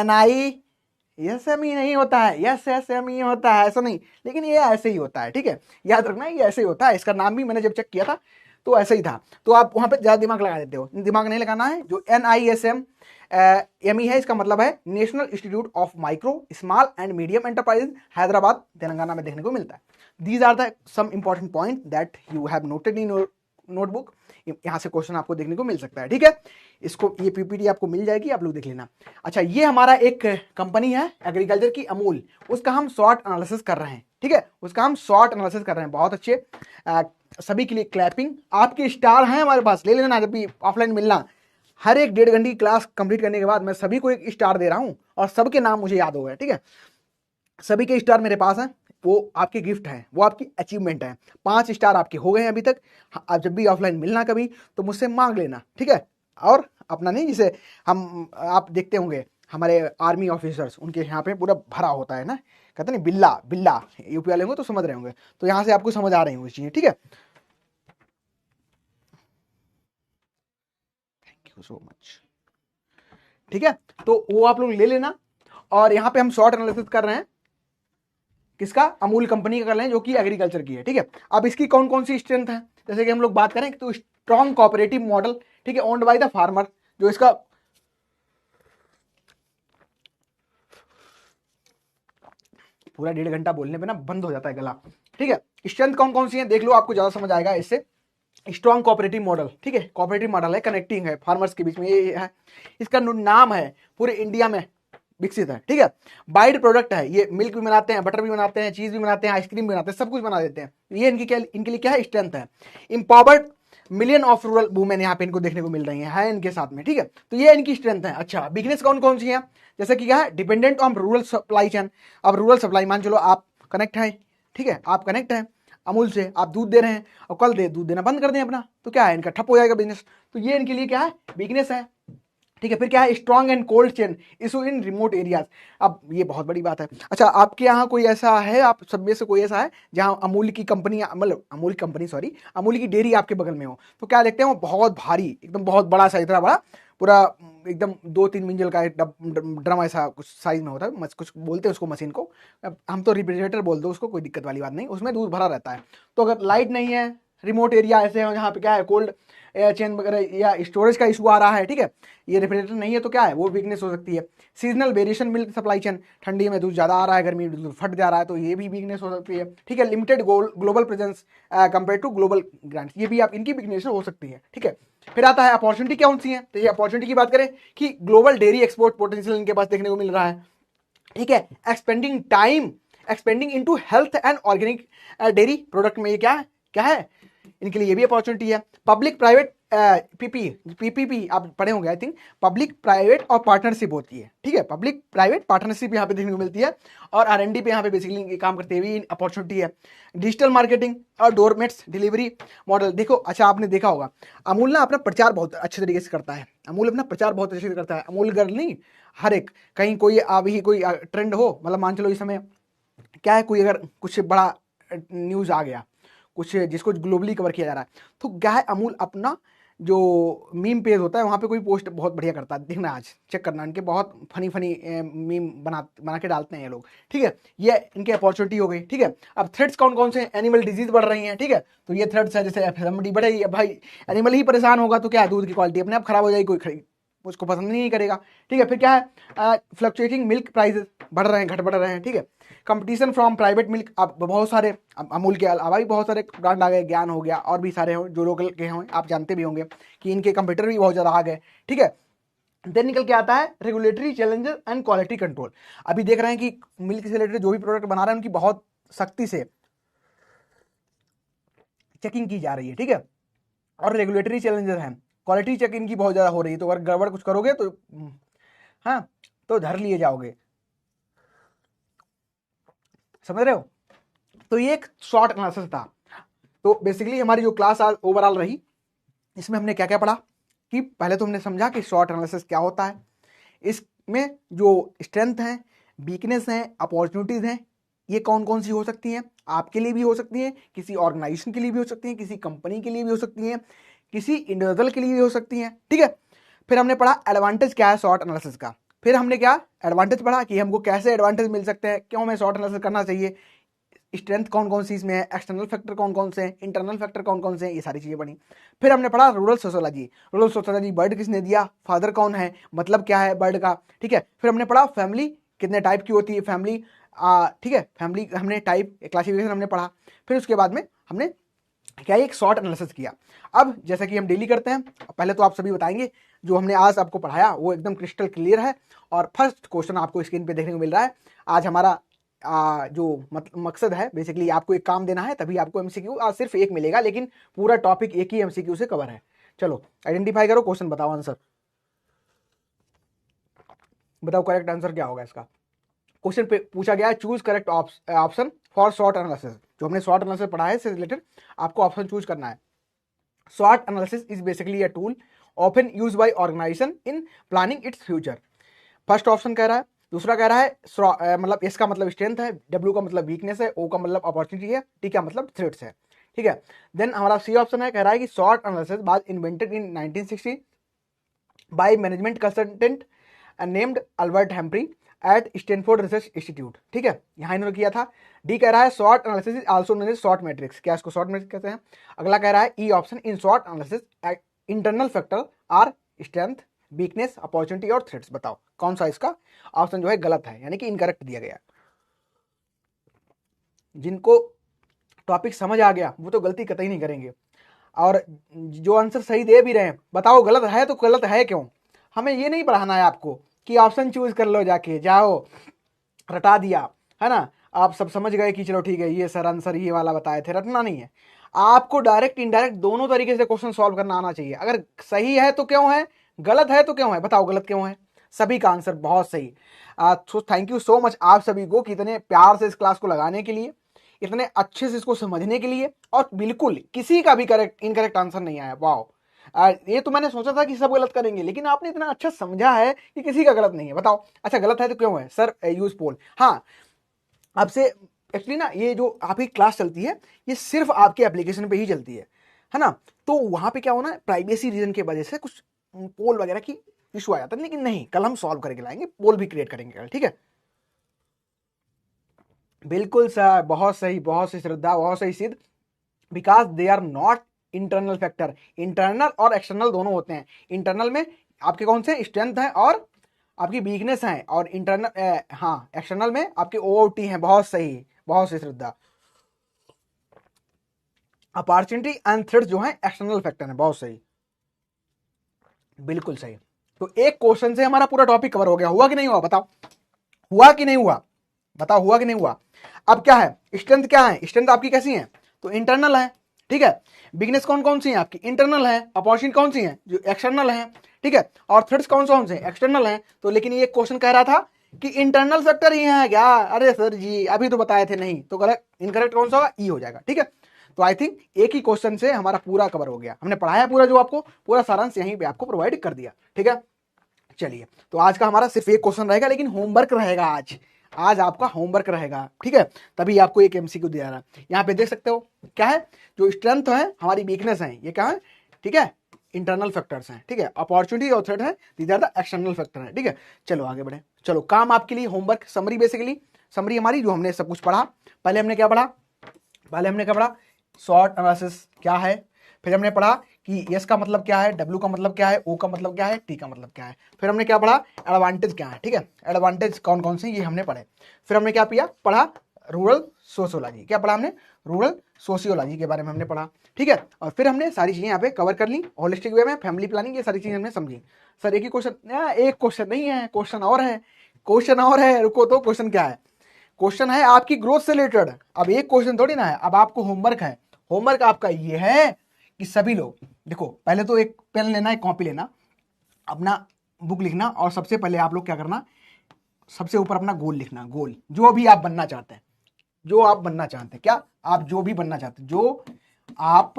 NISME नहीं होता है, SSME होता है, ऐसा नहीं, लेकिन ये ऐसे ही होता है। ठीक है, याद रखना, ये ऐसे ही होता है। इसका नाम भी मैंने जब चेक किया था तो ऐसा ही था, तो आप वहां पे ज्यादा दिमाग लगा देते हो, दिमाग नहीं लगाना है। जो NISME है, इसका मतलब है National Institute of Micro Small and Medium Enterprise, Hyderabad Telangana में देखने को मिलता है। These are the some important point that you have noted in your notebook, यहाँ से क्वेश्चन आपको देखने को मिल सकता है। ठीक है, इसको ये PPT आपको मिल जाएगी, आप लोग देख लेना। अच्छा, ये हमारा एक कंपनी है एग्रीकल्चर की, अमूल, उसका हम शॉर्ट एनालिसिस कर रहे हैं। ठीक है, उसका हम शॉर्ट एनालिसिस कर रहे हैं, बहुत अच्छे। सभी के लिए क्लैपिंग, आपके स्टार हैं हमारे पास, ले लेना जब भी ऑफलाइन मिलना। हर एक 1.5 घंटे की क्लास कंप्लीट करने के बाद मैं सभी को एक स्टार दे रहा हूँ, और सबके नाम मुझे याद हो गए। ठीक है, सभी के स्टार मेरे पास हैं, वो आपके गिफ्ट है, वो आपकी अचीवमेंट है। 5 स्टार आपके हो गए हैं अभी तक। आप जब भी ऑफलाइन मिलना कभी तो मुझसे मांग लेना। ठीक है, और अपना नहीं, जिसे हम आप देखते होंगे हमारे आर्मी ऑफिसर्स, उनके यहाँ पे पूरा भरा होता है ना, कहते नहीं बिल्ला बिल्ला, यूपी वाले होंगे तो समझ रहे होंगे, तो यहाँ से आपको समझ आ रही होंगी चीजें। ठीक है, थैंक यू सो मच। ठीक है, तो वो आप लोग ले लेना। और यहाँ पे हम शॉर्ट एनालिसिस कर रहे हैं, किसका? अमूल कंपनी का कर रहे हैं, जो कि एग्रीकल्चर की है। ठीक है, अब इसकी कौन कौन सी स्ट्रेंथ है, जैसे कि हम लोग बात करें तो स्ट्रॉन्ग कोऑपरेटिव मॉडल, ठीक है, ओन्ड बाय द फार्मर, जो इसका पूरा 1.5 घंटा बोलने पे ना बंद हो जाता है गला। ठीक है, स्ट्रेंथ कौन कौन सी है देख लो, आपको ज्यादा समझ आएगा इससे। स्ट्रॉन्ग कोऑपरेटिव मॉडल, ठीक है, कोऑपरेटिव मॉडल है, कनेक्टिंग है फार्मर्स के बीच में, ये है इसका नाम है पूरे इंडिया में विकसित है, ठीक है। बाइड प्रोडक्ट है, ये मिल्क भी बनाते हैं, बटर भी बनाते हैं, चीज भी बनाते हैं, आइसक्रीम भी बनाते हैं, सब कुछ बना देते हैं। ये इनके लिए क्या है, स्ट्रेंथ है। Empowered million of rural women यहाँ पे इनको देखने को मिल रही है इनके साथ में, ठीक है। तो ये इनकी स्ट्रेंथ है। अच्छा, वीकनेस कौन कौन सी है, जैसे कि क्या है, dependent on rural supply chain. अब रूरल सप्लाई, मान चलो आप कनेक्ट हैं, ठीक है, आप कनेक्ट हैं अमूल से, आप दूध दे रहे हैं और कल दूध देना बंद कर दें अपना, तो क्या है, इनका ठप हो जाएगा बिजनेस। तो ये इनके लिए क्या है, वीकनेस है, ठीक है। फिर क्या है, strong and cold chain issue in remote areas. अब ये बहुत बड़ी बात है। अच्छा, आपके यहाँ कोई ऐसा है, आप सब में से कोई ऐसा है जहाँ अमूल की कंपनी, मतलब अमूल कंपनी सॉरी, अमूल की डेयरी आपके बगल में हो, तो क्या देखते हैं, वो बहुत भारी, एकदम बहुत बड़ा सा, इतना बड़ा पूरा एकदम 2-3 मंजिल का एक ड्रम ऐसा कुछ साइज में होता है, कुछ बोलते हैं उसको मशीन को, हम तो रेफ्रिजरेटर बोल दो उसको, कोई दिक्कत वाली बात नहीं, उसमें दूध भरा रहता है। तो अगर लाइट नहीं है, रिमोट एरिया ऐसे है जहाँ पे क्या है, कोल्ड चेन वगैरह या स्टोरेज का इशू आ रहा है, ठीक है, ये रेफ्रिजरेटर नहीं है, तो क्या है, वो वीकनेस हो सकती है। Seasonal variation milk supply chain, ठंडी में दूध ज़्यादा आ रहा है, गर्मी में दूध फट जा रहा है, तो ये भी वीकनेस हो सकती है, ठीक है। Limited global presence compare to global grants, ये भी आप इनकी वीकनेस हो सकती है, ठीक है। फिर आता है अपॉर्चुनिटी कौन सी है, तो ये अपॉर्चुनिटी की बात करें कि ग्लोबल डेयरी एक्सपोर्ट पोटेंशियल इनके पास देखने को मिल रहा है, ठीक है। Expanding into health and organic dairy product में ये क्या है, इनके लिए ये भी अपॉर्चुनिटी है। पब्लिक प्राइवेट पीपीपी आप पढ़े होंगे आई थिंक, पब्लिक प्राइवेट और पार्टनरशिप होती है, ठीक है, पब्लिक प्राइवेट पार्टनरशिप यहाँ पे देखने को मिलती है, और R&D पे यहाँ पे बेसिकली काम करते हुए अपॉर्चुनिटी है। डिजिटल मार्केटिंग और डोरमेट्स डिलीवरी मॉडल, देखो अच्छा आपने देखा होगा, अमूल ना अपना प्रचार बहुत अच्छे तरीके से करता है, अमूल अपना प्रचार बहुत अच्छे से करता है, अमूल गर्ल नहीं, हर एक कहीं कोई अभी कोई ट्रेंड हो, मतलब मान चलो इस समय क्या है, कोई अगर कुछ बड़ा न्यूज़ आ गया, कुछ जिसको ग्लोबली कवर किया जा रहा है, तो क्या है, अमूल अपना जो मीम पेज होता है वहाँ पे कोई पोस्ट बहुत बढ़िया करता है, देखना आज चेक करना, इनके बहुत फनी मीम बना के डालते हैं ये लोग, ठीक है। ये इनकी अपॉर्चुनिटी हो गई, ठीक है। अब थ्रेड्स कौन कौन से, एनिमल डिजीज बढ़ रही हैं, ठीक है, तो ये थ्रेड्स है, जैसे FMD बढ़ेगी, भाई एनिमल ही परेशान होगा तो क्या, दूध की क्वालिटी अपने आप खराब हो जाएगी, कोई उसको पसंद नहीं करेगा, ठीक है। फिर क्या है, फ्लक्चुएटिंग मिल्क प्राइसेस बढ़ रहे हैं, घट बढ़ रहे हैं, ठीक है। कंपटीशन फ्रॉम प्राइवेट मिल्क, अब बहुत सारे अमूल के अलावा भी बहुत सारे ब्रांड आ गए, ज्ञान हो गया और भी सारे हो जो लोकल के हों, आप जानते भी होंगे कि इनके कंपटीटर भी बहुत ज़्यादा आ गए, ठीक है। देन निकल के आता है regulatory challenges and quality control. अभी देख रहे हैं कि मिल्क से रिलेटेड जो भी प्रोडक्ट बना रहे हैं उनकी बहुत सख्ती से चेकिंग की जा रही है, ठीक है, और रेगुलेटरी चैलेंजेस हैं, क्वालिटी चेक इनकी बहुत ज़्यादा हो रही है, तो अगर गड़बड़ कुछ करोगे तो हाँ, तो धर लिए जाओगे, समझ रहे हो। तो ये एक शॉर्ट एनालिसिस था। तो बेसिकली हमारी जो क्लास आज ओवरऑल रही, इसमें हमने क्या क्या पढ़ा, कि पहले तो हमने समझा कि शॉर्ट एनालिसिस क्या होता है, इसमें जो स्ट्रेंथ हैं, वीकनेस हैं, अपॉर्चुनिटीज़ हैं, ये कौन कौन सी हो सकती हैं, आपके लिए भी हो सकती हैं, किसी ऑर्गेनाइजेशन के लिए भी हो सकती हैं, किसी कंपनी के लिए भी हो सकती हैं, किसी इंडिविजुअल के लिए भी हो सकती हैं, ठीक है। फिर हमने पढ़ा एडवांटेज क्या है शॉर्ट एनालिसिस का, फिर हमने क्या एडवांटेज पढ़ा कि हमको कैसे एडवांटेज मिल सकते हैं, क्यों हमें शॉर्ट एनालिसिस करना चाहिए, स्ट्रेंथ कौन कौन सी इसमें है, एक्सटर्नल फैक्टर कौन कौन से हैं, इंटरनल फैक्टर कौन कौन से हैं, ये सारी चीज़ें पढ़ी। फिर हमने पढ़ा रूरल सोशोलॉजी, बर्ड किसने दिया, फादर कौन है, मतलब क्या है बर्ड का, ठीक है। फिर हमने पढ़ा फैमिली कितने टाइप की होती है, फैमिली ठीक है, फैमिली हमने टाइप क्लासिफिकेशन हमने पढ़ा। फिर उसके बाद में हमने क्या एक शॉर्ट एनालिसिस किया। अब जैसा कि हम डेली करते हैं, पहले तो आप सभी बताएंगे जो हमने आज आपको पढ़ाया वो एकदम क्रिस्टल क्लियर है, और फर्स्ट क्वेश्चन आपको स्क्रीन पे देखने को मिल रहा है। आज हमारा जो मकसद है बेसिकली आपको एक काम देना है, तभी आपको MCQ आज सिर्फ एक मिलेगा, लेकिन पूरा टॉपिक एक ही MCQ से कवर है। चलो आइडेंटिफाई करो, क्वेश्चन बताओ, आंसर बताओ, करेक्ट आंसर क्या होगा इसका। क्वेश्चन पे पूछा गया है choose correct option for short analysis, जो हमने शॉर्ट एनालिसिस पढ़ा है इससे रिलेटेड आपको ऑप्शन चूज करना है। Short analysis is basically a tool often use by organization in planning its future. First option कह रहा है, दूसरा कह रहा है मतलब एस का मतलब स्ट्रेंथ है, W का मतलब वीकनेस है, O का मतलब अपॉर्चुनिटी है, T का मतलब थ्रेट्स है, ठीक है। देन हमारा सी ऑप्शन है, कह रहा है कि SWOT analysis was invented in 1960 by management consultant named Albert Humphrey at Stanford research institute, ठीक है, यहाँ इन्होंने किया था। डी कह रहा है short analysis is also known as short matrix, क्या इसको शॉर्ट मैट्रिक्स कहते हैं। अगला कह रहा है E option, in short analysis internal factor are strength, weakness, opportunity और थ्रेट्स। बताओ कौन सा इसका ऑप्शन जो है गलत है, यानी कि इनकरेक्ट दिया गया। जिनको टॉपिक समझ आ गया वो तो गलती कतई नहीं करेंगे, और जो आंसर सही दे भी रहे हैं बताओ गलत है तो गलत है क्यों। हमें ये नहीं पढ़ाना है आपको कि ऑप्शन चूज कर लो, जाके जाओ, रटा दिया, है ना, आप सब समझ गए कि चलो ठीक है ये सर आंसर ये वाला बताए थे, रटना नहीं है। आपको डायरेक्ट इनडायरेक्ट दोनों तरीके से क्वेश्चन सॉल्व करना आना चाहिए। अगर सही है तो क्यों है, गलत है तो क्यों है, बताओ गलत क्यों है। सभी का आंसर बहुत सही। तो थैंक यू सो मच आप सभी को कि इतने प्यार से इस क्लास को लगाने के लिए, इतने अच्छे से इसको समझने के लिए, और बिल्कुल किसी का भी करेक्ट इनकरेक्ट आंसर नहीं आया। वाओ, ये तो मैंने सोचा था कि सब गलत करेंगे, लेकिन आपने इतना अच्छा समझा है कि किसी का गलत नहीं है। बताओ, अच्छा गलत है तो क्यों है सर, यूज पोल। हाँ, आपसे एक्चुअली ना ये जो आपकी क्लास चलती है ये सिर्फ आपके एप्लीकेशन पे ही चलती है ना, तो वहां पे क्या होना है, प्राइवेसी रीजन की वजह से कुछ पोल वगैरह की इशू आ जाता है, लेकिन नहीं, कल हम सॉल्व करके लाएंगे, पोल भी क्रिएट करेंगे कल, ठीक है। बिल्कुल सर, बहुत सही, बहुत सही श्रद्धा, बहुत सही सिद्ध, because they are not internal factor. Internal और एक्सटर्नल दोनों होते हैं। इंटरनल में आपके कौन से स्ट्रेंथ है और आपकी वीकनेस है, और इंटरनल हाँ एक्सटर्नल में आपके ओओटी हैं। बहुत सही, बहुत सही श्रद्धा। अपॉर्चुनिटी एंड थ्रेट्स जो है एक्सटर्नल फैक्टर है, बहुत सही, बिल्कुल सही। तो एक क्वेश्चन से हमारा पूरा टॉपिक कवर हो गया, हुआ कि नहीं हुआ, बताओ हुआ कि नहीं हुआ, बताओ हुआ कि नहीं हुआ। अब क्या है, स्ट्रेंथ क्या है, स्ट्रेंथ आपकी कैसी है, तो इंटरनल है, ठीक है। वीकनेस कौन कौन सी है आपकी, इंटरनल है। अपॉर्चुनिटी कौन सी है, जो एक्सटर्नल है, ठीक है। और थ्रेट्स कौन से एक्सटर्नल है। तो लेकिन ये क्वेश्चन कह रहा था कि इंटरनल फैक्टर ही है क्या, अरे सर जी अभी तो बताए थे, नहीं तो गलत, इनकरेक्ट कौन सा होगा, ई हो जाएगा, ठीक है। तो आई थिंक एक ही क्वेश्चन से हमारा पूरा कवर हो गया, हमने पढ़ाया पूरा, जो आपको पूरा सारांश यहीं पे आपको प्रोवाइड कर दिया, ठीक है। चलिए, तो आज का हमारा सिर्फ एक क्वेश्चन रहेगा, लेकिन होमवर्क रहेगा आज, आज आपका होमवर्क रहेगा, ठीक है। तभी आपको एक एमसीक्यू दिया रहा है। यहाँ पे देख सकते हो क्या है, जो स्ट्रेंथ है हमारी वीकनेस है, ये क्या है, ठीक है, इंटरनल फैक्टर्स हैं, ठीक है। अपॉर्चुनिटी और थ्रेट है, these are the external factor है, ठीक है। चलो आगे बढ़े, चलो काम आपके लिए होमवर्क समरी, बेसिकली समरी हमारी जो हमने सब कुछ पढ़ा। पहले हमने क्या पढ़ा, पहले हमने क्या पढ़ा, शॉर्ट एनालिसिस क्या है, फिर हमने पढ़ा कि यस का मतलब क्या है, डब्ल्यू का मतलब क्या है, ओ का मतलब क्या है, टी का मतलब क्या है। फिर हमने क्या पढ़ा, एडवांटेज क्या है, ठीक है, एडवांटेज कौन कौन से ये हमने पढ़े। फिर हमने क्या पढ़ा, रूरल सोशियोलॉजी, क्या पढ़ा हमने, रूरल सोशियोलॉजी के बारे में हमने पढ़ा, ठीक है। और फिर हमने सारी चीजें यहाँ पे कवर कर ली, होलिस्टिक वे में, फैमिली प्लानिंग, ये सारी चीजें हमने समझी। सर एक ही क्वेश्चन, एक क्वेश्चन नहीं है, क्वेश्चन और है, क्वेश्चन और है, रुको, तो क्वेश्चन क्या है, क्वेश्चन है आपकी ग्रोथ से रिलेटेड। अब एक क्वेश्चन थोड़ी ना है, अब आपको होमवर्क है। होमवर्क आपका ये है कि सभी लोग देखो, पहले तो एक पेन लेना, एक कॉपी लेना, अपना बुक लिखना, और सबसे पहले आप लोग क्या करना, सबसे ऊपर अपना गोल लिखना, गोल जो भी आप बनना चाहते हैं, जो आप बनना चाहते हैं, क्या आप जो भी बनना चाहते हैं, जो आप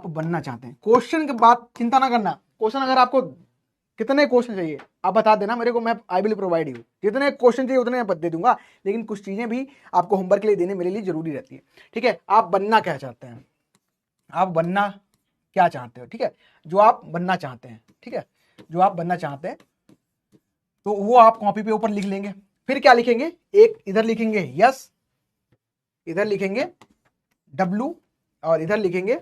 बनना चाहते हैं। क्वेश्चन के बाद चिंता ना करना, क्वेश्चन अगर आपको कितने क्वेश्चन चाहिए आप बता देना मेरे को, मैं आई विल प्रोवाइड यू, जितने क्वेश्चन चाहिए उतने मैं दे दूंगा, लेकिन कुछ चीजें भी आपको होमवर्क के लिए देने मेरे लिए जरूरी रहती है, ठीक है। आप बनना क्या चाहते हैं, आप बनना क्या चाहते हो, ठीक है, जो आप बनना चाहते हैं, ठीक है, जो आप बनना चाहते हैं, तो वो आप कॉपी पे ऊपर लिख लेंगे। फिर क्या लिखेंगे, एक इधर लिखेंगे यस, इधर लिखेंगे डब्ल्यू, और इधर लिखेंगे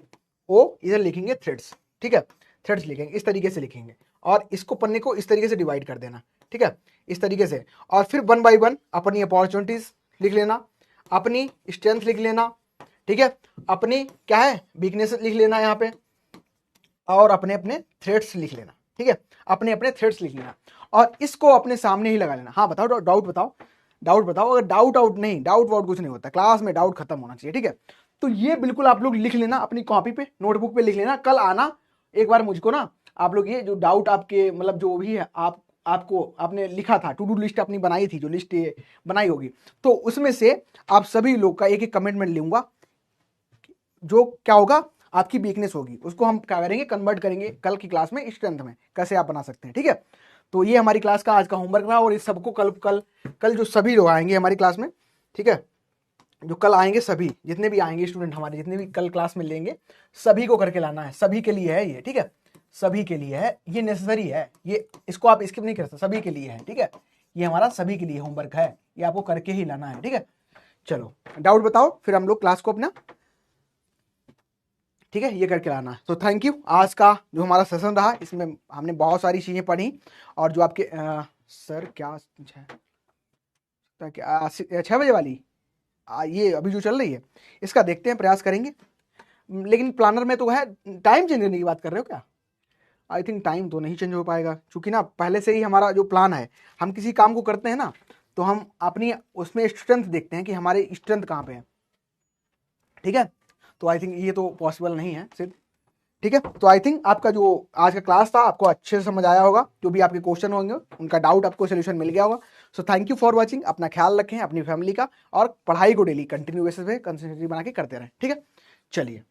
ओ, इधर लिखेंगे थ्रेड्स, ठीक है, थ्रेड्स लिखेंगे, इस तरीके से लिखेंगे, और इसको पन्ने को इस तरीके से डिवाइड कर देना, ठीक है, इस तरीके से। और फिर 1 बाय 1 अपनी अपॉर्चुनिटीज लिख लेना, अपनी स्ट्रेंथ लिख लेना, ठीक है, अपनी क्या है वीकनेस लिख लेना यहाँ पे, और अपने अपने थ्रेड्स लिख लेना, ठीक है, अपने अपने थ्रेड्स लिख लेना, और इसको अपने सामने ही लगा लेना। हाँ बताओ, डाउट बताओ, डाउट बताओ, अगर डाउट आउट नहीं, डाउट वाउट कुछ नहीं होता क्लास में, डाउट खत्म होना चाहिए, ठीक है। तो ये बिल्कुल आप लोग लिख लेना, अपनी कॉपी पे, नोटबुक पे लिख लेना, कल आना एक बार मुझको ना, आप लोग ये जो डाउट आपके मतलब जो भी है, आपको आपने लिखा था, टू डू लिस्ट अपनी बनाई थी, जो लिस्ट बनाई होगी, तो उसमें से आप सभी लोग का एक एक कमिटमेंट लूंगा, जो क्या होगा आपकी वीकनेस होगी, उसको हम क्या करेंगे, कन्वर्ट करेंगे कल की क्लास में स्ट्रेंथ में, कैसे आप बना सकते हैं, ठीक है। तो ये हमारी क्लास का आज का होमवर्क रहा, और इस सबको कल कल कल जो सभी लोग आएंगे हमारी क्लास में, ठीक है, जो कल आएंगे सभी, जितने भी आएंगे स्टूडेंट हमारे, जितने भी कल क्लास में लेंगे, सभी को करके लाना है, सभी के लिए है ये, ठीक है, सभी के लिए है, ये नेसेसरी है, ये इसको आप स्किप नहीं कर सकते, सभी के लिए है, ठीक है, ये हमारा सभी के लिए होमवर्क है, ये आपको करके ही लाना है, ठीक है। चलो डाउट बताओ, फिर हम लोग क्लास को अपना, ठीक है, ये करके लाना है। तो थैंक यू, आज का जो हमारा सेशन रहा, इसमें हमने बहुत सारी चीजें पढ़ी, और जो आपके सर क्या 6 बजे वाली ये अभी जो चल रही है, इसका देखते हैं, प्रयास करेंगे, लेकिन प्लानर में तो है, टाइम चेंज करने की बात कर रहे हो क्या, आई थिंक टाइम तो नहीं चेंज हो पाएगा, क्योंकि ना पहले से ही हमारा जो प्लान है, हम किसी काम को करते हैं ना तो हम अपनी उसमें स्ट्रेंथ देखते हैं कि हमारी स्ट्रेंथ कहाँ पे है, ठीक है। तो आई थिंक ये तो पॉसिबल नहीं है सिर्फ, ठीक है। तो आई थिंक आपका जो आज का क्लास था आपको अच्छे से समझ आया होगा, जो भी आपके क्वेश्चन होंगे उनका डाउट आपको सोल्यूशन मिल गया होगा। So thank you for watching, अपना ख्याल रखें अपनी फैमिली का, और पढ़ाई को डेली कंटिन्यू बेसिस पे कंसिस्टेंसी बना के करते रहें, ठीक है। चलिए।